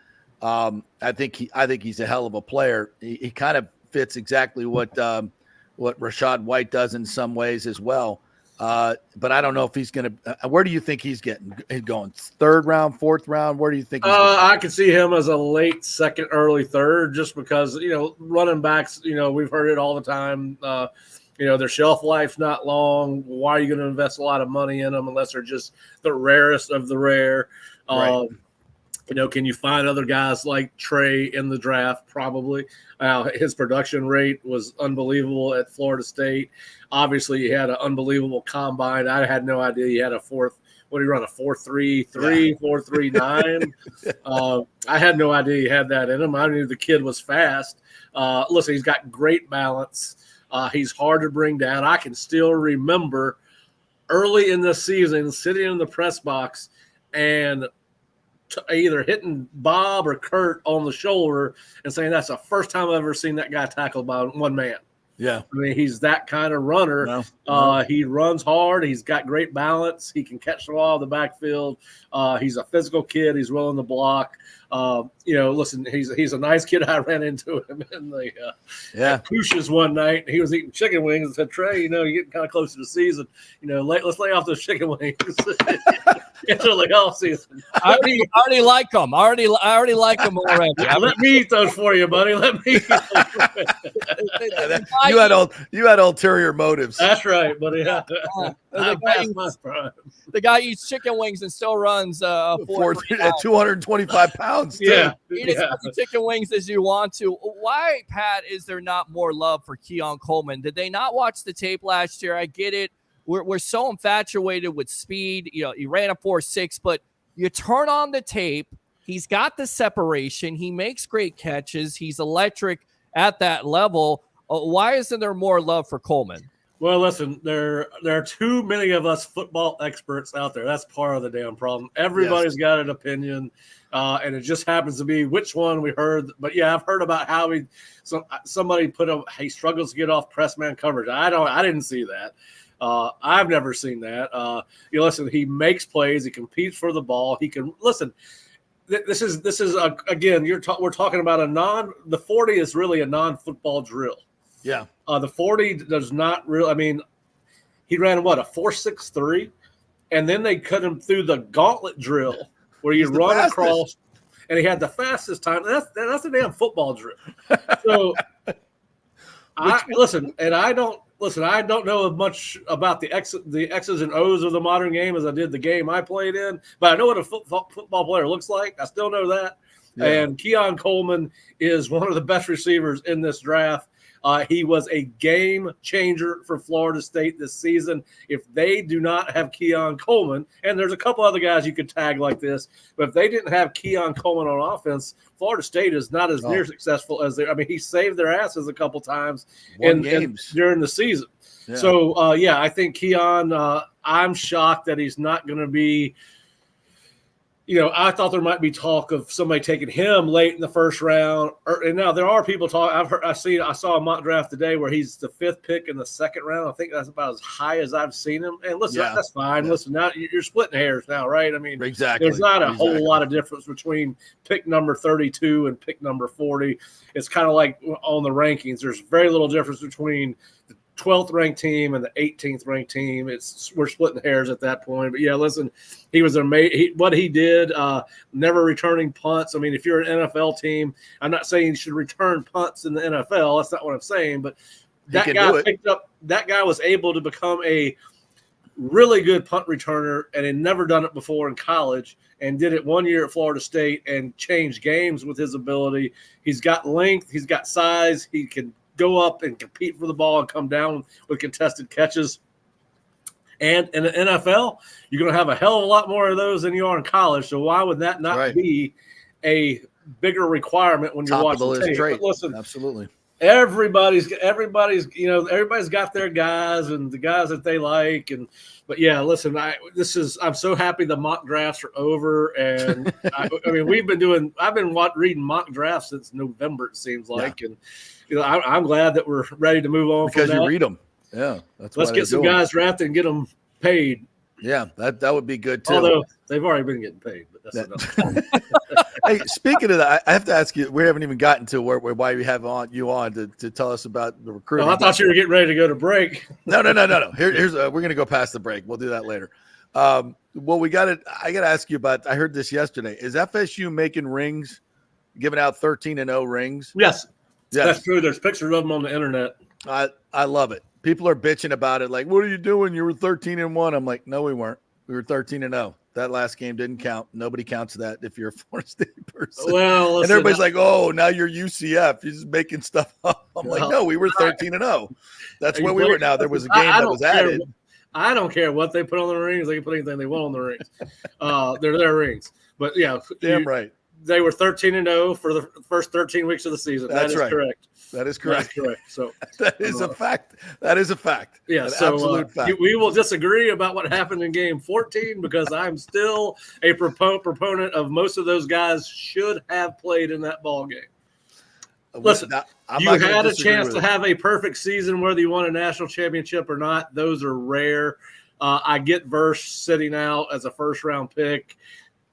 Speaker 4: I think he's a hell of a player. He kind of fits exactly what Rachaad White does in some ways as well. But I don't know if he's going to. Where do you think he's going? 3rd round, 4th round? Where do you think?
Speaker 8: I could see him as a late 2nd, early 3rd, just because running backs. We've heard it all the time. Their shelf life's not long. Why are you going to invest a lot of money in them unless they're just the rarest of the rare?
Speaker 4: Right.
Speaker 8: Can you find other guys like Trey in the draft? Probably. His production rate was unbelievable at Florida State. Obviously, he had an unbelievable combine. I had no idea he had a 4.33, 4.39. I had no idea he had that in him. I knew the kid was fast. Listen, he's got great balance. He's hard to bring down. I can still remember early in the season sitting in the press box and either hitting Bob or Kurt on the shoulder and saying that's the first time I've ever seen that guy tackled by one man.
Speaker 4: Yeah.
Speaker 8: I mean, he's that kind of runner.
Speaker 4: No.
Speaker 8: He runs hard. He's got great balance. He can catch the ball in the backfield. He's a physical kid. He's willing to block. Listen, he's a nice kid. I ran into him in the Pushes one night. He was eating chicken wings and said, Trey, you're getting kind of close to the season. Let's lay off those chicken wings until the off season.
Speaker 5: I already like them. I already like them already.
Speaker 8: Let me eat those for you, buddy. Let me eat those.
Speaker 4: You had ulterior motives.
Speaker 8: That's right, buddy.
Speaker 5: The guy eats chicken wings and still runs
Speaker 4: at 225 pounds.
Speaker 8: Yeah.
Speaker 5: Eat as many chicken wings as you want to. Why, Pat, is there not more love for Keon Coleman? Did they not watch the tape last year? I get it. We're so infatuated with speed. He ran a 4.6, but you turn on the tape. He's got the separation. He makes great catches. He's electric at that level. Why isn't there more love for Coleman?
Speaker 8: Well, listen, there are too many of us football experts out there. That's part of the damn problem. Everybody's got an opinion, and it just happens to be which one we heard. But yeah, I've heard about how somebody he struggles to get off press man coverage. I didn't see that. I've never seen that. Listen, he makes plays. He competes for the ball. He can listen. This is again. We're talking about the 40 is really a non-football drill.
Speaker 4: Yeah.
Speaker 8: The 40 does not really. I mean, he ran a 4.63, and then they cut him through the gauntlet drill where you run across, and he had the fastest time. That's a damn football drill. So, I don't know as much about the X's and O's of the modern game as I did the game I played in, but I know what a football player looks like. I still know that. Yeah. And Keon Coleman is one of the best receivers in this draft. He was a game changer for Florida State this season. If they do not have Keon Coleman, and there's a couple other guys you could tag like this, but if they didn't have Keon Coleman on offense, Florida State is not as near successful as they. I mean, he saved their asses a couple times during the season. Yeah. So, I think Keon. I'm shocked that he's not going to be. I thought there might be talk of somebody taking him late in the first round. And now there are people talking. I saw a mock draft today where he's the 5th pick in the 2nd round. I think that's about as high as I've seen him. And listen, that's fine. Yeah. Listen, now you're splitting hairs now, right? I mean,
Speaker 4: exactly.
Speaker 8: There's not a whole lot of difference between pick number 32 and pick number 40. It's kind of like on the rankings. There's very little difference between the 12th ranked team and the 18th ranked team. We're splitting hairs at that point. But yeah, listen, he was amazing. What he did, never returning punts. I mean, if you're an NFL team, I'm not saying you should return punts in the NFL. That's not what I'm saying. But that guy was able to become a really good punt returner and had never done it before in college and did it 1 year at Florida State and changed games with his ability. He's got length. He's got size. He can go up and compete for the ball and come down with contested catches. And in the NFL, you're going to have a hell of a lot more of those than you are in college. So why would that not be a bigger requirement when you're watching the tape? But listen,
Speaker 4: absolutely.
Speaker 8: Everybody's got their guys and the guys that they like. But yeah, listen, I'm so happy the mock drafts are over. And I mean, I've been reading mock drafts since November, it seems like. Yeah. And, I'm glad that we're ready to move on
Speaker 4: because
Speaker 8: from that.
Speaker 4: you read them. Yeah.
Speaker 8: Let's get some guys drafted and get them paid.
Speaker 4: Yeah, that would be good too.
Speaker 8: Although they've already been getting paid, but that's enough.
Speaker 4: Hey, speaking of that, I have to ask you. We haven't even gotten to why we have you on to tell us about the recruiting.
Speaker 8: Oh, I thought you were getting ready to go to break.
Speaker 4: No. Here's we're going to go past the break. We'll do that later. Well, I got to ask you about. I heard this yesterday. Is FSU making rings, giving out 13-0 rings?
Speaker 8: Yes, that's true. There's pictures of them on the internet.
Speaker 4: I love it. People are bitching about it. Like, what are you doing? You were 13-1. I'm like, no, we weren't. We were 13-0. That last game didn't count. Nobody counts that if you're a Florida State person.
Speaker 8: Well, listen,
Speaker 4: and everybody's like, oh, now you're UCF. You're just making stuff up. I'm like, no, we were 13-0. That's what we were. Now there was a game that was added.
Speaker 8: I don't care what they put on the rings. They can put anything they want on the rings. They're their rings. But yeah,
Speaker 4: damn right.
Speaker 8: they were 13-0 for the first 13 weeks of the season.
Speaker 4: That's right.
Speaker 8: Correct.
Speaker 4: That is correct.
Speaker 8: That's correct. So
Speaker 4: that is a fact. That is a fact.
Speaker 8: Yeah.
Speaker 4: An
Speaker 8: So
Speaker 4: absolute fact.
Speaker 8: we will disagree about what happened in game 14 because I'm still a proponent of most of those guys should have played in that ball game. Listen, you had a chance to have a perfect season, whether you won a national championship or not. Those are rare. I get Verse sitting out as a first-round pick.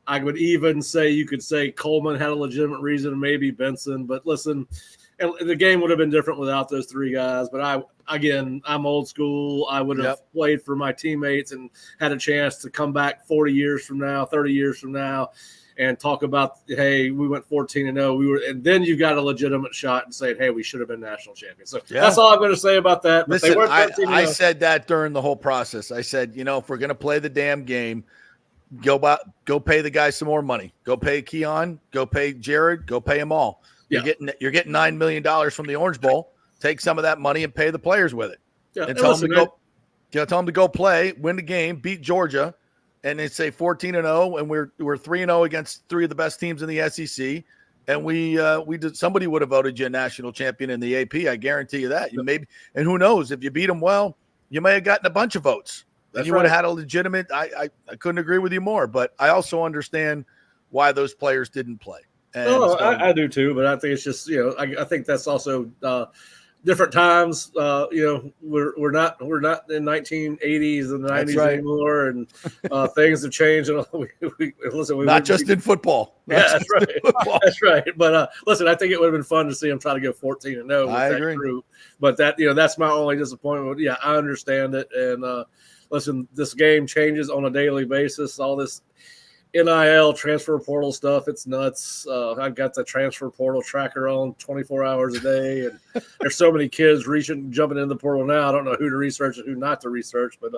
Speaker 8: I would even say you could say Coleman had a legitimate reason, maybe Benson. But listen, and the game would have been different without those three guys. But I'm old school. I would have played for my teammates and had a chance to come back 40 years from now, 30 years from now, and talk about, hey, we went 14-0. And then you got a legitimate shot and say, hey, we should have been national champions. So that's all I'm going to say about that. But
Speaker 4: listen, I said that during the whole process. I said, if we're going to play the damn game, go pay the guys some more money. Go pay Keon. Go pay Jared. Go pay them all. You're getting $9 million from the Orange Bowl. Take some of that money and pay the players with it. Yeah, and tell them to go play, win the game, beat Georgia, and they say 14-0, and we're 3-0 against three of the best teams in the SEC. And somebody would have voted you a national champion in the AP. I guarantee you that. And who knows, if you beat them well, you may have gotten a bunch of votes. And you would have had a legitimate. I couldn't agree with you more, but I also understand why those players didn't play.
Speaker 8: I do too, but I think it's just I think that's also different times. We're not in 1980s and 90s anymore, and things have changed. And
Speaker 4: not just in football.
Speaker 8: That's right. That's right. But listen, I think it would have been fun to see them try to go 14-0 with that group. But that's my only disappointment. Yeah, I understand it, and listen, this game changes on a daily basis. All this NIL transfer portal stuff, it's nuts. I've got the transfer portal tracker on 24 hours a day, and there's so many kids jumping in the portal now. I don't know who to research and who not to research, but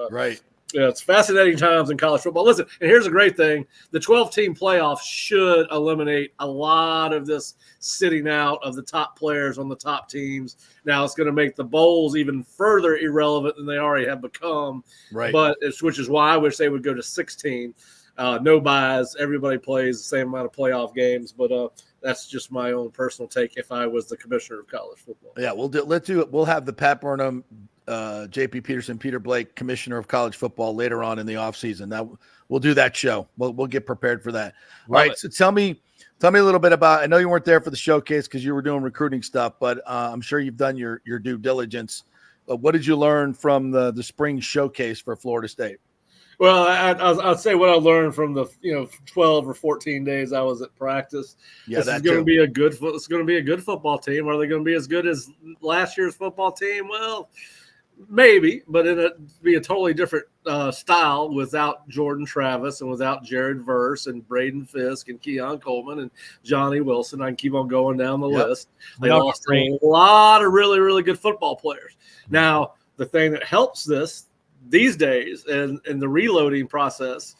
Speaker 8: it's fascinating times in college football. Listen, and here's a great thing: the 12-team playoffs should eliminate a lot of this sitting out of the top players on the top teams. Now it's going to make the bowls even further irrelevant than they already have become. Right. Which is why I wish they would go to 16. No buys. Everybody plays the same amount of playoff games, but that's just my own personal take. If I was the commissioner of college football,
Speaker 4: let's do it. We'll have the Pat Burnham, J.P. Peterson, Peter Blake, commissioner of college football later on in the offseason. Now we'll do that show. We'll get prepared for that. All right. So tell me a little bit about. I know you weren't there for the showcase because you were doing recruiting stuff, but I'm sure you've done your due diligence. What did you learn from the spring showcase for Florida State?
Speaker 8: Well, I'll say what I learned from the 12 or 14 days I was at practice. Yeah, this is going to be a good. It's going to be a good football team. Are they going to be as good as last year's football team? Well, maybe, but it'd be a totally different style without Jordan Travis and without Jared Verse and Braden Fisk and Keon Coleman and Johnny Wilson. I can keep on going down the list. They lost a lot of really, really good football players. Now, the thing that helps these days and the reloading process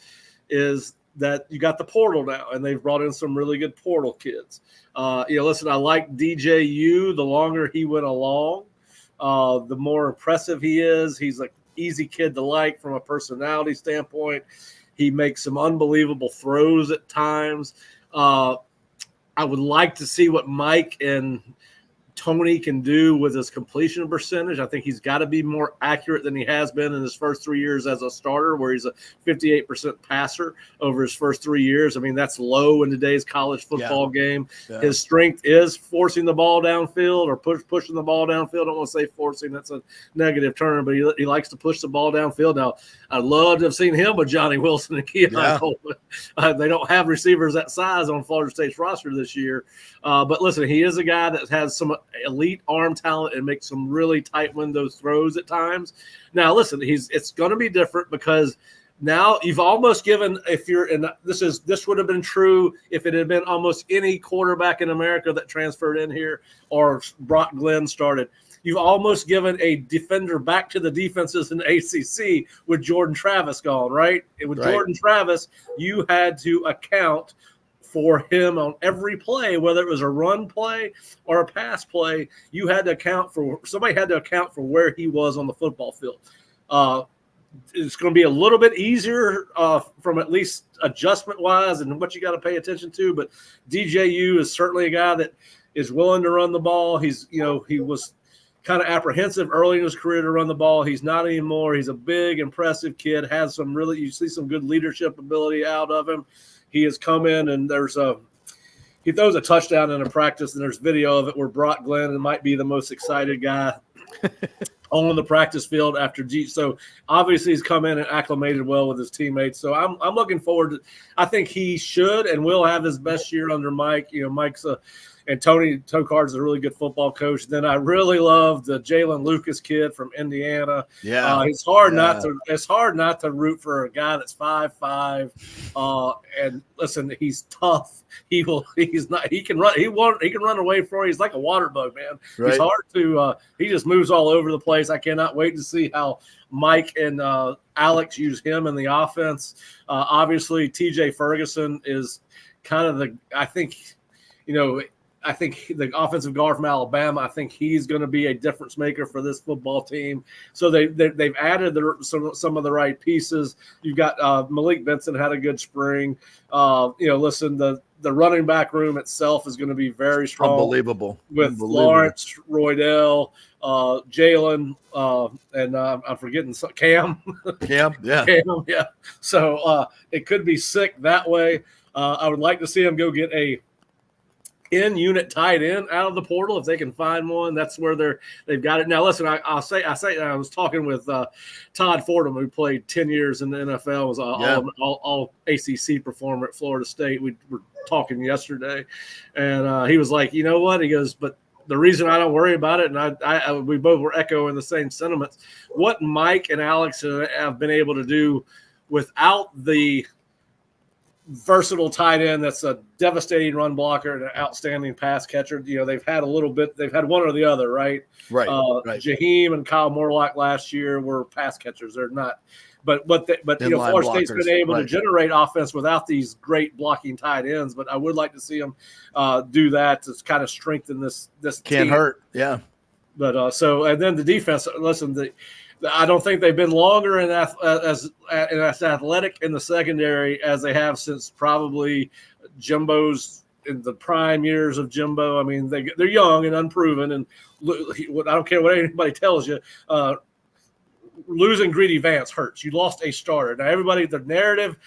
Speaker 8: is that you got the portal now, and they've brought in some really good portal kids. Listen, I like DJU. The longer he went along, the more impressive he is. He's an easy kid to like from a personality standpoint. He makes some unbelievable throws at times. I would like to see what Mike and Tony can do with his completion percentage. I think he's got to be more accurate than he has been in his first 3 years as a starter, where he's a 58% passer over his first 3 years. I mean, that's low in today's college football game. Yeah. His strength is forcing the ball downfield or pushing the ball downfield. I don't want to say forcing. That's a negative term, but he likes to push the ball downfield. Now, I'd love to have seen him with Johnny Wilson and Keon Coleman. They don't have receivers that size on Florida State's roster this year. But listen, he is a guy that has some elite arm talent and makes some really tight window throws at times. Now, listen, it's going to be different because now you've almost given, this would have been true if it had been almost any quarterback in America that transferred in here or Brock Glenn started. You've almost given a defender back to the defenses in the ACC with Jordan Travis gone, right? With Jordan Travis, you had to account for him on every play, whether it was a run play or a pass play. Somebody had to account for where he was on the football field. it's going to be a little bit easier from at least adjustment wise and what you got to pay attention to. But DJU is certainly a guy that is willing to run the ball. He's, he was kind of apprehensive early in his career to run the ball. He's not anymore. He's a big, impressive kid, has you see some good leadership ability out of him. He has come in and he throws a touchdown in a practice, and there's video of it where Brock Glenn might be the most excited guy on the practice field after G. So obviously he's come in and acclimated well with his teammates. So I'm looking forward to. I think he should and will have his best year under Mike. Mike's and Tony Tokard's a really good football coach. Then I really love the Jalen Lucas kid from Indiana.
Speaker 4: Yeah,
Speaker 8: it's hard not to root for a guy that's 5'5". And listen, he's tough. He can run away from you. He's like a water bug, man. Right. He's hard to. He just moves all over the place. I cannot wait to see how Mike and Alex use him in the offense. Obviously, TJ Ferguson is kind of I think the offensive guard from Alabama, I think he's going to be a difference maker for this football team. So they've added some of the right pieces. You've got Malik Benson had a good spring. Listen, the running back room itself is going to be very strong.
Speaker 4: Unbelievable.
Speaker 8: With Lawrence, Roydell, Jalen, and I'm forgetting Cam.
Speaker 4: Cam, yeah.
Speaker 8: Cam, yeah. So it could be sick that way. I would like to see them go get a in-unit tight end out of the portal if they can find one. That's where they've got it now. Listen, I was talking with Todd Fordham, who played 10 years in the NFL, was all ACC performer at Florida State. We were talking yesterday, and he was like, you know what? He goes, but the reason I don't worry about it, and we both were echoing the same sentiments. What Mike and Alex have been able to do without the versatile tight end that's a devastating run blocker and an outstanding pass catcher. They've had one or the other, right?
Speaker 4: Right.
Speaker 8: Jaheim and Kyle Morlock last year were pass catchers. They're not, but Florida State's been able to generate offense without these great blocking tight ends. But I would like to see them do that to kind of strengthen this
Speaker 4: Can't
Speaker 8: team.
Speaker 4: hurt. Yeah.
Speaker 8: But and then the defense, listen, I don't think they've been longer as athletic in the secondary as they have since probably Jimbo's in the prime years of Jimbo. I mean, they're young and unproven, and I don't care what anybody tells you. Losing Greedy Vance hurts. You lost a starter. Now, the narrative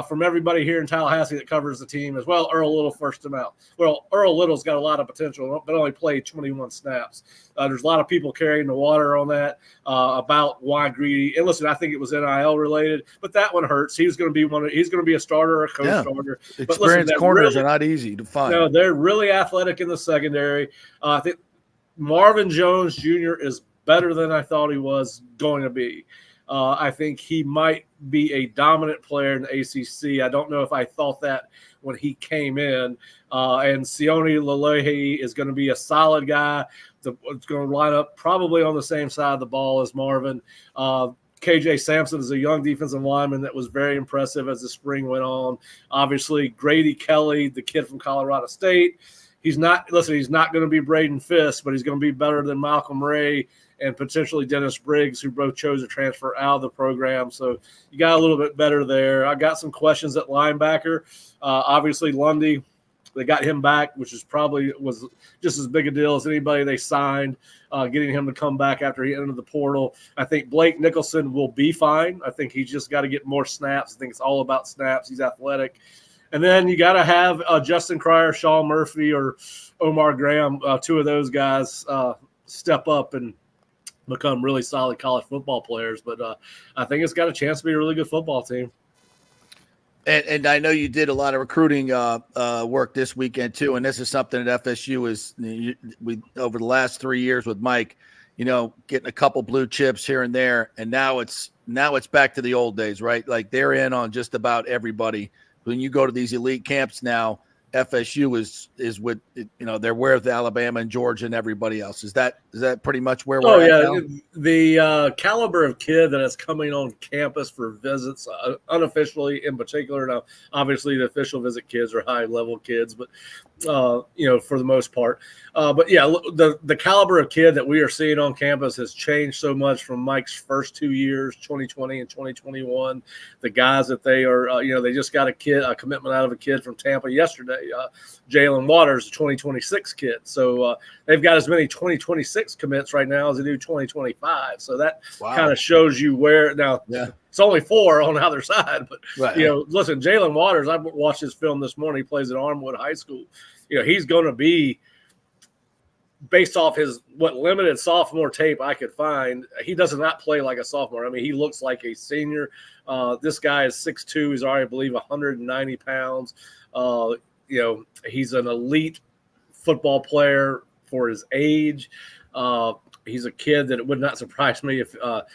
Speaker 8: from everybody here in Tallahassee that covers the team as well, Earl Little first him out. Well, Earl Little's got a lot of potential, but only played 21 snaps. There's a lot of people carrying the water on that about why Greedy. And listen, I think it was NIL related, but that one hurts. He's going to be a starter or a co-starter.
Speaker 4: Experienced corners are not easy to find.
Speaker 8: No, they're really athletic in the secondary. I think Marvin Jones Jr. is better than I thought he was going to be. I think he might be a dominant player in the ACC. I don't know if I thought that when he came in. And Sione Lalehi is going to be a solid guy. It's going to line up probably on the same side of the ball as Marvin. KJ Sampson is a young defensive lineman that was very impressive as the spring went on. Obviously, Grady Kelly, the kid from Colorado State. He's not going to be Braden Fisk, but he's going to be better than Malcolm Ray and potentially Dennis Briggs, who both chose to transfer out of the program. So you got a little bit better there. I got some questions at linebacker. Obviously, Lundy, they got him back, which was just as big a deal as anybody they signed, getting him to come back after he entered the portal. I think Blake Nicholson will be fine. I think he's just got to get more snaps. I think it's all about snaps. He's athletic. And then you got to have Justin Cryer, Sean Murphy, or Omar Graham, two of those guys step up and become really solid college football players. But I think it's got a chance to be a really good football team.
Speaker 4: And I know you did a lot of recruiting work this weekend too, and this is something that FSU is over the last 3 years with Mike, getting a couple blue chips here and there, and now it's back to the old days, right? Like they're in on just about everybody. When you go to these elite camps now, FSU is with, they're with Alabama and Georgia and everybody else. Is that pretty much where we're at now?
Speaker 8: The caliber of kid that is coming on campus for visits, unofficially in particular. Now, obviously, the official visit kids are high level kids, but for the most part. But yeah, the caliber of kid that we are seeing on campus has changed so much from Mike's first 2 years, 2020 and 2021. The guys that they are, they just got a commitment out of a kid from Tampa yesterday, Jalen Waters, a 2026 kid. So they've got as many 2026 commits right now as they do 2025. So that kind of shows you where now. Yeah. It's only 4 on either side, but listen, Jalen Waters, I watched his film this morning. He plays at Armwood High School. He's going to be, based off what limited sophomore tape I could find, he does not play like a sophomore. I mean, he looks like a senior. This guy is 6'2". He's already, I believe, 190 pounds. He's an elite football player for his age. He's a kid that it would not surprise me if the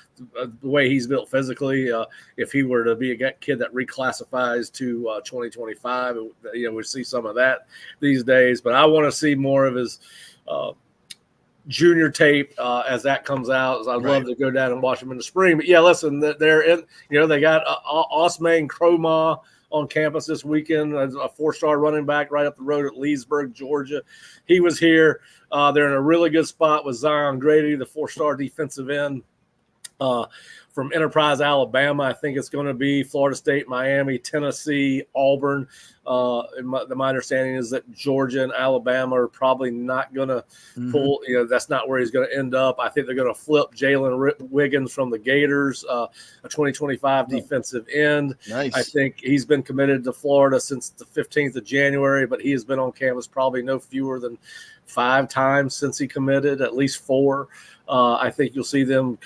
Speaker 8: way he's built physically, if he were to be a kid that reclassifies to 2025, we see some of that these days. But I want to see more of his junior tape as that comes out. I'd love to go down and watch him in the spring. But yeah, listen, they're in. They got Osman Cromah on campus this weekend, a 4-star running back right up the road at Leesburg, Georgia. He was here. They're in a really good spot with Zion Grady, the 4-star defensive end from Enterprise, Alabama. I think it's going to be Florida State, Miami, Tennessee, Auburn. My understanding is that Georgia and Alabama are probably not going to pull. That's not where he's going to end up. I think they're going to flip Jalen Wiggins from the Gators, a 2025 defensive end. Nice. I think he's been committed to Florida since the 15th of January, but he has been on campus probably no fewer than 5 times since he committed, at least 4. I think you'll see them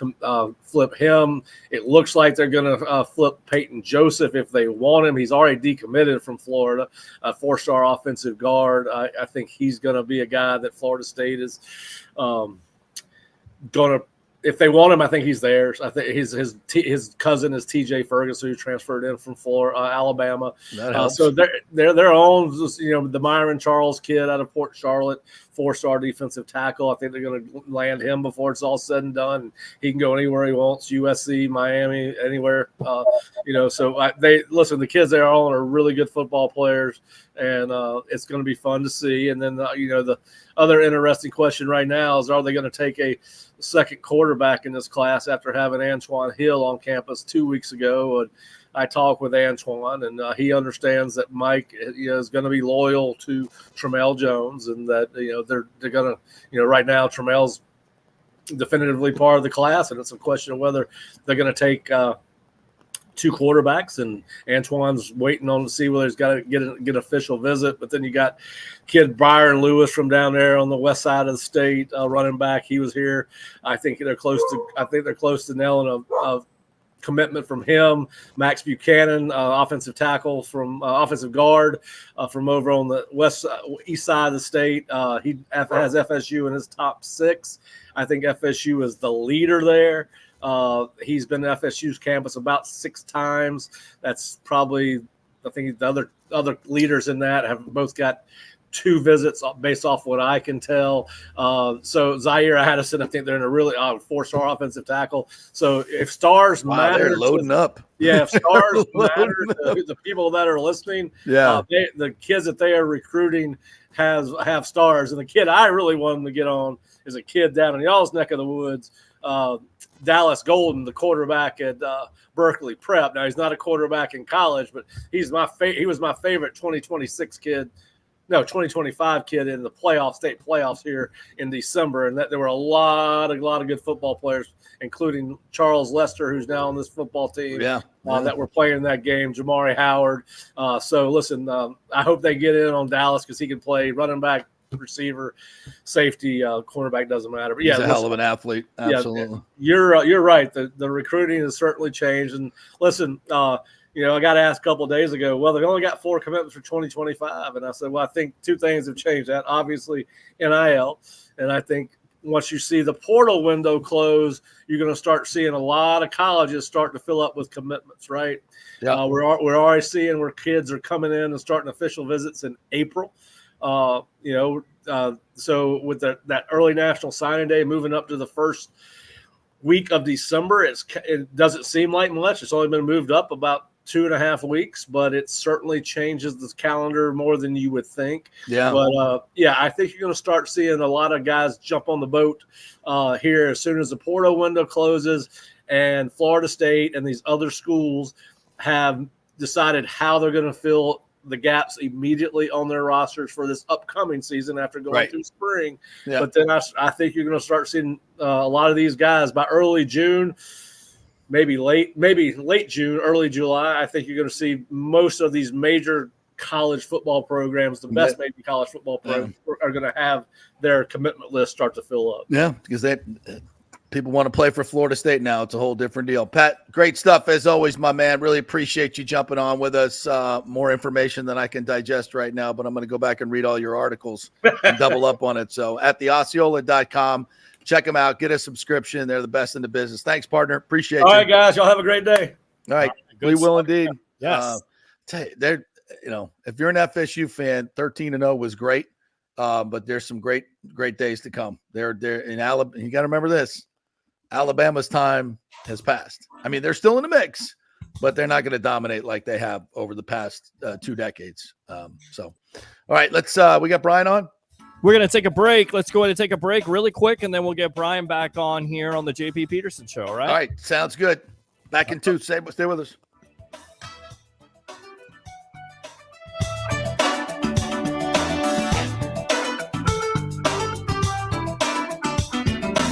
Speaker 8: flip him. It looks like they're going to flip Peyton Joseph if they want him. He's already decommitted from Florida, a 4-star offensive guard. I think he's going to be a guy that Florida State is going to. If they want him, I think he's theirs. I think his cousin is T.J. Ferguson, who transferred in from Alabama. So they're on. The Myron Charles kid out of Port Charlotte, 4-star defensive tackle. I think they're going to land him before it's all said and done. He can go anywhere he wants, USC, Miami, anywhere. So the kids there all are really good football players, and it's going to be fun to see. And then the other interesting question right now is, are they going to take a second quarterback in this class after having Antoine Hill on campus 2 weeks ago? And I talked with Antoine, and he understands that Mike is going to be loyal to Tramel Jones, and that they're going to right now Tramel's definitively part of the class, and it's a question of whether they're going to take 2 quarterbacks, and Antoine's waiting on to see whether he's got to get an official visit. But then you got kid Byron Lewis from down there on the west side of the state, running back. He was here. I think they're close to nailing a commitment from him. Max Buchanan, offensive tackle from offensive guard from over on the east side of the state. He has FSU in his top 6. I think FSU is the leader there. He's been to FSU's campus about 6 times. That's probably, I think the other leaders in that have both got 2 visits based off what I can tell. So Zaire Addison, I think they're in a really 4-star offensive tackle. So if stars matter,
Speaker 4: they're loading up.
Speaker 8: Yeah, if stars matter to the people that are listening, the kids that they are recruiting have stars. And the kid I really want them to get on is a kid down in y'all's neck of the woods, Dallas Golden, the quarterback at Berkeley Prep. Now, he's not a quarterback in college, but he was my favorite 2025 kid in the state playoffs here in December. And that there were a lot of good football players, including Charles Lester, who's now on this football team, that were playing in that game, Jamari Howard. So listen, I hope they get in on Dallas because he can play running back, receiver, safety, cornerback, doesn't matter. But
Speaker 4: he's a hell of an athlete. Absolutely.
Speaker 8: You're right. The recruiting has certainly changed. And listen, I got asked a couple of days ago, well, they've only got 4 commitments for 2025. And I said, well, I think 2 things have changed that. Obviously, NIL. And I think once you see the portal window close, you're going to start seeing a lot of colleges starting to fill up with commitments, right?
Speaker 4: Yeah.
Speaker 8: We're already seeing where kids are coming in and starting official visits in April. So with that early National Signing Day moving up to the first week of December, it doesn't seem like much. It's only been moved up about 2.5 weeks, but it certainly changes the calendar more than you would think.
Speaker 4: Yeah.
Speaker 8: But I think you're going to start seeing a lot of guys jump on the boat here as soon as the portal window closes, and Florida State and these other schools have decided how they're going to fill the gaps immediately on their rosters for this upcoming season after going through spring.
Speaker 4: Yeah.
Speaker 8: But then I think you're going to start seeing a lot of these guys by early June. Maybe late June, early July. I think you're going to see most of these major college football programs, the best maybe college football programs, are going to have their commitment list start to fill up.
Speaker 4: Yeah, because people want to play for Florida State now. It's a whole different deal. Pat, great stuff as always, my man. Really appreciate you jumping on with us. More information than I can digest right now, but I'm going to go back and read all your articles and double up on it. So at theosceola.com. Check them out. Get a subscription. They're the best in the business. Thanks, partner. Appreciate you.
Speaker 8: All right, guys. Y'all have a great day.
Speaker 4: All right. We will indeed.
Speaker 5: Yes.
Speaker 4: If you're an FSU fan, 13-0 was great. But there's some great days to come. They're in Alabama. You got to remember this. Alabama's time has passed. I mean, they're still in the mix, but they're not going to dominate like they have over the past 2 decades. All right, we got Brian on.
Speaker 5: We're going to take a break. Let's go ahead and take a break really quick, and then we'll get Brian back on here on the JP Peterson Show, all right?
Speaker 4: All right, sounds good. Back in 2. Stay with us.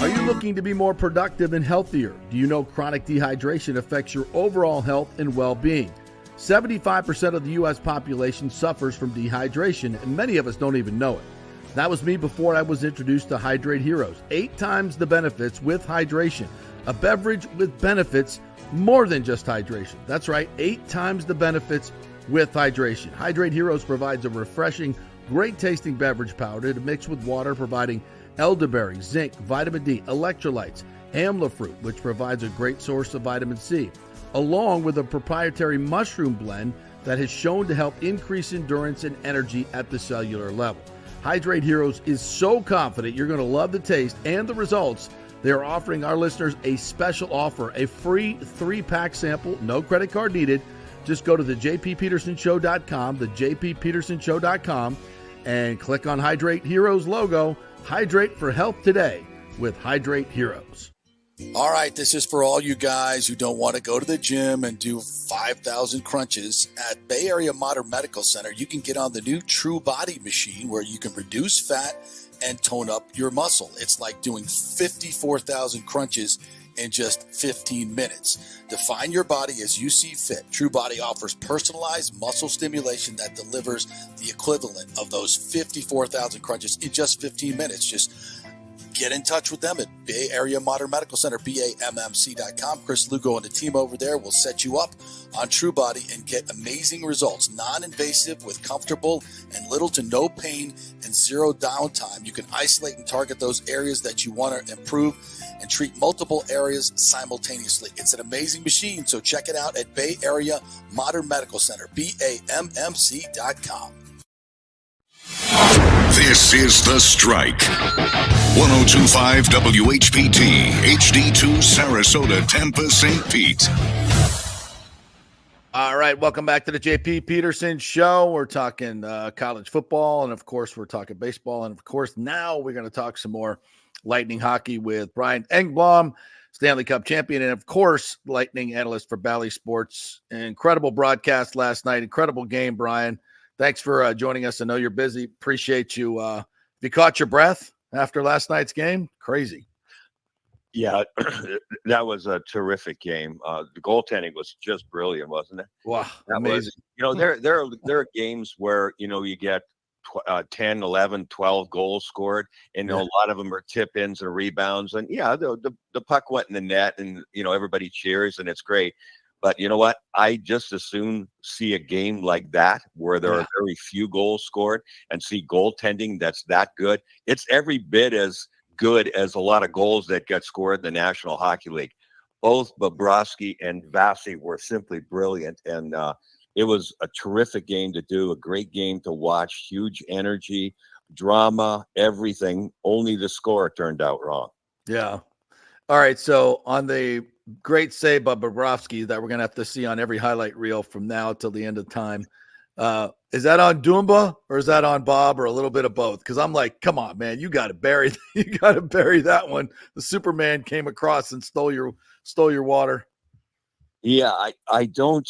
Speaker 6: Are you looking to be more productive and healthier? Do you know chronic dehydration affects your overall health and well-being? 75% of the U.S. population suffers from dehydration, and many of us don't even know it. That was me before I was introduced to Hydrate Heroes. 8 times the benefits with hydration. A beverage with benefits more than just hydration. That's right, 8 times the benefits with hydration. Hydrate Heroes provides a refreshing, great-tasting beverage powder to mix with water, providing elderberry, zinc, vitamin D, electrolytes, amla fruit, which provides a great source of vitamin C, along with a proprietary mushroom blend that has shown to help increase endurance and energy at the cellular level. Hydrate Heroes is so confident you're going to love the taste and the results. They are offering our listeners a special offer, a free 3-pack sample, no credit card needed. Just go to the jppetersonshow.com, the jppetersonshow.com, and click on Hydrate Heroes logo. Hydrate for health today with Hydrate Heroes.
Speaker 4: All right, this is for all you guys who don't want to go to the gym and do 5,000 crunches. At Bay Area Modern Medical Center, you can get on the new True Body machine where you can reduce fat and tone up your muscle. It's like doing 54,000 crunches in just 15 minutes. Define your body as you see fit. True Body offers personalized muscle stimulation that delivers the equivalent of those 54,000 crunches in just 15 minutes. Just get in touch with them at Bay Area Modern Medical Center, BAMMC.com. Chris Lugo and the team over there will set you up on True Body and get amazing results. Non-invasive with comfortable and little to no pain and zero downtime. You can isolate and target those areas that you want to improve and treat multiple areas simultaneously. It's an amazing machine, so check it out at Bay Area Modern Medical Center, BAMMC.com.
Speaker 1: This is The Strike. 102.5 WHPT, HD2 Sarasota, Tampa, St. Pete.
Speaker 4: All right, welcome back to the JP Peterson Show. We're talking college football, and of course, we're talking baseball. And of course, now we're going to talk some more Lightning hockey with Brian Engblom, Stanley Cup champion, and of course, Lightning analyst for Bally Sports. Incredible broadcast last night. Incredible game, Brian. Thanks for joining us. I know you're busy. Appreciate you. You caught your breath after last night's game? Crazy.
Speaker 9: Yeah, that was a terrific game. The goaltending was just brilliant, wasn't it?
Speaker 4: Wow,
Speaker 9: that
Speaker 4: amazing.
Speaker 9: There are games where, you get 10, 11, 12 goals scored, and a lot of them are tip-ins and rebounds. And, the puck went in the net, and, everybody cheers, and it's great. But you know what? I just as soon see a game like that where there are very few goals scored and see goaltending that's that good. It's every bit as good as a lot of goals that got scored in the National Hockey League. Both Bobrovsky and Vasi were simply brilliant, and it was a terrific game to do, a great game to watch, huge energy, drama, everything. Only the score turned out wrong.
Speaker 4: Yeah. All right. So on the great save by Bobrovsky that we're going to have to see on every highlight reel from now till the end of time, is that on Dumba or is that on Bob or a little bit of both? Because I'm like, come on, man, you got to bury that one. The Superman came across and stole your water.
Speaker 9: Yeah, I don't.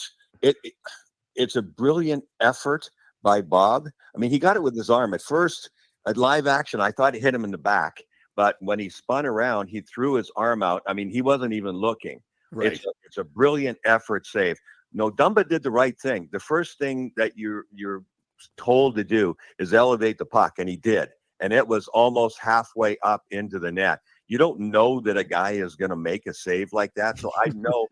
Speaker 9: It's a brilliant effort by Bob. I mean, he got it with his arm at first. At live action, I thought it hit him in the back, but when he spun around, he threw his arm out. I mean, he wasn't even looking.
Speaker 4: Right.
Speaker 9: It's a brilliant effort save. No, Dumba did the right thing. The first thing that you're told to do is elevate the puck, and he did. And it was almost halfway up into the net. You don't know that a guy is going to make a save like that. So I know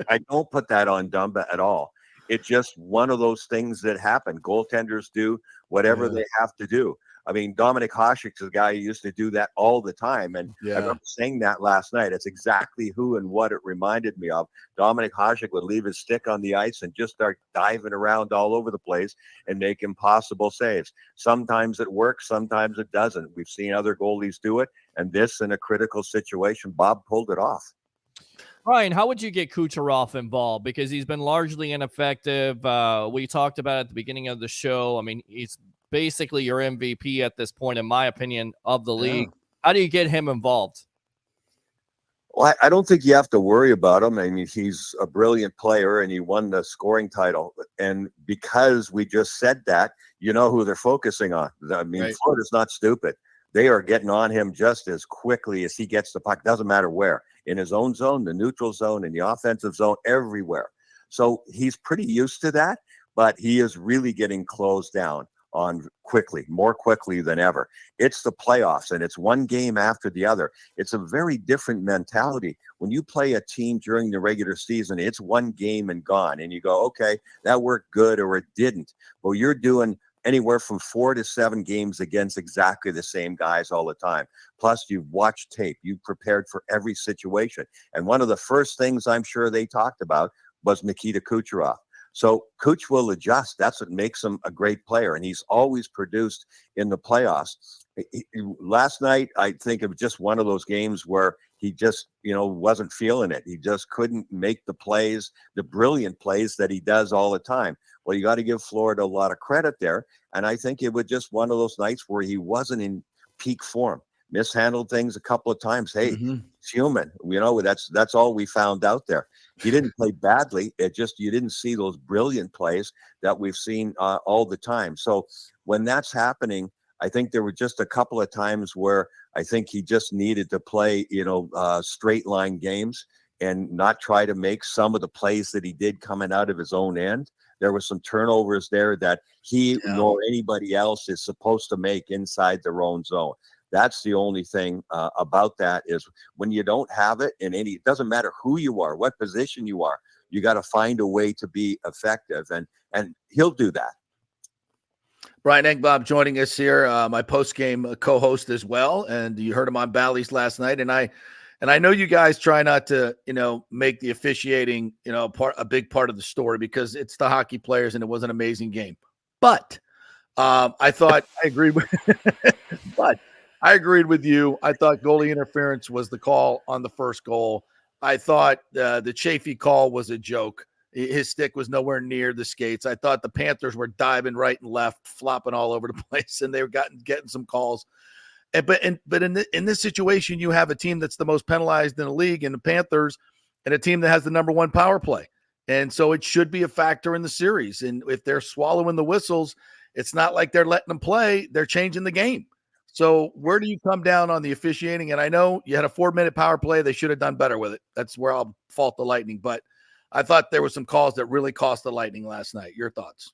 Speaker 9: I don't put that on Dumba at all. It's just one of those things that happen. Goaltenders do whatever they have to do. I mean, Dominic Hasek's a guy who used to do that all the time. And I remember saying that last night. It's exactly who and what it reminded me of. Dominic Hasek would leave his stick on the ice and just start diving around all over the place and make impossible saves. Sometimes it works, sometimes it doesn't. We've seen other goalies do it. And this, in a critical situation, Bob pulled it off.
Speaker 5: Ryan, how would you get Kucherov involved? Because he's been largely ineffective. We talked about it at the beginning of the show. I mean, he's basically your MVP at this point, in my opinion, of the league. How do you get him involved?
Speaker 9: Well, I don't think you have to worry about him. I mean, he's a brilliant player, and he won the scoring title. And because we just said that, you know who they're focusing on. I mean, Florida's not stupid. They are getting on him just as quickly as he gets the puck. Doesn't matter where. In his own zone, the neutral zone, in the offensive zone, everywhere. So he's pretty used to that, but he is really getting closed down on quickly, more quickly than ever. It's the playoffs, and it's one game after the other. It's a very different mentality. When you play a team during the regular season, it's one game and gone, and you go, okay, that worked good or it didn't. Well, you're doing anywhere from 4 to 7 games against exactly the same guys all the time. Plus, you've watched tape. You've prepared for every situation. And one of the first things I'm sure they talked about was Nikita Kucherov. So Kuch will adjust. That's what makes him a great player. And he's always produced in the playoffs. Last night, I think it was just one of those games where he just, wasn't feeling it. He just couldn't make the plays, the brilliant plays that he does all the time. Well, you got to give Florida a lot of credit there. And I think it was just one of those nights where he wasn't in peak form, mishandled things a couple of times. Hey, it's human. That's all we found out there. He didn't play badly. You didn't see those brilliant plays that we've seen all the time. So when that's happening, I think there were just a couple of times where I think he just needed to play, straight line games and not try to make some of the plays that he did coming out of his own end. There were some turnovers there that he nor anybody else is supposed to make inside their own zone. That's the only thing about that is when you don't have it it doesn't matter who you are, what position you are, you got to find a way to be effective. And he'll do that.
Speaker 4: Brian Engbob joining us here, my post-game co-host as well. And you heard him on Bally's last night. And I know you guys try not to, make the officiating, a big part of the story because it's the hockey players and it was an amazing game. But I thought I agreed with but I agreed with you. I thought goalie interference was the call on the first goal. I thought the Chafee call was a joke. His stick was nowhere near the skates. I thought the Panthers were diving right and left, flopping all over the place, and they were getting some calls. But in this situation, you have a team that's the most penalized in the league, and the Panthers, and a team that has the number one power play. And so it should be a factor in the series. And if they're swallowing the whistles, it's not like they're letting them play. They're changing the game. So where do you come down on the officiating? And I know you had a 4-minute power play. They should have done better with it. That's where I'll fault the Lightning. But I thought there were some calls that really cost the Lightning last night. Your thoughts?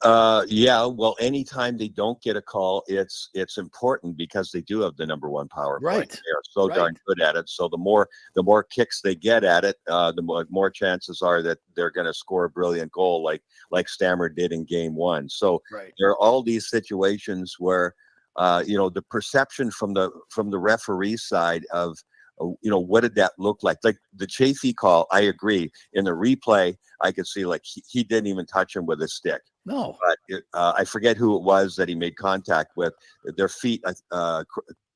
Speaker 9: Well, anytime they don't get a call, it's important because they do have the number one power play.
Speaker 4: Right.
Speaker 9: They are so darn good at it. So the more kicks they get at it, the more chances are that they're going to score a brilliant goal like Stammer did in game one. So there are all these situations where the perception from the referee side of, what did that look like? Like the Chafee call, I agree. In the replay, I could see like he didn't even touch him with a stick.
Speaker 4: No.
Speaker 9: But I forget who it was that he made contact with. Their feet,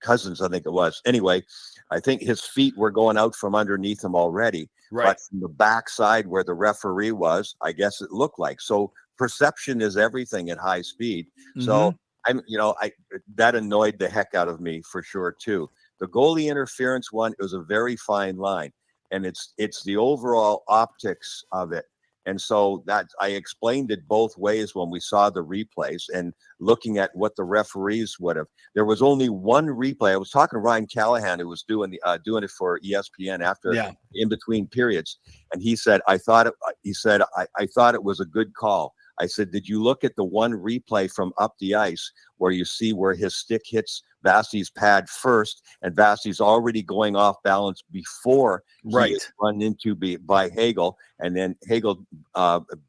Speaker 9: Cousins, I think it was. Anyway, I think his feet were going out from underneath him already.
Speaker 4: Right.
Speaker 9: But from the backside where the referee was, I guess it looked like. So perception is everything at high speed. So that annoyed the heck out of me for sure too. The goalie interference one, it was a very fine line, and it's the overall optics of it. And so that I explained it both ways when we saw the replays and looking at what the referees would have. There was only one replay. I was talking to Ryan Callahan, who was doing it for ESPN after in between periods, and he said, I thought it was a good call. I said, did you look at the one replay from up the ice where you see where his stick hits Vasi's pad first, and Vasi's already going off balance before he is run into by Hagel, and then Hagel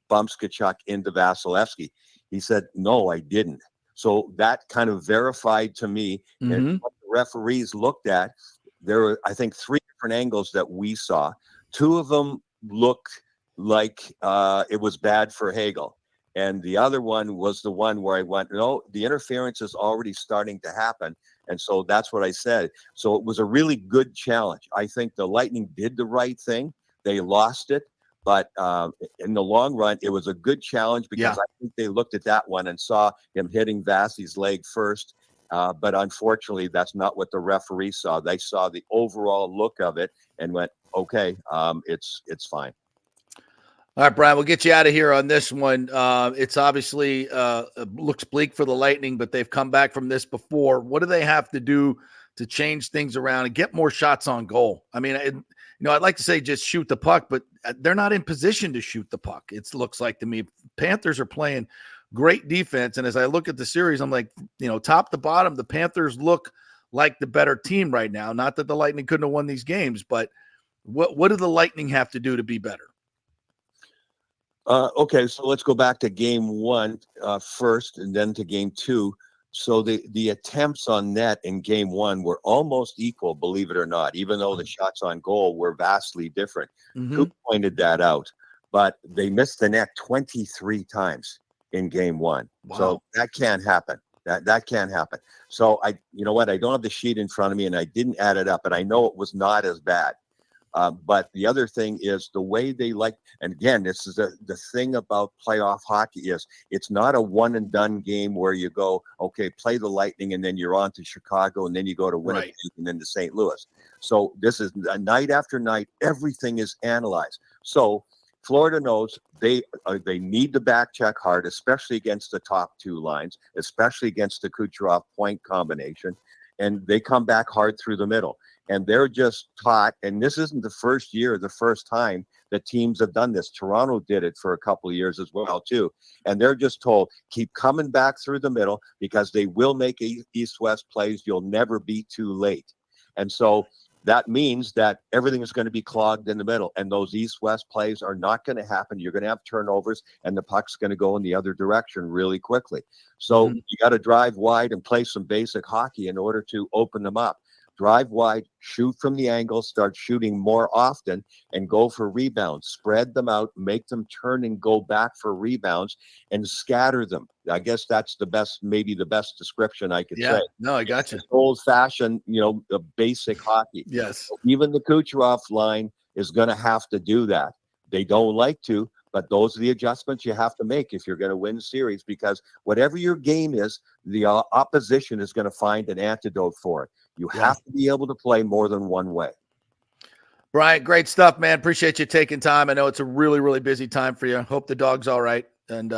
Speaker 9: bumps Tkachuk into Vasilevsky? He said, no, I didn't. So that kind of verified to me and what the referees looked at. There were, I think, 3 different angles that we saw. 2 of them look like it was bad for Hagel. And the other one was the one where I went, no, the interference is already starting to happen. And so that's what I said. So it was a really good challenge. I think the Lightning did the right thing. They lost it. But in the long run, it was a good challenge because I think they looked at that one and saw him hitting Vasi's leg first. But unfortunately, that's not what the referee saw. They saw the overall look of it and went, okay, it's fine.
Speaker 4: All right, Brian, we'll get you out of here on this one. It's obviously looks bleak for the Lightning, but they've come back from this before. What do they have to do to change things around and get more shots on goal? I mean, I'd like to say just shoot the puck, but they're not in position to shoot the puck. It looks like to me. Panthers are playing great defense, and as I look at the series, I'm like, top to bottom, the Panthers look like the better team right now. Not that the Lightning couldn't have won these games, but what do the Lightning have to do to be better?
Speaker 9: Okay, so let's go back to game 1 first and then to game 2. So the attempts on net in game 1 were almost equal, believe it or not, even though the shots on goal were vastly different. Who pointed that out? But they missed the net 23 times in game 1. Wow. So that can't happen. That can't happen. So I don't have the sheet in front of me and I didn't add it up, but I know it was not as bad. But the other thing is the way they like, and again, this is the thing about playoff hockey is it's not a one and done game where you go, okay, play the Lightning and then you're on to Chicago and then you go to Winnipeg and then to St. Louis. So this is night after night, everything is analyzed. So Florida knows they need to back check hard, especially against the top 2 lines, especially against the Kucherov point combination. And they come back hard through the middle. And they're just taught, and this isn't the first time that teams have done this. Toronto did it for a couple of years as well, too. And they're just told, keep coming back through the middle because they will make east-west plays. You'll never be too late. And so that means that everything is going to be clogged in the middle. And those east-west plays are not going to happen. You're going to have turnovers, and the puck's going to go in the other direction really quickly. So you got to drive wide and play some basic hockey in order to open them up. Drive wide, shoot from the angle, start shooting more often, and go for rebounds. Spread them out, make them turn and go back for rebounds, and scatter them. I guess that's maybe the best description I could say.
Speaker 4: No, I got you.
Speaker 9: Old-fashioned, the basic hockey.
Speaker 4: Yes.
Speaker 9: Even the Kucherov line is going to have to do that. They don't like to, but those are the adjustments you have to make if you're going to win series, because whatever your game is, the opposition is going to find an antidote for it. You have to be able to play more than one way.
Speaker 4: Brian, great stuff, man. Appreciate you taking time. I know it's a really, really busy time for you. Hope the dog's all right. And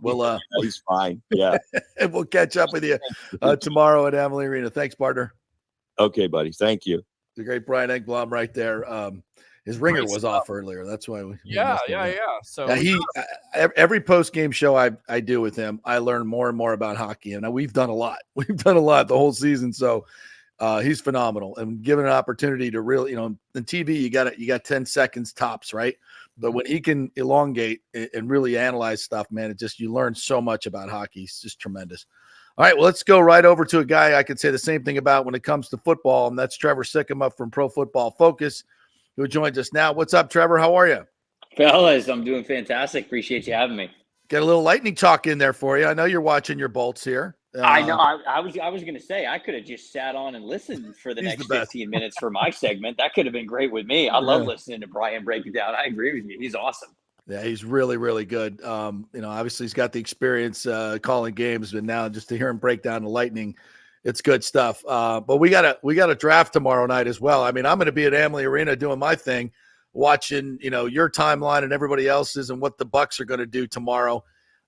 Speaker 4: we'll
Speaker 9: he's fine. Yeah.
Speaker 4: And we'll catch up with you tomorrow at Amalie Arena. Thanks, partner.
Speaker 9: Okay, buddy. Thank you.
Speaker 4: The great Brian Engblom right there. His ringer was off earlier. That's why we
Speaker 5: yeah. So
Speaker 4: every post-game show I do with him, I learn more and more about hockey. And we've done a lot. We've done a lot the whole season. So he's phenomenal, and given an opportunity to really, in TV, you got 10 seconds tops, right? But when he can elongate and really analyze stuff, man, you learn so much about hockey. It's just tremendous. All All right, well, let's go right over to a guy I could say the same thing about when it comes to football, and that's Trevor Sikkema from Pro Football Focus, who joins us now. What's up, Trevor? How are you?
Speaker 10: Fellas, I'm doing fantastic. Appreciate you having me.
Speaker 4: Get a little lightning talk in there for you. I know you're watching your Bolts here.
Speaker 10: I know. I was going to say I could have just sat on and listened for the next 15 minutes for my segment. That could have been great with me. I love listening to Brian break it down. I agree with you. He's awesome.
Speaker 4: Yeah, he's really, really good. Obviously he's got the experience calling games, but now just to hear him break down the Lightning, it's good stuff. But we got a draft tomorrow night as well. I mean, I'm going to be at Amalie Arena doing my thing, watching, your timeline and everybody else's and what the Bucs are going to do tomorrow.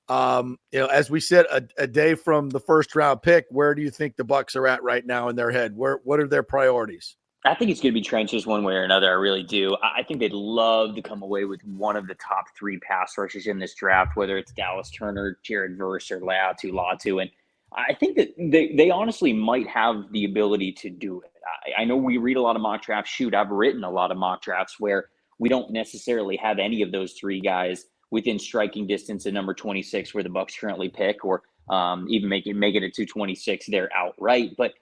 Speaker 4: As we said, a day from the first round pick, where do you think the Bucs are at right now in their head? What are their priorities?
Speaker 10: I think it's going to be trenches one way or another. I really do. I think they'd love to come away with one of the top 3 pass rushers in this draft, whether it's Dallas Turner, Jared Verse, or Latu. And I think that they honestly might have the ability to do it. I know we read a lot of mock drafts. Shoot, I've written a lot of mock drafts where we don't necessarily have any of those 3 guys within striking distance at number 26, where the Bucs currently pick, or even make it to 226 there outright. But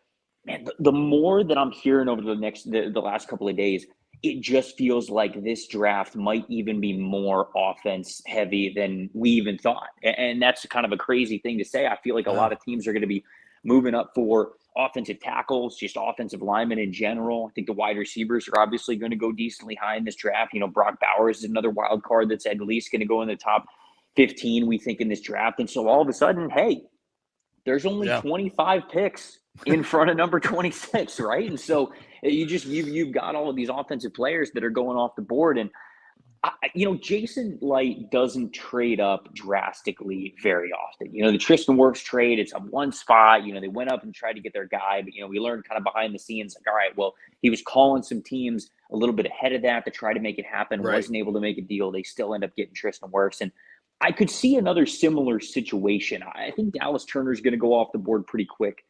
Speaker 10: man, the more that I'm hearing over the last couple of days, it just feels like this draft might even be more offense heavy than we even thought. And that's kind of a crazy thing to say. I feel like a lot of teams are going to be moving up for offensive tackles, just offensive linemen in general. I think the wide receivers are obviously going to go decently high in this draft. Brock Bowers is another wild card that's at least going to go in the top 15, we think, in this draft. And so all of a sudden, hey, there's only 25 picks in front of number 26, right? And so you've got all of these offensive players that are going off the board. And Jason Light doesn't trade up drastically very often. The Tristan Wirfs trade, it's on one spot. They went up and tried to get their guy, but we learned kind of behind the scenes, like, all right, well, he was calling some teams a little bit ahead of that to try to make it happen. Right. Wasn't able to make a deal. They still end up getting Tristan Wirfs. And I could see another similar situation. I think Dallas Turner is going to go off the board pretty quick,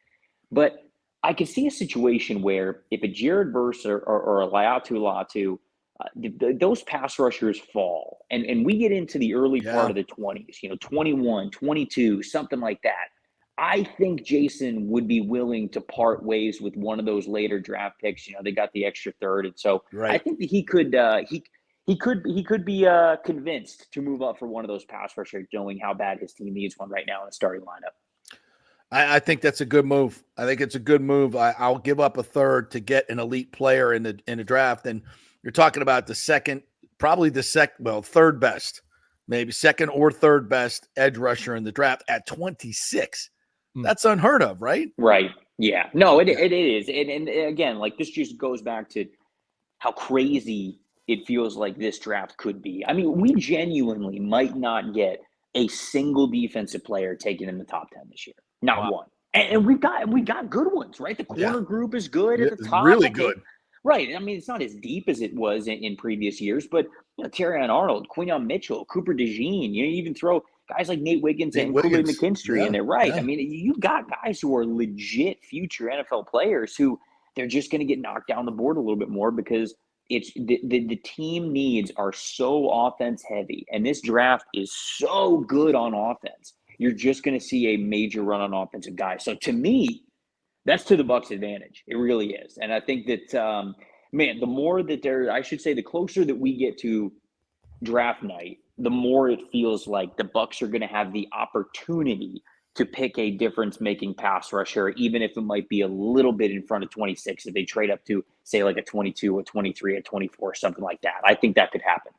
Speaker 10: but I could see a situation where if a Jared Verse or a Latu, those pass rushers fall, and we get into the early part of the 20s, 21, 22, something like that. I think Jason would be willing to part ways with one of those later draft picks. They got the extra third, and so I think that he could be convinced to move up for one of those pass rushers, knowing how bad his team needs one right now in the starting lineup.
Speaker 4: I think that's a good move. I think it's a good move. I'll give up a third to get an elite player in the draft. And you're talking about third best, maybe second or third best edge rusher in the draft at 26. That's unheard of, right?
Speaker 10: Right. Yeah. No, it is. And again, like, this just goes back to how crazy it feels like this draft could be. I mean, we genuinely might not get a single defensive player taken in the top 10 this year. Not one. And we got good ones, right? The corner group is good at the top.
Speaker 4: Really good.
Speaker 10: Right. I mean, it's not as deep as it was in previous years, but Terrion Arnold, Quinyon Mitchell, Cooper DeJean, you even throw guys like Nate Wiggins and Kool-Aid McKinstry in there, right? Yeah. I mean, you've got guys who are legit future NFL players who they're just going to get knocked down the board a little bit more because it's the team needs are so offense heavy, and this draft is so good on offense. You're just going to see a major run on offensive guys. So to me, that's to the Bucs' advantage. It really is. And I think that, the more that the closer that we get to draft night, the more it feels like the Bucs are going to have the opportunity to pick a difference-making pass rusher, even if it might be a little bit in front of 26, if they trade up to, say, like a 22, a 23, a 24, something like that. I think that could happen.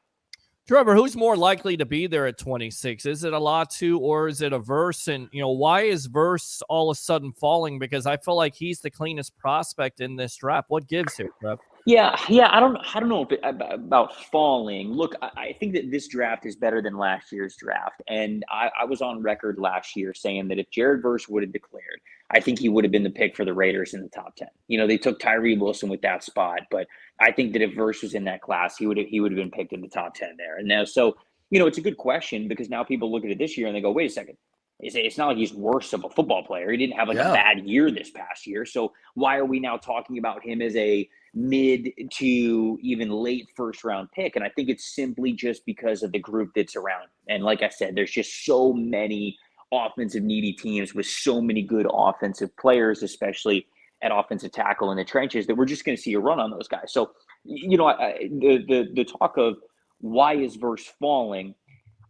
Speaker 5: Trevor, who's more likely to be there at 26? Is it a Latu or is it a Verse? And, why is Verse all of a sudden falling? Because I feel like he's the cleanest prospect in this draft. What gives here, Trev?
Speaker 10: Yeah. I don't know about falling. Look, I think that this draft is better than last year's draft. And I was on record last year saying that if Jared Verse would have declared, I think he would have been the pick for the Raiders in the top 10. They took Tyree Wilson with that spot, but I think that if Verse was in that class, he would have been picked in the top 10 there. And now, so, it's a good question because now people look at it this year and they go, wait a second. It's not like he's worse of a football player. He didn't have a bad year this past year. So why are we now talking about him as a mid to even late first round pick? And I think it's simply just because of the group that's around. And like I said, there's just so many offensive needy teams with so many good offensive players, especially at offensive tackle in the trenches, that we're just going to see a run on those guys. So, the talk of why is Verse falling,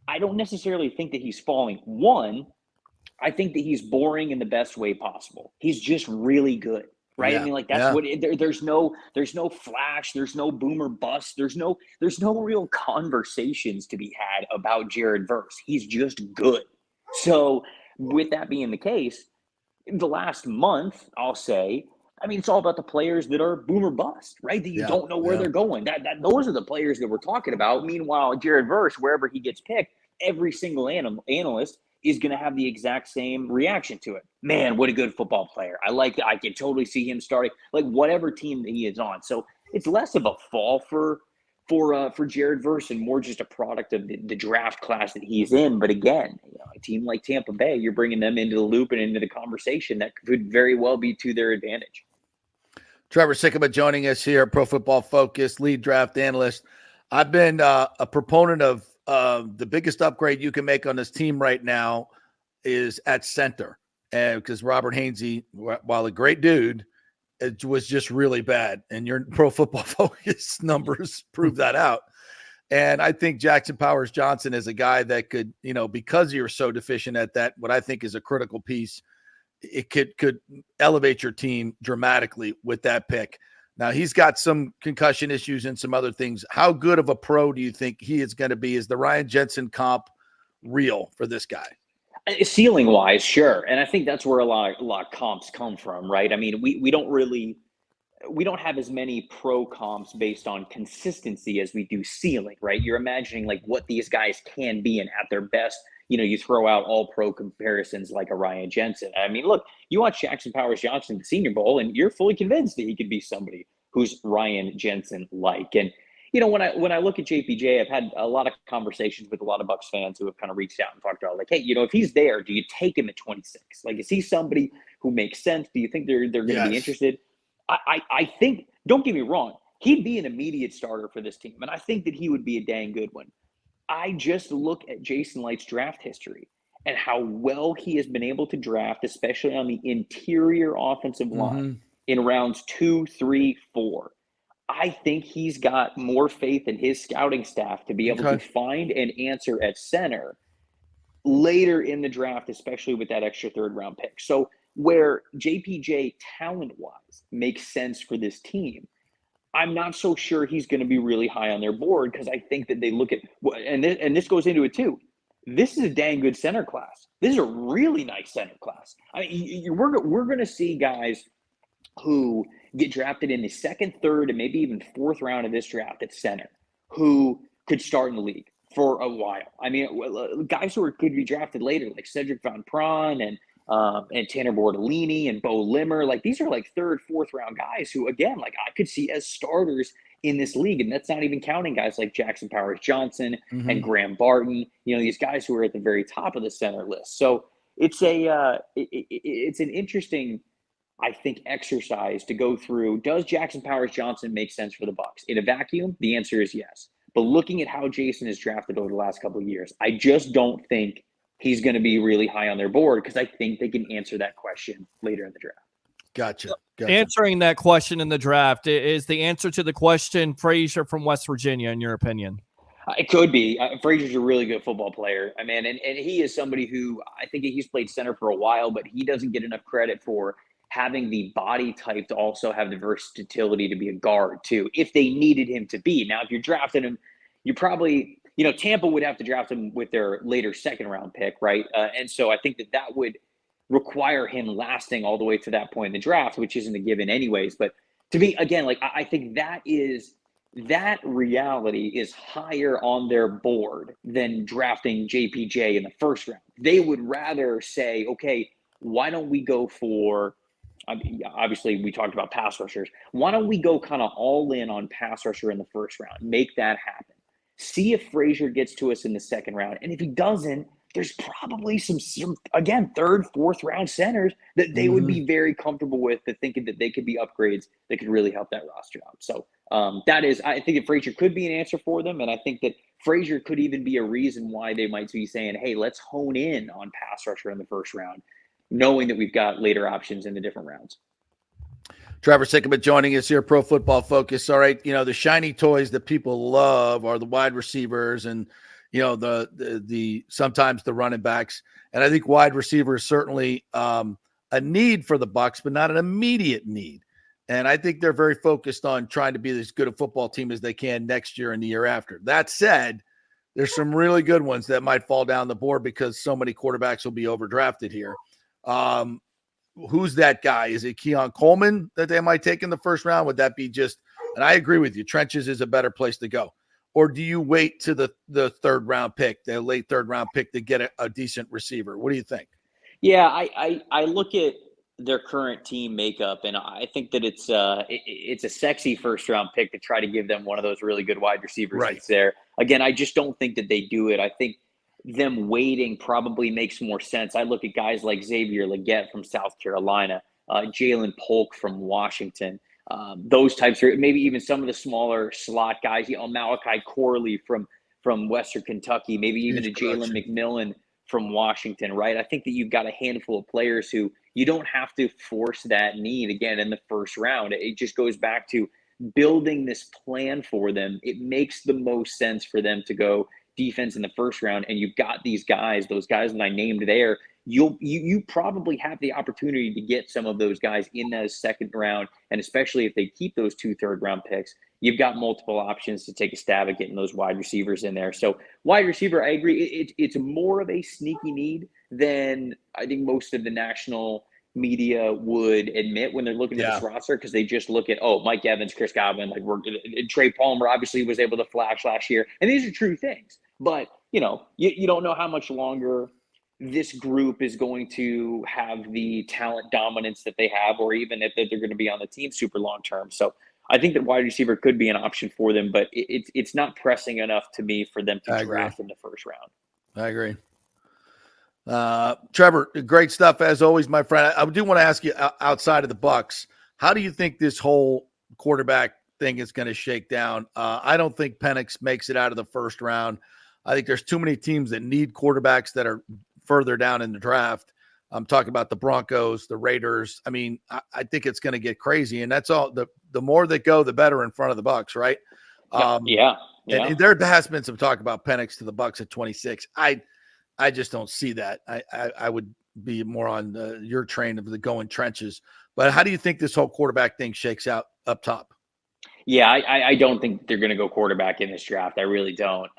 Speaker 10: I don't necessarily think that he's falling. One, I think that he's boring in the best way possible. He's just really good, right?
Speaker 4: Yeah,
Speaker 10: I mean, like that's what there's no flash, there's no boomer bust, there's no real conversations to be had about Jared Verse. He's just good. So, with that being the case, the last month, I'll say, I mean, it's all about the players that are boomer bust, right? That you don't know where they're going. Those are the players that we're talking about. Meanwhile, Jared Verse, wherever he gets picked, every single analyst is going to have the exact same reaction to it. Man, what a good football player. I can totally see him starting like whatever team that he is on. So it's less of a fall for Jared Verse and more just a product of the draft class that he's in. But again, a team like Tampa Bay, you're bringing them into the loop and into the conversation that could very well be to their advantage.
Speaker 4: Trevor Sikkema joining us here, Pro Football Focus, lead draft analyst. I've been a proponent of the biggest upgrade you can make on this team right now is at center. And because Robert Hainsey, while a great dude, it was just really bad. And your Pro Football Focus numbers prove that out. And I think Jackson Powers Johnson is a guy that could, because you're so deficient at that, what I think is a critical piece, it could elevate your team dramatically with that pick. Now, he's got some concussion issues and some other things. How good of a pro do you think he is going to be? Is the Ryan Jensen comp real for this guy?
Speaker 10: Ceiling wise, sure. And I think that's where a lot of comps come from, right? I mean, we don't have as many pro comps based on consistency as we do ceiling, right? You're imagining like what these guys can be and at their best. You throw out all pro comparisons like a Ryan Jensen. I mean, look, you watch Jackson Powers Johnson at the Senior Bowl, and you're fully convinced that he could be somebody who's Ryan Jensen like. And when I look at JPJ, I've had a lot of conversations with a lot of Bucs fans who have kind of reached out and talked about like, hey, if he's there, do you take him at 26? Like, is he somebody who makes sense? Do you think they're going to be interested? I think, don't get me wrong, he'd be an immediate starter for this team, and I think that he would be a dang good one. I just look at Jason Light's draft history and how well he has been able to draft, especially on the interior offensive line in rounds 2, 3, 4. I think he's got more faith in his scouting staff to be able to find and answer at center later in the draft, especially with that extra third-round pick. So where JPJ talent-wise makes sense for this team, I'm not so sure he's going to be really high on their board because I think that they look at – and this goes into it too. This is a dang good center class. This is a really nice center class. I mean, we're going to see guys who get drafted in the second, third, and maybe even fourth round of this draft at center who could start in the league for a while. I mean, guys who could be drafted later like Cedric Van Pran and Tanner Bordolini and Bo Limmer, like these are like third, fourth round guys who, again, like I could see as starters in this league. And that's not even counting guys like Jackson Powers Johnson and Graham Barton, these guys who are at the very top of the center list. So it's it's an interesting, I think, exercise to go through. Does Jackson Powers Johnson make sense for the Bucs? In a vacuum, the answer is yes. But looking at how Jason has drafted over the last couple of years, I just don't think he's going to be really high on their board because I think they can answer that question later in the draft.
Speaker 4: Gotcha.
Speaker 5: Answering that question in the draft is the answer to the question Frazier from West Virginia, in your opinion?
Speaker 10: It could be. Frazier's a really good football player. I mean, and he is somebody who I think he's played center for a while, but he doesn't get enough credit for having the body type to also have the versatility to be a guard too, if they needed him to be. Now, if you're drafting him, you probably, Tampa would have to draft him with their later second round pick, right? And so I think that would require him lasting all the way to that point in the draft, which isn't a given anyways. But to me, again, like I think that reality is higher on their board than drafting JPJ in the first round. They would rather say, okay, why don't we go for, obviously we talked about pass rushers. Why don't we go kind of all in on pass rusher in the first round? Make that happen. See if Frazier gets to us in the second round. And if he doesn't, there's probably some again, third, fourth round centers that they would be very comfortable with, that thinking that they could be upgrades that could really help that roster out. So that is, I think that Frazier could be an answer for them. And I think that Frazier could even be a reason why they might be saying, hey, let's hone in on pass rusher in the first round, knowing that we've got later options in the different rounds.
Speaker 4: Trevor Sikkema joining us here, Pro Football Focus. All right, the shiny toys that people love are the wide receivers and, the sometimes the running backs. And I think wide receiver is certainly a need for the Bucs, but not an immediate need. And I think they're very focused on trying to be as good a football team as they can next year and the year after. That said, there's some really good ones that might fall down the board because so many quarterbacks will be overdrafted here. Who's that guy? Is it Keon Coleman that they might take in the first round? Would that be just, and I agree with you, trenches is a better place to go. Or do you wait to the third round pick, the late third round pick, to get a decent receiver? What do you think?
Speaker 10: Yeah, I look at their current team makeup, and I think that it's a sexy first round pick to try to give them one of those really good wide receivers that's there. Again, I just don't think that they do it. I think them waiting probably makes more sense. I look at guys like Xavier Legette from South Carolina, Jalen Polk from Washington, those types, or maybe even some of the smaller slot guys, Malachi Corley from Western Kentucky, maybe even a Jalen McMillan from Washington, right? I think that you've got a handful of players who you don't have to force that need again in the first round. It just goes back to building this plan for them. It makes the most sense for them to go defense in the first round, and you've got those guys that I named there. You probably have the opportunity to get some of those guys in that second round, and especially if they keep those 2 third-round picks, you've got multiple options to take a stab at getting those wide receivers in there. So wide receiver, I agree, it's more of a sneaky need than I think most of the national media would admit when they're looking at this roster, because they just look at, Mike Evans, Chris Godwin, Trey Palmer obviously was able to flash last year, and these are true things. But you don't know how much longer this group is going to have the talent dominance that they have, or even if they're going to be on the team super long term. So I think that wide receiver could be an option for them, but it's not pressing enough to me for them to draft in the first round.
Speaker 4: I agree. Trevor, great stuff as always, my friend. I do want to ask you, outside of the Bucs, how do you think this whole quarterback thing is going to shake down? I don't think Penix makes it out of the first round. I think there's too many teams that need quarterbacks that are further down in the draft. I'm talking about the Broncos, the Raiders. I mean, I think it's going to get crazy, and that's all. The more that go, the better in front of the Bucs, right?
Speaker 10: Yeah.
Speaker 4: And there has been some talk about Penix to the Bucs at 26. I just don't see that. I would be more on your train of the going trenches. But how do you think this whole quarterback thing shakes out up top?
Speaker 10: Yeah, I don't think they're going to go quarterback in this draft. I really don't.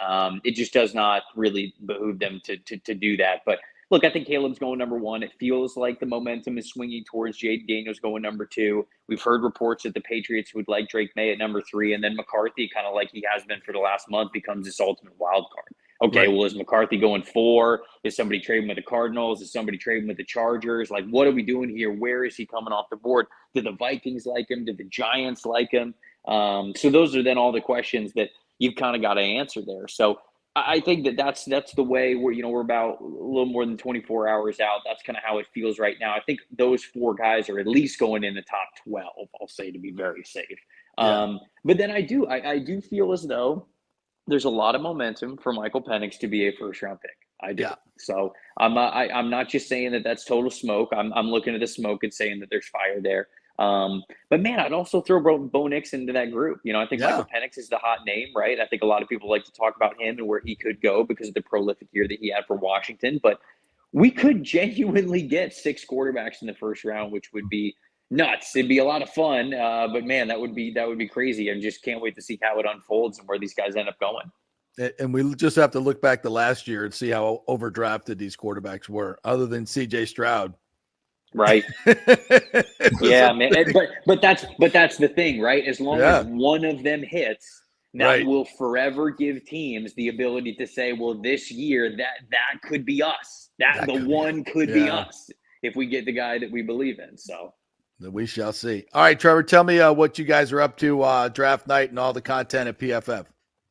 Speaker 10: It just does not really behoove them to do that. But look, I think Caleb's going number 1. It feels like the momentum is swinging towards Jade Daniels going number 2. We've heard reports that the Patriots would like Drake May at number 3, and then McCarthy, kind of like he has been for the last month, becomes this ultimate wild card. Okay, well, is McCarthy going 4? Is somebody trading with the Cardinals? Is somebody trading with the Chargers? Like, what are we doing here? Where is he coming off the board? Do the Vikings like him? Do the Giants like him? So those are then all the questions that you've kind of got to answer there. So I think that's the way we're about a little more than 24 hours out. That's kind of how it feels right now. I think those 4 guys are at least going in the top 12, I'll say, to be very safe. But then I do feel as though there's a lot of momentum for Michael Penix to be a first-round pick. I do. Yeah. So I'm not just saying that that's total smoke. I'm looking at the smoke and saying that there's fire there. But man, I'd also throw Bo Nix into that group. I think Michael Penix is the hot name, right? I think a lot of people like to talk about him and where he could go because of the prolific year that he had for Washington. But we could genuinely get 6 quarterbacks in the first round, which would be nuts. It'd be a lot of fun. But man, that would be crazy. I just can't wait to see how it unfolds and where these guys end up going.
Speaker 4: And we just have to look back to last year and see how overdrafted these quarterbacks were, other than C.J. Stroud.
Speaker 10: Right. Yeah, man. But that's the thing, right? As long as one of them hits, that will forever give teams the ability to say, well, this year that could be us. That the one could be us if we get the guy that we believe in. So
Speaker 4: we shall see. All right, Trevor, tell me what you guys are up to draft night and all the content at PFF.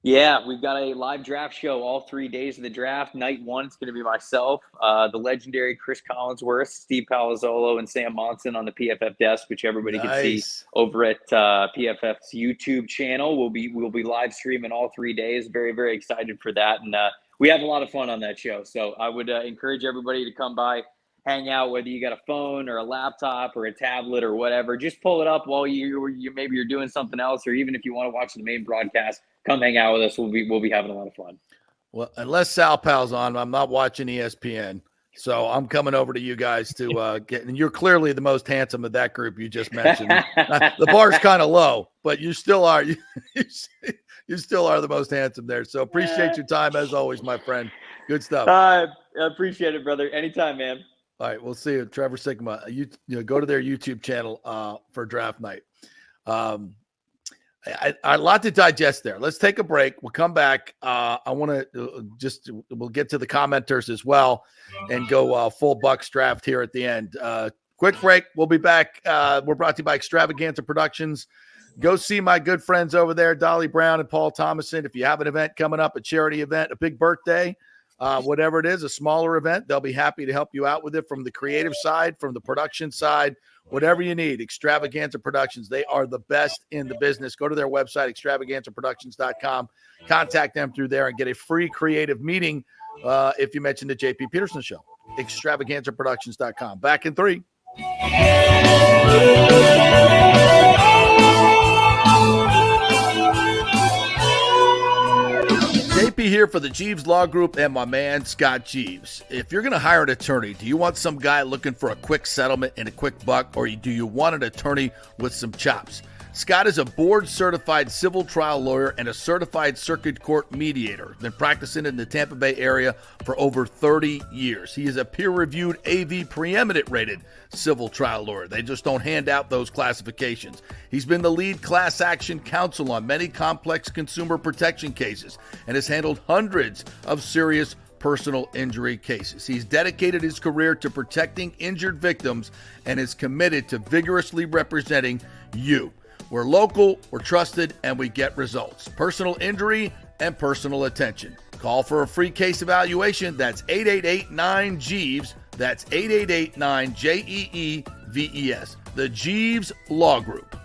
Speaker 10: Yeah, we've got a live draft show all 3 days of the draft. Night one, it's going to be myself, the legendary Chris Collinsworth, Steve Palazzolo, and Sam Monson on the PFF desk, which everybody can see over at PFF's YouTube channel. We'll be live streaming all 3 days. Very, very excited for that, and we have a lot of fun on that show. So I would encourage everybody to come by, hang out, whether you got a phone or a laptop or a tablet or whatever. Just pull it up while maybe you're doing something else, or even if you want to watch the main broadcast, come hang out with us. We'll be having a lot of fun.
Speaker 4: Well, unless Sal Pal's on, I'm not watching ESPN. So I'm coming over to you guys to get, and you're clearly the most handsome of that group you just mentioned. The bar's kind of low, but you still are. You still are the most handsome there. So appreciate your time as always, my friend. Good stuff.
Speaker 10: I appreciate it, brother. Anytime, man.
Speaker 4: All right, we'll see you, Trevor Sigma. You go to their YouTube channel for draft night. A lot to digest there. Let's take a break. We'll come back. I want to we'll get to the commenters as well and go full Bucs draft here at the end. Quick break. We'll be back. We're brought to you by Extravaganza Productions. Go see my good friends over there, Dolly Brown and Paul Thomason. If you have an event coming up, a charity event, a big birthday, whatever it is, a smaller event, they'll be happy to help you out with it from the creative side, from the production side, whatever you need. Extravaganza Productions. They are the best in the business. Go to their website, extravaganzaproductions.com. Contact them through there and get a free creative meeting if you mention the JP Peterson Show. Extravaganzaproductions.com. Back in 3. JP here for the Jeeves Law Group and my man, Scott Jeeves. If you're going to hire an attorney, do you want some guy looking for a quick settlement and a quick buck, or do you want an attorney with some chops? Scott is a board-certified civil trial lawyer and a certified circuit court mediator. Been practicing in the Tampa Bay area for over 30 years. He is a peer-reviewed AV preeminent-rated civil trial lawyer. They just don't hand out those classifications. He's been the lead class action counsel on many complex consumer protection cases and has handled hundreds of serious personal injury cases. He's dedicated his career to protecting injured victims and is committed to vigorously representing you. We're local, we're trusted, and we get results. Personal injury and personal attention. Call for a free case evaluation. That's 888-9-JEEVES. That's 888-9-JEEVES. The Jeeves Law Group.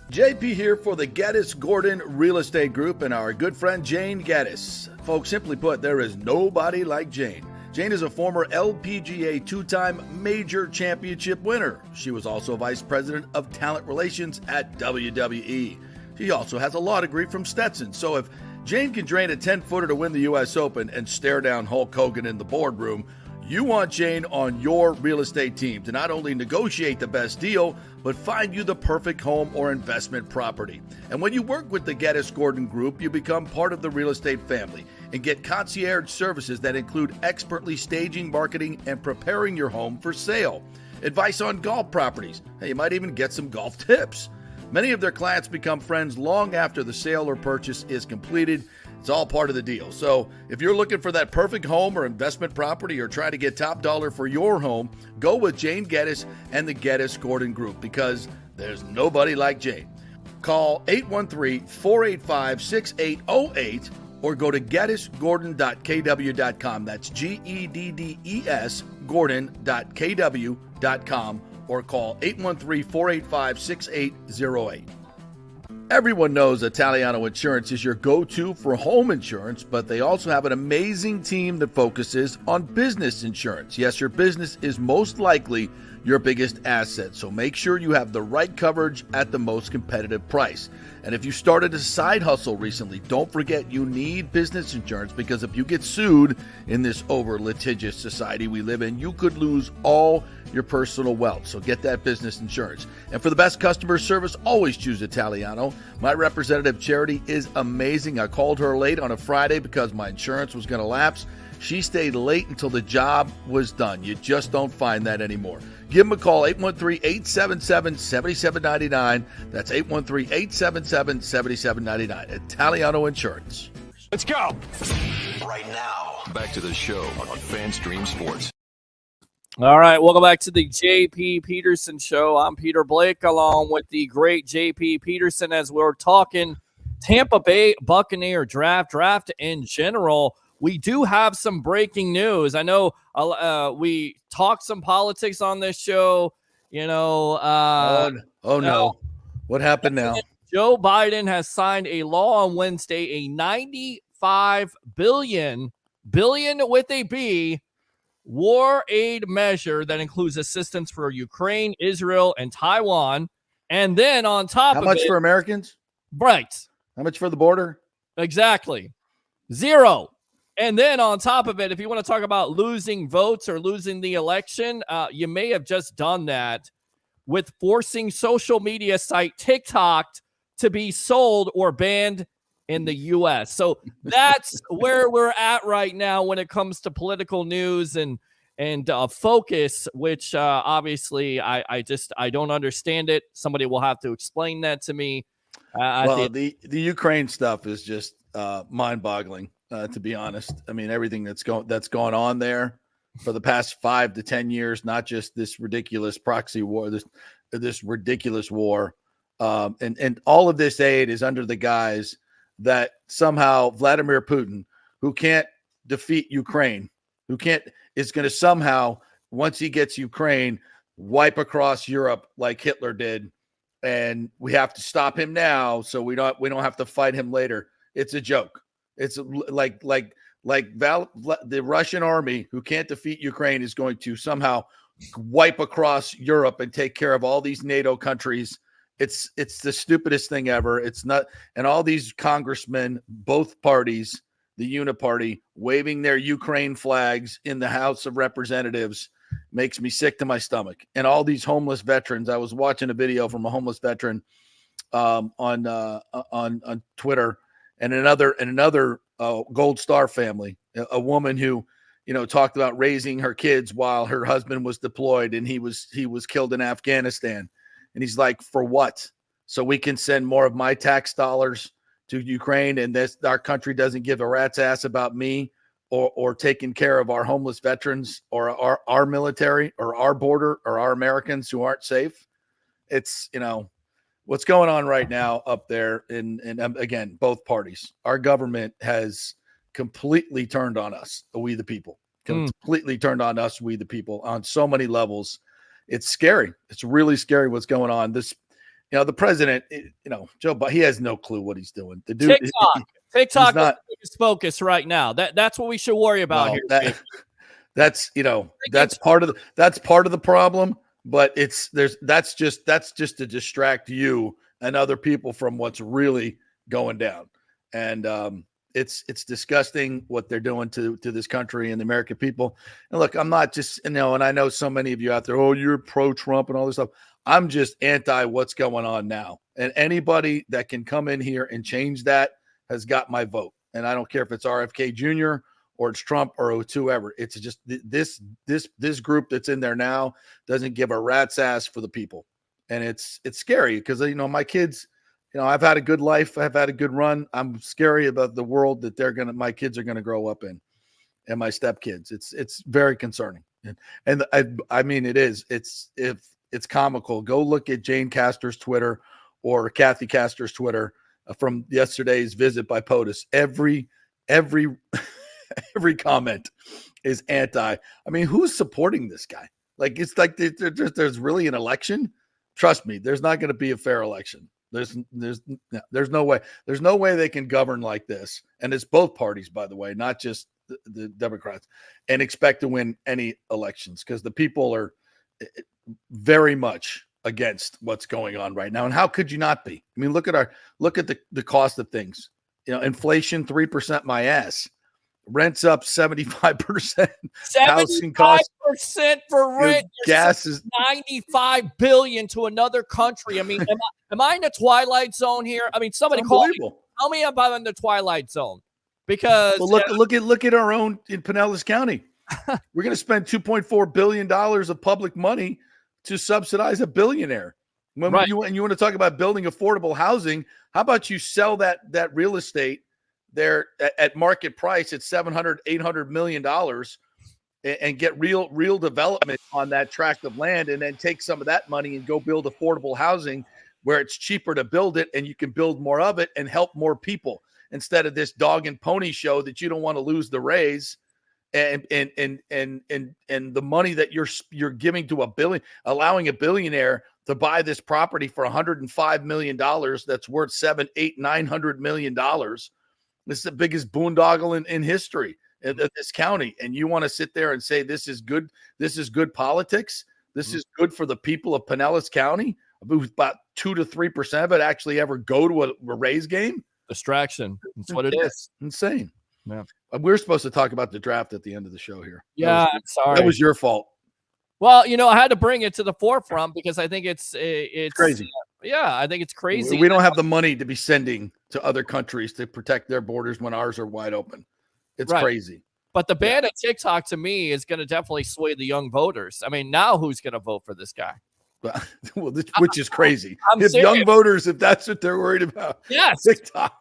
Speaker 4: JP here for the Geddes Gordon Real Estate Group and our good friend Jane Geddes. Folks, simply put, there is nobody like Jane. Jane is a former LPGA two-time major championship winner. She was also vice president of talent relations at WWE. She also has a law degree from Stetson. So if Jane can drain a 10-footer to win the U.S. Open and stare down Hulk Hogan in the boardroom, you want Jane on your real estate team to not only negotiate the best deal, but find you the perfect home or investment property. And when you work with the Geddes Gordon Group, you become part of the real estate family and get concierge services that include expertly staging, marketing, and preparing your home for sale. Advice on golf properties. Hey, you might even get some golf tips. Many of their clients become friends long after the sale or purchase is completed. It's all part of the deal. So if you're looking for that perfect home or investment property or trying to get top dollar for your home, go with Jane Geddes and the Geddes Gordon Group because there's nobody like Jane. Call 813-485-6808 or go to geddesgordon.kw.com. That's GEDDES Gordon.kw.com or call 813-485-6808. Everyone knows Italiano Insurance is your go-to for home insurance, but they also have an amazing team that focuses on business insurance. Yes, your business is most likely your biggest asset, so make sure you have the right coverage at the most competitive price. And if you started a side hustle recently, don't forget you need business insurance because if you get sued in this over-litigious society we live in, you could lose all your personal wealth. So get that business insurance. And for the best customer service, always choose Italiano. My representative, Charity, is amazing. I called her late on a Friday because my insurance was going to lapse. She stayed late until the job was done. You just don't find that anymore. Give them a call, 813-877-7799. That's 813-877-7799. Italiano Insurance.
Speaker 1: Let's go. Right now, back to the show on FanStream Sports.
Speaker 5: All right, welcome back to the JP Peterson Show. I'm Peter Blake along with the great JP Peterson as we're talking Tampa Bay Buccaneer draft in general. We do have some breaking news. I know we talked some politics on this show.
Speaker 4: Oh no. What happened now?
Speaker 5: Joe Biden has signed a law on Wednesday, a $95 billion with a B, war aid measure that includes assistance for Ukraine, Israel, and Taiwan. And then on top
Speaker 4: How much for Americans?
Speaker 5: Right.
Speaker 4: How much for the border?
Speaker 5: Exactly. 0. And then on top of it, if you want to talk about losing votes or losing the election, you may have just done that with forcing social media site TikTok to be sold or banned in the U.S. So that's where we're at right now when it comes to political news and focus, which obviously I don't understand it. Somebody will have to explain that to me.
Speaker 4: The Ukraine stuff is just mind-boggling, to be honest. I mean, everything that's gone on there for the past 5 to 10 years, not just this ridiculous proxy war, this ridiculous war, and all of this aid is under the guise that somehow Vladimir Putin, who can't defeat Ukraine, is going to somehow, once he gets Ukraine, wipe across Europe like Hitler did, and we have to stop him now so we don't have to fight him later. It's a joke. It's like the Russian army, who can't defeat Ukraine, is going to somehow wipe across Europe and take care of all these NATO countries. It's the stupidest thing ever. It's not, and all these congressmen, both parties, the Uniparty, waving their Ukraine flags in the House of Representatives makes me sick to my stomach. And all these homeless veterans. I was watching a video from a homeless veteran on Twitter, and another Gold Star family, a woman who talked about raising her kids while her husband was deployed and he was killed in Afghanistan. And he's like, for what? So we can send more of my tax dollars to Ukraine, and our country doesn't give a rat's ass about me or taking care of our homeless veterans or our military or our border or our Americans who aren't safe. It's, what's going on right now up there. And again, both parties, our government has completely turned on us, we the people, completely turned on us, we the people, on so many levels. It's scary. It's really scary what's going on. This, the president, Joe Biden, he has no clue what he's doing. The dude,
Speaker 5: TikTok is his focus right now. That's what we should worry about here.
Speaker 4: That's part of the problem. But that's just to distract you and other people from what's really going down. And it's disgusting what they're doing to this country and the American people. And look, I'm not just, and I know so many of you out there, oh, you're pro-Trump and all this stuff. I'm just anti what's going on now. And anybody that can come in here and change that has got my vote. And I don't care if it's RFK Jr. or it's Trump or it's whoever. It's just this group that's in there now doesn't give a rat's ass for the people. And it's scary because, my kids, I've had a good life. I've had a good run. I'm scary about the world that my kids are going to grow up in, and my stepkids. It's very concerning. And I mean, it is. It's comical. Go look at Jane Castor's Twitter or Kathy Castor's Twitter from yesterday's visit by POTUS. Every comment is anti. I mean, who's supporting this guy? Like, it's like there's really an election. Trust me, there's not going to be a fair election. There's no way. There's no way they can govern like this. And it's both parties, by the way, not just the Democrats, and expect to win any elections, because the people are very much against what's going on right now. And how could you not be? I mean, look at the cost of things. Inflation 3%, my ass. Rent's up 75%.
Speaker 5: 75% for rent.
Speaker 4: Gas is
Speaker 5: $95 billion to another country. I mean, am I in the twilight zone here? I mean, somebody call me. Tell me if I'm in the twilight zone. Because
Speaker 4: look at our own in Pinellas County. We're going to spend $2.4 billion of public money to subsidize a billionaire. And you want to talk about building affordable housing? How about you sell that real estate there at market price at $700-800 million and get real development on that tract of land, and then take some of that money and go build affordable housing where it's cheaper to build it and you can build more of it and help more people instead of this dog and pony show that you don't want to lose the Rays and the money that you're giving to allowing a billionaire to buy this property for $105 million that's worth $900 million. This is the biggest boondoggle in history in this county. And you want to sit there and say, this is good politics. This is good for the people of Pinellas County. About 2 to 3% of it actually ever go to a Rays game.
Speaker 5: Distraction. That's what it is.
Speaker 4: Insane.
Speaker 5: Yeah.
Speaker 4: We're supposed to talk about the draft at the end of the show here.
Speaker 5: Yeah, sorry.
Speaker 4: That was your fault.
Speaker 5: Well, I had to bring it to the forefront because I think it's
Speaker 4: crazy.
Speaker 5: I think it's crazy.
Speaker 4: We don't have the money to be sending to other countries to protect their borders when ours are wide open. It's crazy.
Speaker 5: But the ban of TikTok to me is going to definitely sway the young voters. I mean, now who's going to vote for this guy?
Speaker 4: Well, which is crazy.
Speaker 5: I'm
Speaker 4: if
Speaker 5: serious.
Speaker 4: Young voters, if that's what they're worried about,
Speaker 5: yes,
Speaker 4: TikTok.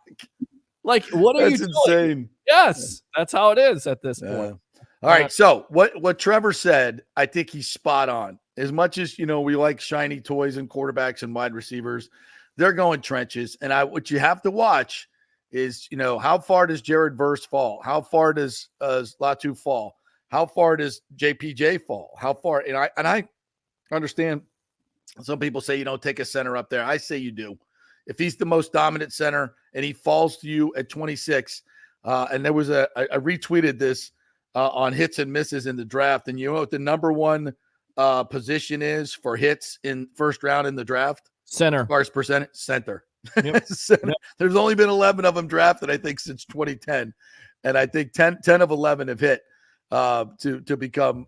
Speaker 5: Like, what are you doing?
Speaker 4: That's insane.
Speaker 5: Yes, that's how it is at this point.
Speaker 4: All right. So what Trevor said, I think he's spot on. As much as we like shiny toys and quarterbacks and wide receivers, they're going trenches. And what you have to watch is how far does Jared Verse fall? How far does Latu fall? How far does JPJ fall? How far? And I understand. Some people say you don't take a center up there. I say you do. If he's the most dominant center and he falls to you at 26, and there was I retweeted this on hits and misses in the draft, and you know what the number one position is for hits in first round in the draft?
Speaker 5: Center.
Speaker 4: As far as percentage, center.
Speaker 5: Yep.
Speaker 4: Center.
Speaker 5: Yep.
Speaker 4: There's only been 11 of them drafted, I think, since 2010, and I think 10 of 11 have hit to become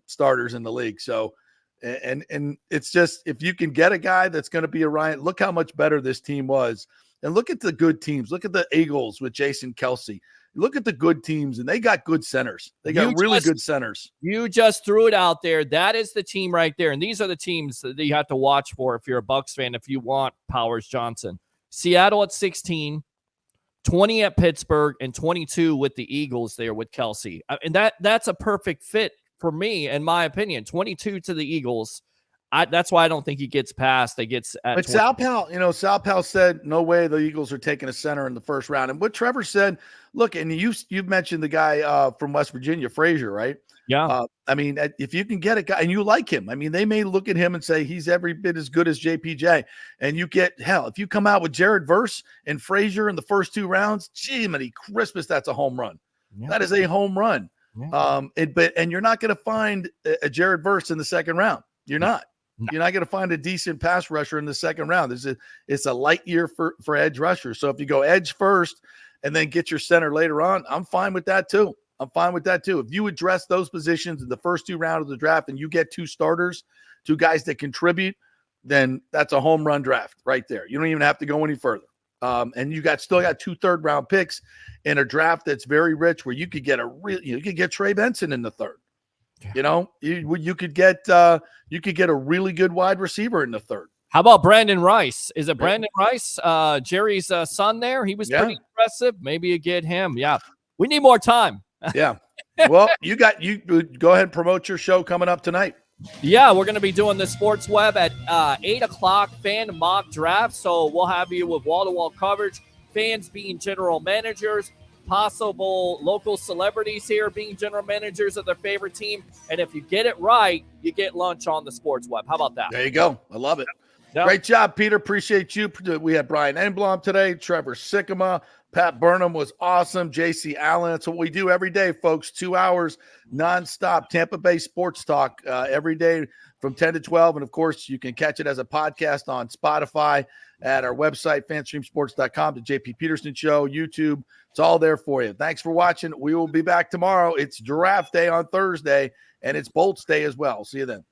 Speaker 4: starters in the league. So. And it's just, if you can get a guy that's going to be a Ryan, look how much better this team was. And look at the good teams. Look at the Eagles with Jason Kelsey. Look at the good teams, and they got good centers. They got really good centers.
Speaker 5: You just threw it out there. That is the team right there. And these are the teams that you have to watch for if you're a Bucs fan, if you want Powers Johnson. Seattle at 16, 20 at Pittsburgh, and 22 with the Eagles there with Kelsey. And that's a perfect fit for me, in my opinion. 22 to the Eagles. That's why I don't think he gets past. He gets at.
Speaker 4: But Sal Pal said no way the Eagles are taking a center in the first round. And what Trevor said, look, and you've mentioned the guy from West Virginia, Frazier, right?
Speaker 5: Yeah.
Speaker 4: I mean, if you can get a guy and you like him, I mean, they may look at him and say he's every bit as good as JPJ. And you get if you come out with Jared Verse and Frazier in the first 2 rounds, gee, many Christmas, that's a home run. Yeah. That is a home run. Yeah. And you're not going to find a Jared Verse in the second round. You're not. No. You're not going to find a decent pass rusher in the second round. It's a light year for edge rushers. So if you go edge first and then get your center later on, I'm fine with that too. If you address those positions in the first 2 rounds of the draft and you get 2 starters, 2 guys that contribute, then that's a home run draft right there. You don't even have to go any further. And you still got 2 third-round picks in a draft that's very rich, where you could get you could get Trey Benson in the third. Yeah. You could get a really good wide receiver in the third.
Speaker 5: How about Brandon Rice? Is it Brandon Rice, Jerry's son there? He was pretty impressive. Maybe you get him. Yeah. We need more time.
Speaker 4: Yeah. Well, you go ahead and promote your show coming up tonight.
Speaker 5: Yeah, we're going to be doing the Sports Web at 8 o'clock, fan mock draft. So we'll have you with wall-to-wall coverage, fans being general managers, possible local celebrities here being general managers of their favorite team. And if you get it right, you get lunch on the Sports Web. How about that?
Speaker 4: There you go. I love it. Yeah. Great job, Peter. Appreciate you. We had Brian Enblom today, Trevor Sikkema, Pat Burnham was awesome, JC Allen. That's what we do every day, folks. 2 hours nonstop Tampa Bay sports talk every day from 10 to 12. And, of course, you can catch it as a podcast on Spotify, at our website, fanstreamsports.com, the JP Peterson Show, YouTube. It's all there for you. Thanks for watching. We will be back tomorrow. It's draft day on Thursday, and it's Bolts Day as well. See you then.